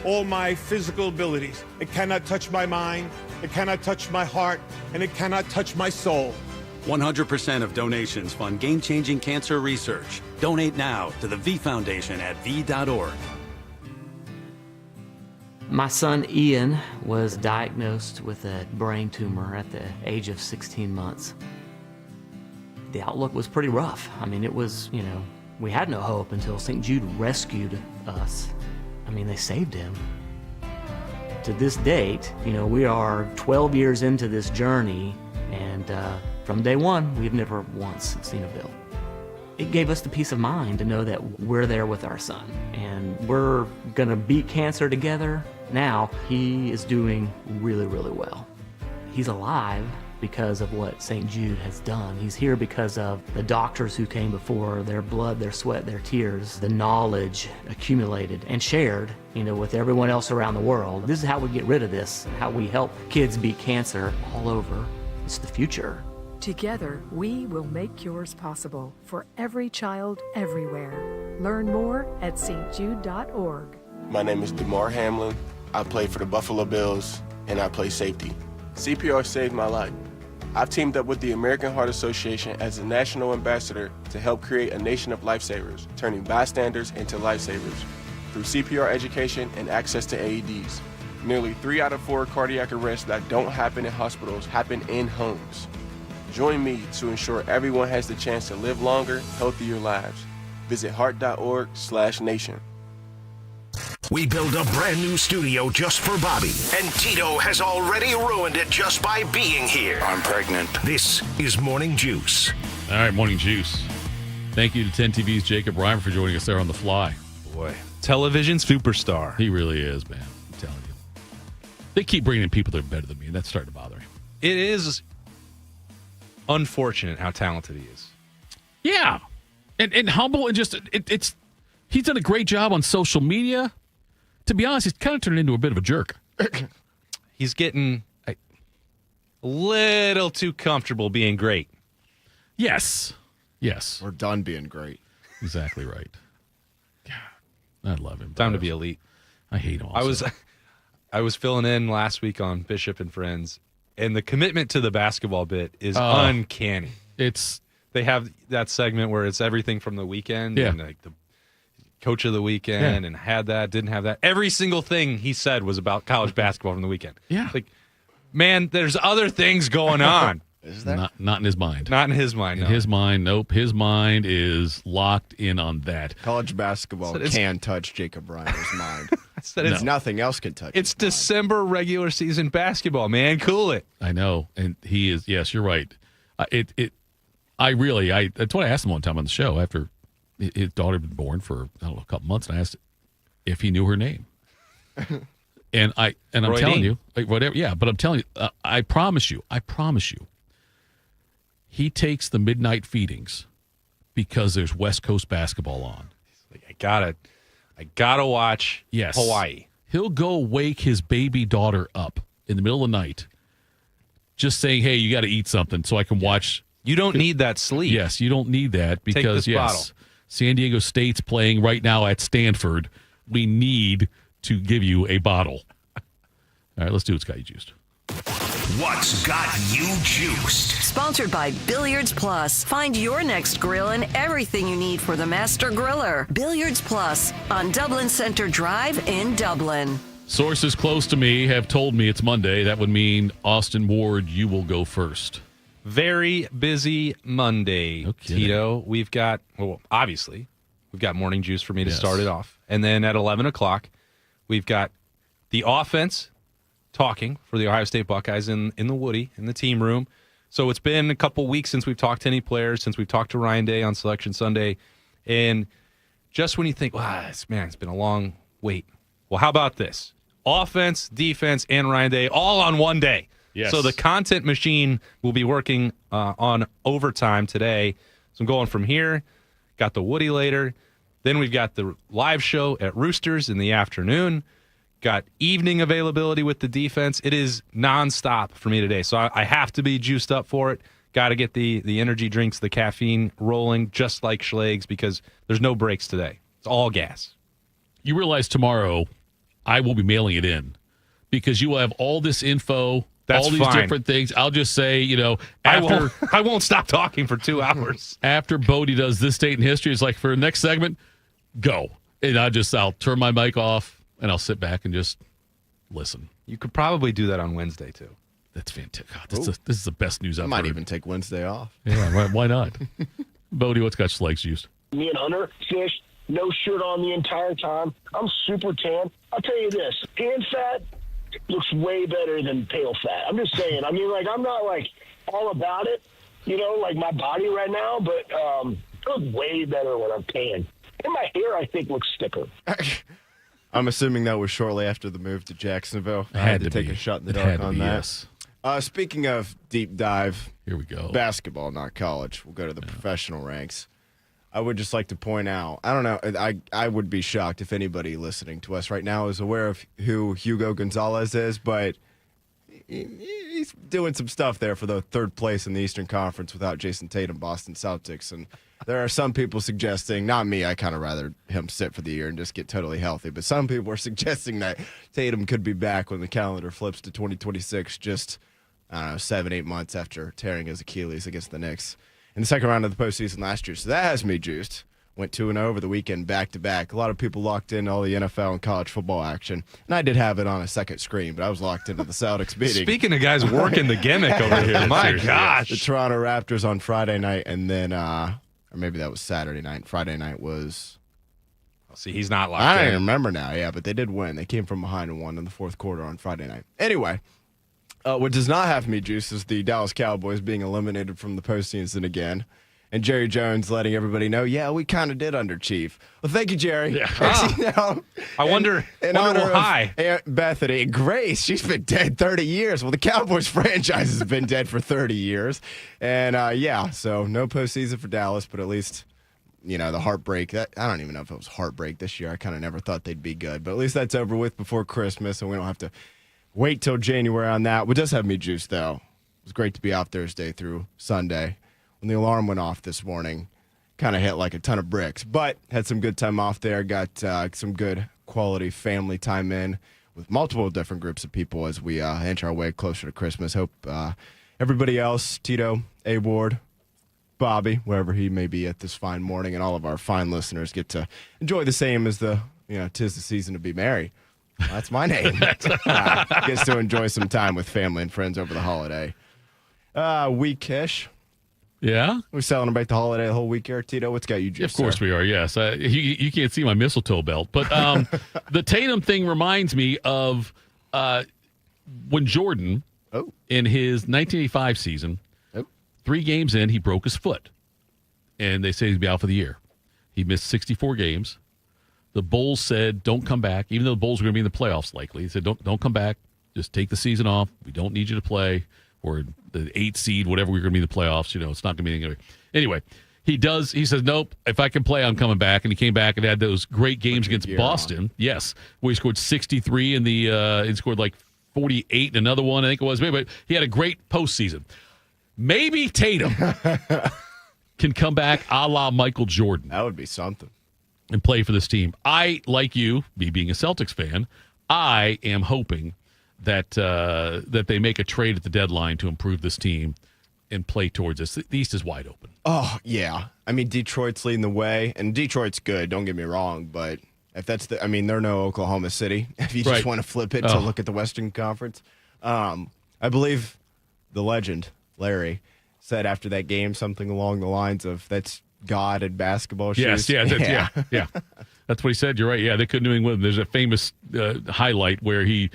S12: all my physical abilities. It cannot touch my mind, it cannot touch my heart, and it cannot touch my soul.
S6: 100% of donations fund game-changing cancer research. Donate now to the V Foundation at v.org.
S22: My son Ian was diagnosed with a brain tumor at the age of 16 months. The outlook was pretty rough. I mean, it was, we had no hope until St. Jude rescued us. I mean, they saved him. To this date, we are 12 years into this journey, and from day one, we've never once seen a bill. It gave us the peace of mind to know that we're there with our son, and we're gonna beat cancer together. Now, he is doing really, really well. He's alive because of what St. Jude has done. He's here because of the doctors who came before, their blood, their sweat, their tears, the knowledge accumulated and shared, with everyone else around the world. This is how we get rid of this, how we help kids beat cancer all over. It's the future.
S23: Together, we will make yours possible for every child everywhere. Learn more at stjude.org.
S24: My name is DeMar Hamlin. I play for the Buffalo Bills, and I play safety. CPR saved my life. I've teamed up with the American Heart Association as a national ambassador to help create a nation of lifesavers, turning bystanders into lifesavers through CPR education and access to AEDs. Nearly 3 out of 4 cardiac arrests that don't happen in hospitals happen in homes. Join me to ensure everyone has the chance to live longer, healthier lives. Visit heart.org/nation.
S1: We built a brand new studio just for Bobby, and Tito has already ruined it just by being here. I'm pregnant. This is Morning Juice.
S2: All right, Morning Juice. Thank you to 10 TV's Jacob Reimer for joining us there on the fly.
S4: Boy, television superstar.
S2: He really is, man. I'm telling you. They keep bringing in people that are better than me, and that's starting to bother me.
S4: It is unfortunate how talented he is.
S2: Yeah. And humble, and just, he's done a great job on social media. To be honest, he's kind of turned into a bit of a jerk.
S4: He's getting a little too comfortable being great.
S2: Yes.
S3: We're done being great.
S2: Exactly right. I love him.
S4: Time to be elite.
S2: I hate him also.
S4: I was filling in last week on Bishop and Friends, and the commitment to the basketball bit is uncanny. They have that segment where it's everything from the weekend and like the coach of the weekend and had that, didn't have that. Every single thing he said was about college basketball from the weekend.
S2: Yeah.
S4: Like, man, there's other things going on.
S3: Is there?
S2: Not in his mind.
S4: Not in his mind, no.
S2: In his mind, nope. His mind is locked in on that.
S3: College basketball can touch Jacob Reimer's mind.
S4: It's
S3: nothing else can touch
S4: It's
S3: his mind.
S4: December regular season basketball, man. Cool it.
S2: I know. And he is, yes, you're right. That's what I asked him one time on the show after his daughter had been born for, I don't know, a couple months, and I asked if he knew her name. And I'm
S4: Roy
S2: telling
S4: Dean.
S2: you, like, whatever, yeah, but I'm telling you, I promise you, he takes the midnight feedings because there's West Coast basketball on.
S4: I gotta watch Hawaii.
S2: He'll go wake his baby daughter up in the middle of the night, just saying, "Hey, you got to eat something so I can watch."
S4: You don't need that sleep.
S2: Yes, you don't need that because
S4: this bottle.
S2: San Diego State's playing right now at Stanford. We need to give you a bottle. All right, let's do What's Got You Juiced.
S1: What's got you juiced?
S17: Sponsored by Billiards Plus. Find your next grill and everything you need for the master griller. Billiards Plus on Dublin Center Drive in Dublin.
S2: Sources close to me have told me it's Monday. That would mean, Austin Ward, you will go first.
S4: Very busy Monday, Tito. We've got, obviously, we've got morning juice for me to start it off. And then at 11 o'clock, we've got the offense talking for the Ohio State Buckeyes in the Woody, in the team room. So it's been a couple weeks since we've talked to any players, since we've talked to Ryan Day on Selection Sunday. And just when you think, it's been a long wait. Well, how about this? Offense, defense, and Ryan Day all on one day.
S2: Yes.
S4: So the content machine will be working on overtime today. So I'm going from here, got the Woody later. Then we've got the live show at Roosters in the afternoon. Got evening availability with the defense. It is nonstop for me today. So I have to be juiced up for it. Got to get the energy drinks, the caffeine rolling, just like Schleg's, because there's no breaks today. It's all gas.
S2: You realize tomorrow I will be mailing it in because you will have all this info, all these different things. I'll just say, after
S4: I won't stop talking for 2 hours.
S2: After Bodie does this date in history, it's like, for the next segment, go. And I'll turn my mic off and I'll sit back and just listen.
S4: You could probably do that on Wednesday too.
S2: That's fantastic. God, this is the best news I've heard.
S3: I might even take Wednesday off.
S2: Yeah, why not? Bodie, what's got Schleg's juiced?
S7: Me and Hunter fished, no shirt on the entire time. I'm super tan. I'll tell you this, tan fat looks way better than pale fat. I'm just saying. I mean, I'm not, all about it, like my body right now, but it looks way better when I'm tan. And my hair, I think, looks thicker.
S3: I'm assuming that was shortly after the move to Jacksonville. I had to take a shot in the dark on that. Yes. Speaking of deep dive,
S2: here we go.
S3: Basketball, not college. We'll go to the professional ranks. I would just like to point out, I don't know, I would be shocked if anybody listening to us right now is aware of who Hugo Gonzalez is, but he's doing some stuff there for the third place in the Eastern Conference without Jason Tatum, Boston Celtics. And there are some people suggesting, not me, I kind of rather him sit for the year and just get totally healthy, but some people are suggesting that Tatum could be back when the calendar flips to 2026, just, 7-8 months after tearing his Achilles against the Knicks in the second round of the postseason last year. So that has me juiced. Went 2-0 over the weekend, back-to-back. A lot of people locked in all the NFL and college football action. And I did have it on a second screen, but I was locked into the Celtics beating.
S4: Speaking of guys working the gimmick over here, my gosh.
S3: The Toronto Raptors on Friday night, and then, or maybe that was Saturday night. Friday night was...
S4: See, he's not locked in.
S3: I don't even remember now, yeah, but they did win. They came from behind and won in the fourth quarter on Friday night. Anyway, what does not have me juiced is the Dallas Cowboys being eliminated from the postseason again. And Jerry Jones letting everybody know, we kind of did underachieve. Well, thank you, Jerry.
S4: Yeah. I wonder why.
S3: Aunt Bethany, Grace, she's been dead 30 years. Well, the Cowboys franchise has been dead for 30 years. And, so no postseason for Dallas, but at least, the heartbreak. I don't even know if it was heartbreak this year. I kind of never thought they'd be good. But at least that's over with before Christmas, and we don't have to wait till January on that. What does have me juiced, though, it was great to be off Thursday through Sunday. When the alarm went off this morning, kind of hit like a ton of bricks. But had some good time off there, got some good quality family time in with multiple different groups of people as we inch our way closer to Christmas. Hope everybody else, Tito, A-Ward, Bobby, wherever he may be at this fine morning, and all of our fine listeners get to enjoy the same as the, 'tis the season to be merry. That's my name. Gets to enjoy some time with family and friends over the holiday. Weekish.
S2: Yeah?
S3: We celebrate the holiday the whole week here. Tito, what's got you juiced?
S2: Of course we are, yes. You can't see my mistletoe belt. But the Tatum thing reminds me of when Jordan, in his 1985 season, 3 games in, he broke his foot. And they say he'd be out for the year. He missed 64 games. The Bulls said, don't come back. Even though the Bulls were going to be in the playoffs likely. He said, don't come back. Just take the season off. We don't need you to play. Or the 8th seed, whatever we're going to be in the playoffs. It's not going to be anything. Anyway, he says, nope, if I can play, I'm coming back. And he came back and had those great games against Boston. Yes, where he scored 63 in the he scored like 48 in another one, I think it was. But he had a great postseason. Maybe Tatum can come back a la Michael Jordan.
S3: That would be something.
S2: And play for this team. I, like you, me being a Celtics fan, I am hoping that they make a trade at the deadline to improve this team and play towards this. The East is wide open.
S3: Oh, yeah. I mean, Detroit's leading the way, and Detroit's good, don't get me wrong, but If that's they're no Oklahoma City. If you just want to flip it to look at the Western Conference, I believe the legend Larry said after that game something along the lines of "That's God in basketball shoes."
S2: Yeah. That's what he said. You're right. Yeah, they couldn't do anything with him. There's a famous highlight where he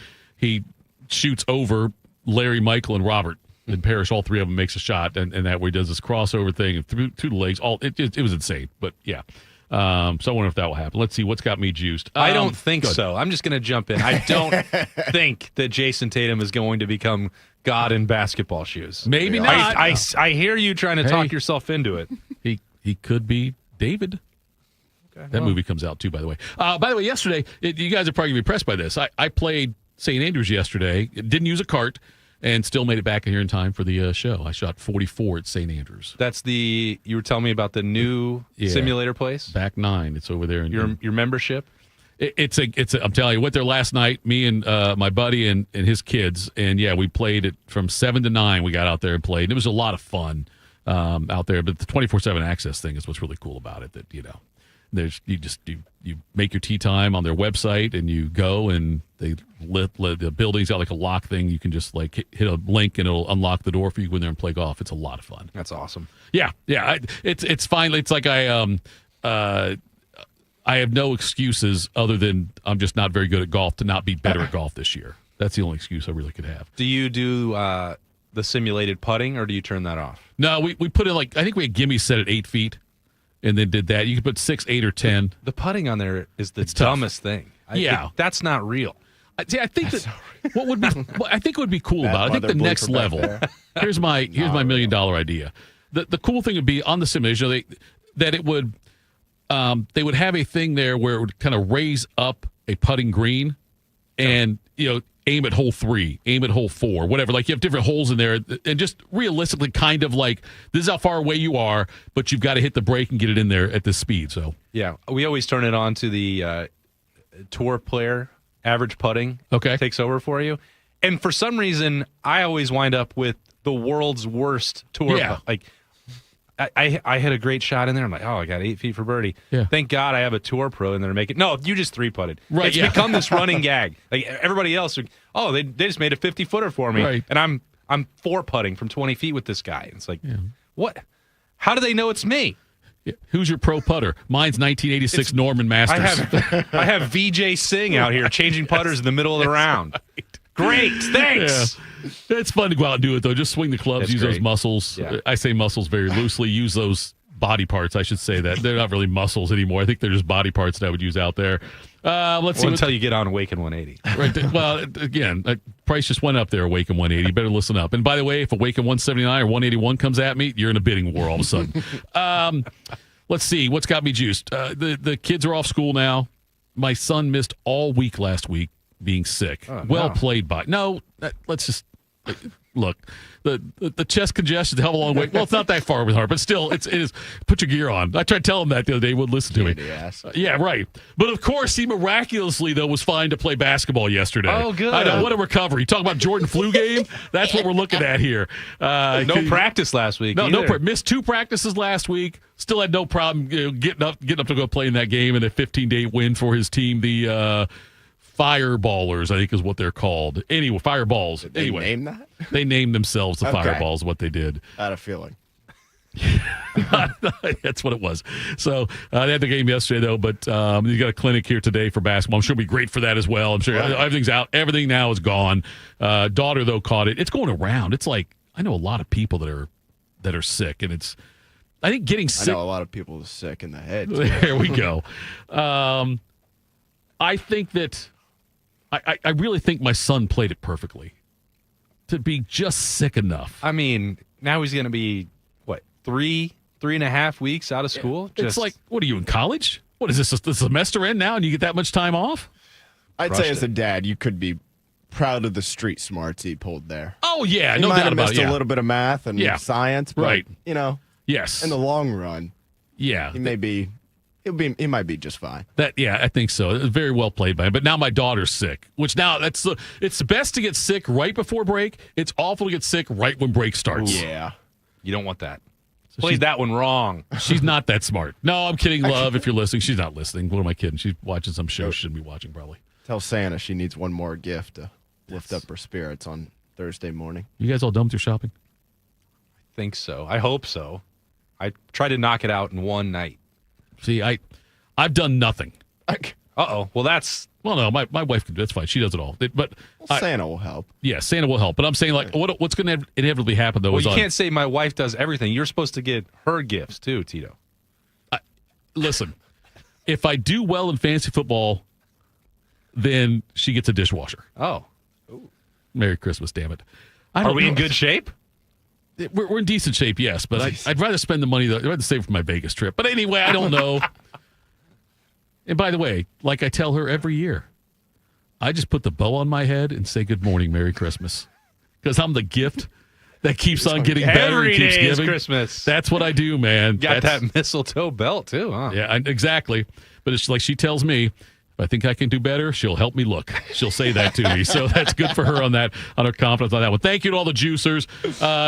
S2: shoots over Larry, Michael, and Robert. And Parrish, all three of them, makes a shot, and that where he does this crossover thing and through the legs. It was insane, but yeah. So I wonder if that will happen. Let's see what's got me juiced.
S4: I don't think so. I'm just going to jump in. I don't think that Jason Tatum is going to become God in basketball shoes.
S2: Maybe not.
S4: I hear you trying to talk yourself into it.
S2: He could be David. Okay, that movie comes out too, by the way. Yesterday, you guys are probably going to be impressed by this. I played St. Andrews yesterday. Didn't use a cart. And still made it back here in time for the show. I shot 44 at St. Andrews.
S4: That's you were telling me about the new simulator place?
S2: Back 9. It's over there.
S4: Your membership?
S2: It's I'm telling you, went there last night, me and my buddy and his kids. And yeah, we played it from 7 to 9. We got out there and played. And it was a lot of fun out there. But the 24/7 access thing is what's really cool about it. That, you make your tee time on their website and you go and they let the building's got like a lock thing. You can just like hit a link and it'll unlock the door for you to go in there and play golf. It's a lot of fun.
S4: That's awesome.
S2: Yeah. It's fine. It's like I have no excuses other than I'm just not very good at golf to not be better at golf this year. That's the only excuse I really could have.
S4: Do you do the simulated putting or do you turn that off?
S2: No, we put in I think we had gimme set at 8 feet. And then did that. You could put 6, 8, or 10.
S4: The putting on there is the dumbest thing. That's not real.
S2: I think that what would be. I think would be cool about it. I think the next level. Here's my $1 million idea. The cool thing would be on the simulation that it would. They would have a thing there where it would kind of raise up a putting green, and aim at hole 3, aim at hole 4, whatever. Like you have different holes in there, and just realistically, kind of like this is how far away you are, but you've got to hit the brake and get it in there at this speed. So
S4: yeah, we always turn it on to the tour player average putting.
S2: Okay,
S4: takes over for you, and for some reason, I always wind up with the world's worst tour.
S2: Yeah.
S4: I hit a great shot in there. I'm like, I got 8 feet for birdie.
S2: Yeah.
S4: Thank God I have a tour pro in there to make it. No, you just 3-putted.
S2: Right,
S4: it's become this running gag. Like everybody else, they just made a 50-footer for me,
S2: right.
S4: and I'm 4-putting from 20 feet with this guy. It's like, what? How do they know it's me?
S2: Yeah. Who's your pro putter? Mine's 1986 Norman Masters.
S4: I have VJ Singh out here changing putters in the middle of the round.
S2: Right.
S4: Great, thanks.
S2: Yeah. It's fun to go out and do it, though. Just swing the clubs,
S4: That's
S2: use
S4: great.
S2: those muscles.
S4: Yeah.
S2: I say muscles very loosely. Use those body parts, I should say that. They're not really muscles anymore. I think they're just body parts that I would use out there. Let's see.
S4: Until you get on Awaken 180.
S2: Right. Well, again, price just went up there, Awaken 180. You better listen up. And by the way, if Awaken 179 or 181 comes at me, you're in a bidding war all of a sudden. Let's see. What's got me juiced? The kids are off school now. My son missed all week last week being sick. Played by. No, let's just look. The chest congestion is a hell of a long way. Well, it's not that far with her, but still, it is. Put your gear on. I tried to tell him that the other day. He wouldn't listen to me. Yeah, right. But of course, he miraculously though was fine to play basketball yesterday.
S4: Oh, good.
S2: I know. What a recovery. Talk about Jordan flu game. That's what we're looking at here.
S4: No practice last week.
S2: Missed 2 practices last week. Still had no problem getting up to go play in that game and a 15-day win for his team. The Fireballers, I think is what they're called. Anyway, Fireballs.
S3: Did they name that?
S2: They named themselves the Fireballs, what they did.
S3: I had a feeling.
S2: That's what it was. So they had the game yesterday, though, but you got a clinic here today for basketball. I'm sure it'll be great for that as well. I'm sure everything's out. Everything now is gone. Daughter, though, caught it. It's going around. It's like, I know a lot of people that are sick, and it's, I think getting sick.
S3: I know a lot of people are sick in the head.
S2: There we go. I think that I really think my son played it perfectly to be just sick enough.
S4: I mean, now he's going to be, what, 3.5 weeks out of school?
S2: It's like, what are you in college? What is this, the semester end now and you get that much time off?
S3: I'd say as a dad, you could be proud of the street smarts he pulled there.
S2: Oh, yeah.
S3: He
S2: No
S3: might
S2: doubt
S3: have
S2: about
S3: missed
S2: it.
S3: a little bit of math and science, but,
S2: right.
S3: Yes. In the long run,
S2: yeah,
S3: he might be just fine.
S2: I think so. It was very well played by him. But now my daughter's sick, which now it's best to get sick right before break. It's awful to get sick right when break starts.
S3: Yeah.
S4: You don't want that. Played that one wrong.
S2: She's not that smart. No, I'm kidding, love. If you're listening, she's not listening. What am I kidding? She's watching some show she shouldn't be watching, probably.
S3: Tell Santa she needs one more gift to lift up her spirits on Thursday morning.
S2: You guys all done with your shopping?
S4: I think so. I hope so. I try to knock it out in one night.
S2: See, I've done nothing.
S4: Uh-oh. Well, that's...
S2: Well, no, my wife can. That's fine. She does it all. But
S3: Santa will help.
S2: Yeah, Santa will help. But I'm saying, like, what's going to inevitably happen, though,
S4: Well,
S2: is
S4: you can't say my wife does everything. You're supposed to get her gifts, too, Tito.
S2: Listen, if I do well in fantasy football, then she gets a dishwasher.
S4: Oh.
S2: Merry Christmas, damn it.
S4: Are we in good shape?
S2: We're in decent shape, yes. But I'd rather spend the money, though. I'd rather save for my Vegas trip. But anyway, I don't know. And by the way, like I tell her every year, I just put the bow on my head and say good morning, Merry Christmas. Because I'm the gift that keeps on getting better and keeps giving.
S4: Christmas.
S2: That's what I do, man.
S4: Got that mistletoe belt, too, huh?
S2: Yeah, exactly. But it's like she tells me, if I think I can do better, she'll help me look. She'll say that to me. So that's good for her on that, on her confidence on that one. Thank you to all the juicers.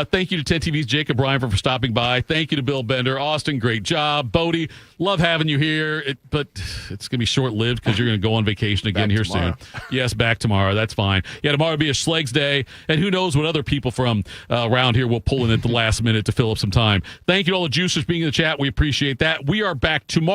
S2: Thank you to 10 TV's Jacob Bryan for stopping by. Thank you to Bill Bender. Austin, great job. Bodie, love having you here. But it's going to be short-lived because you're going to go on vacation again here soon. Yes, back tomorrow. That's fine. Yeah, tomorrow will be a Schlegs Day. And who knows what other people from around here will pull in at the last minute to fill up some time. Thank you to all the juicers being in the chat. We appreciate that. We are back tomorrow.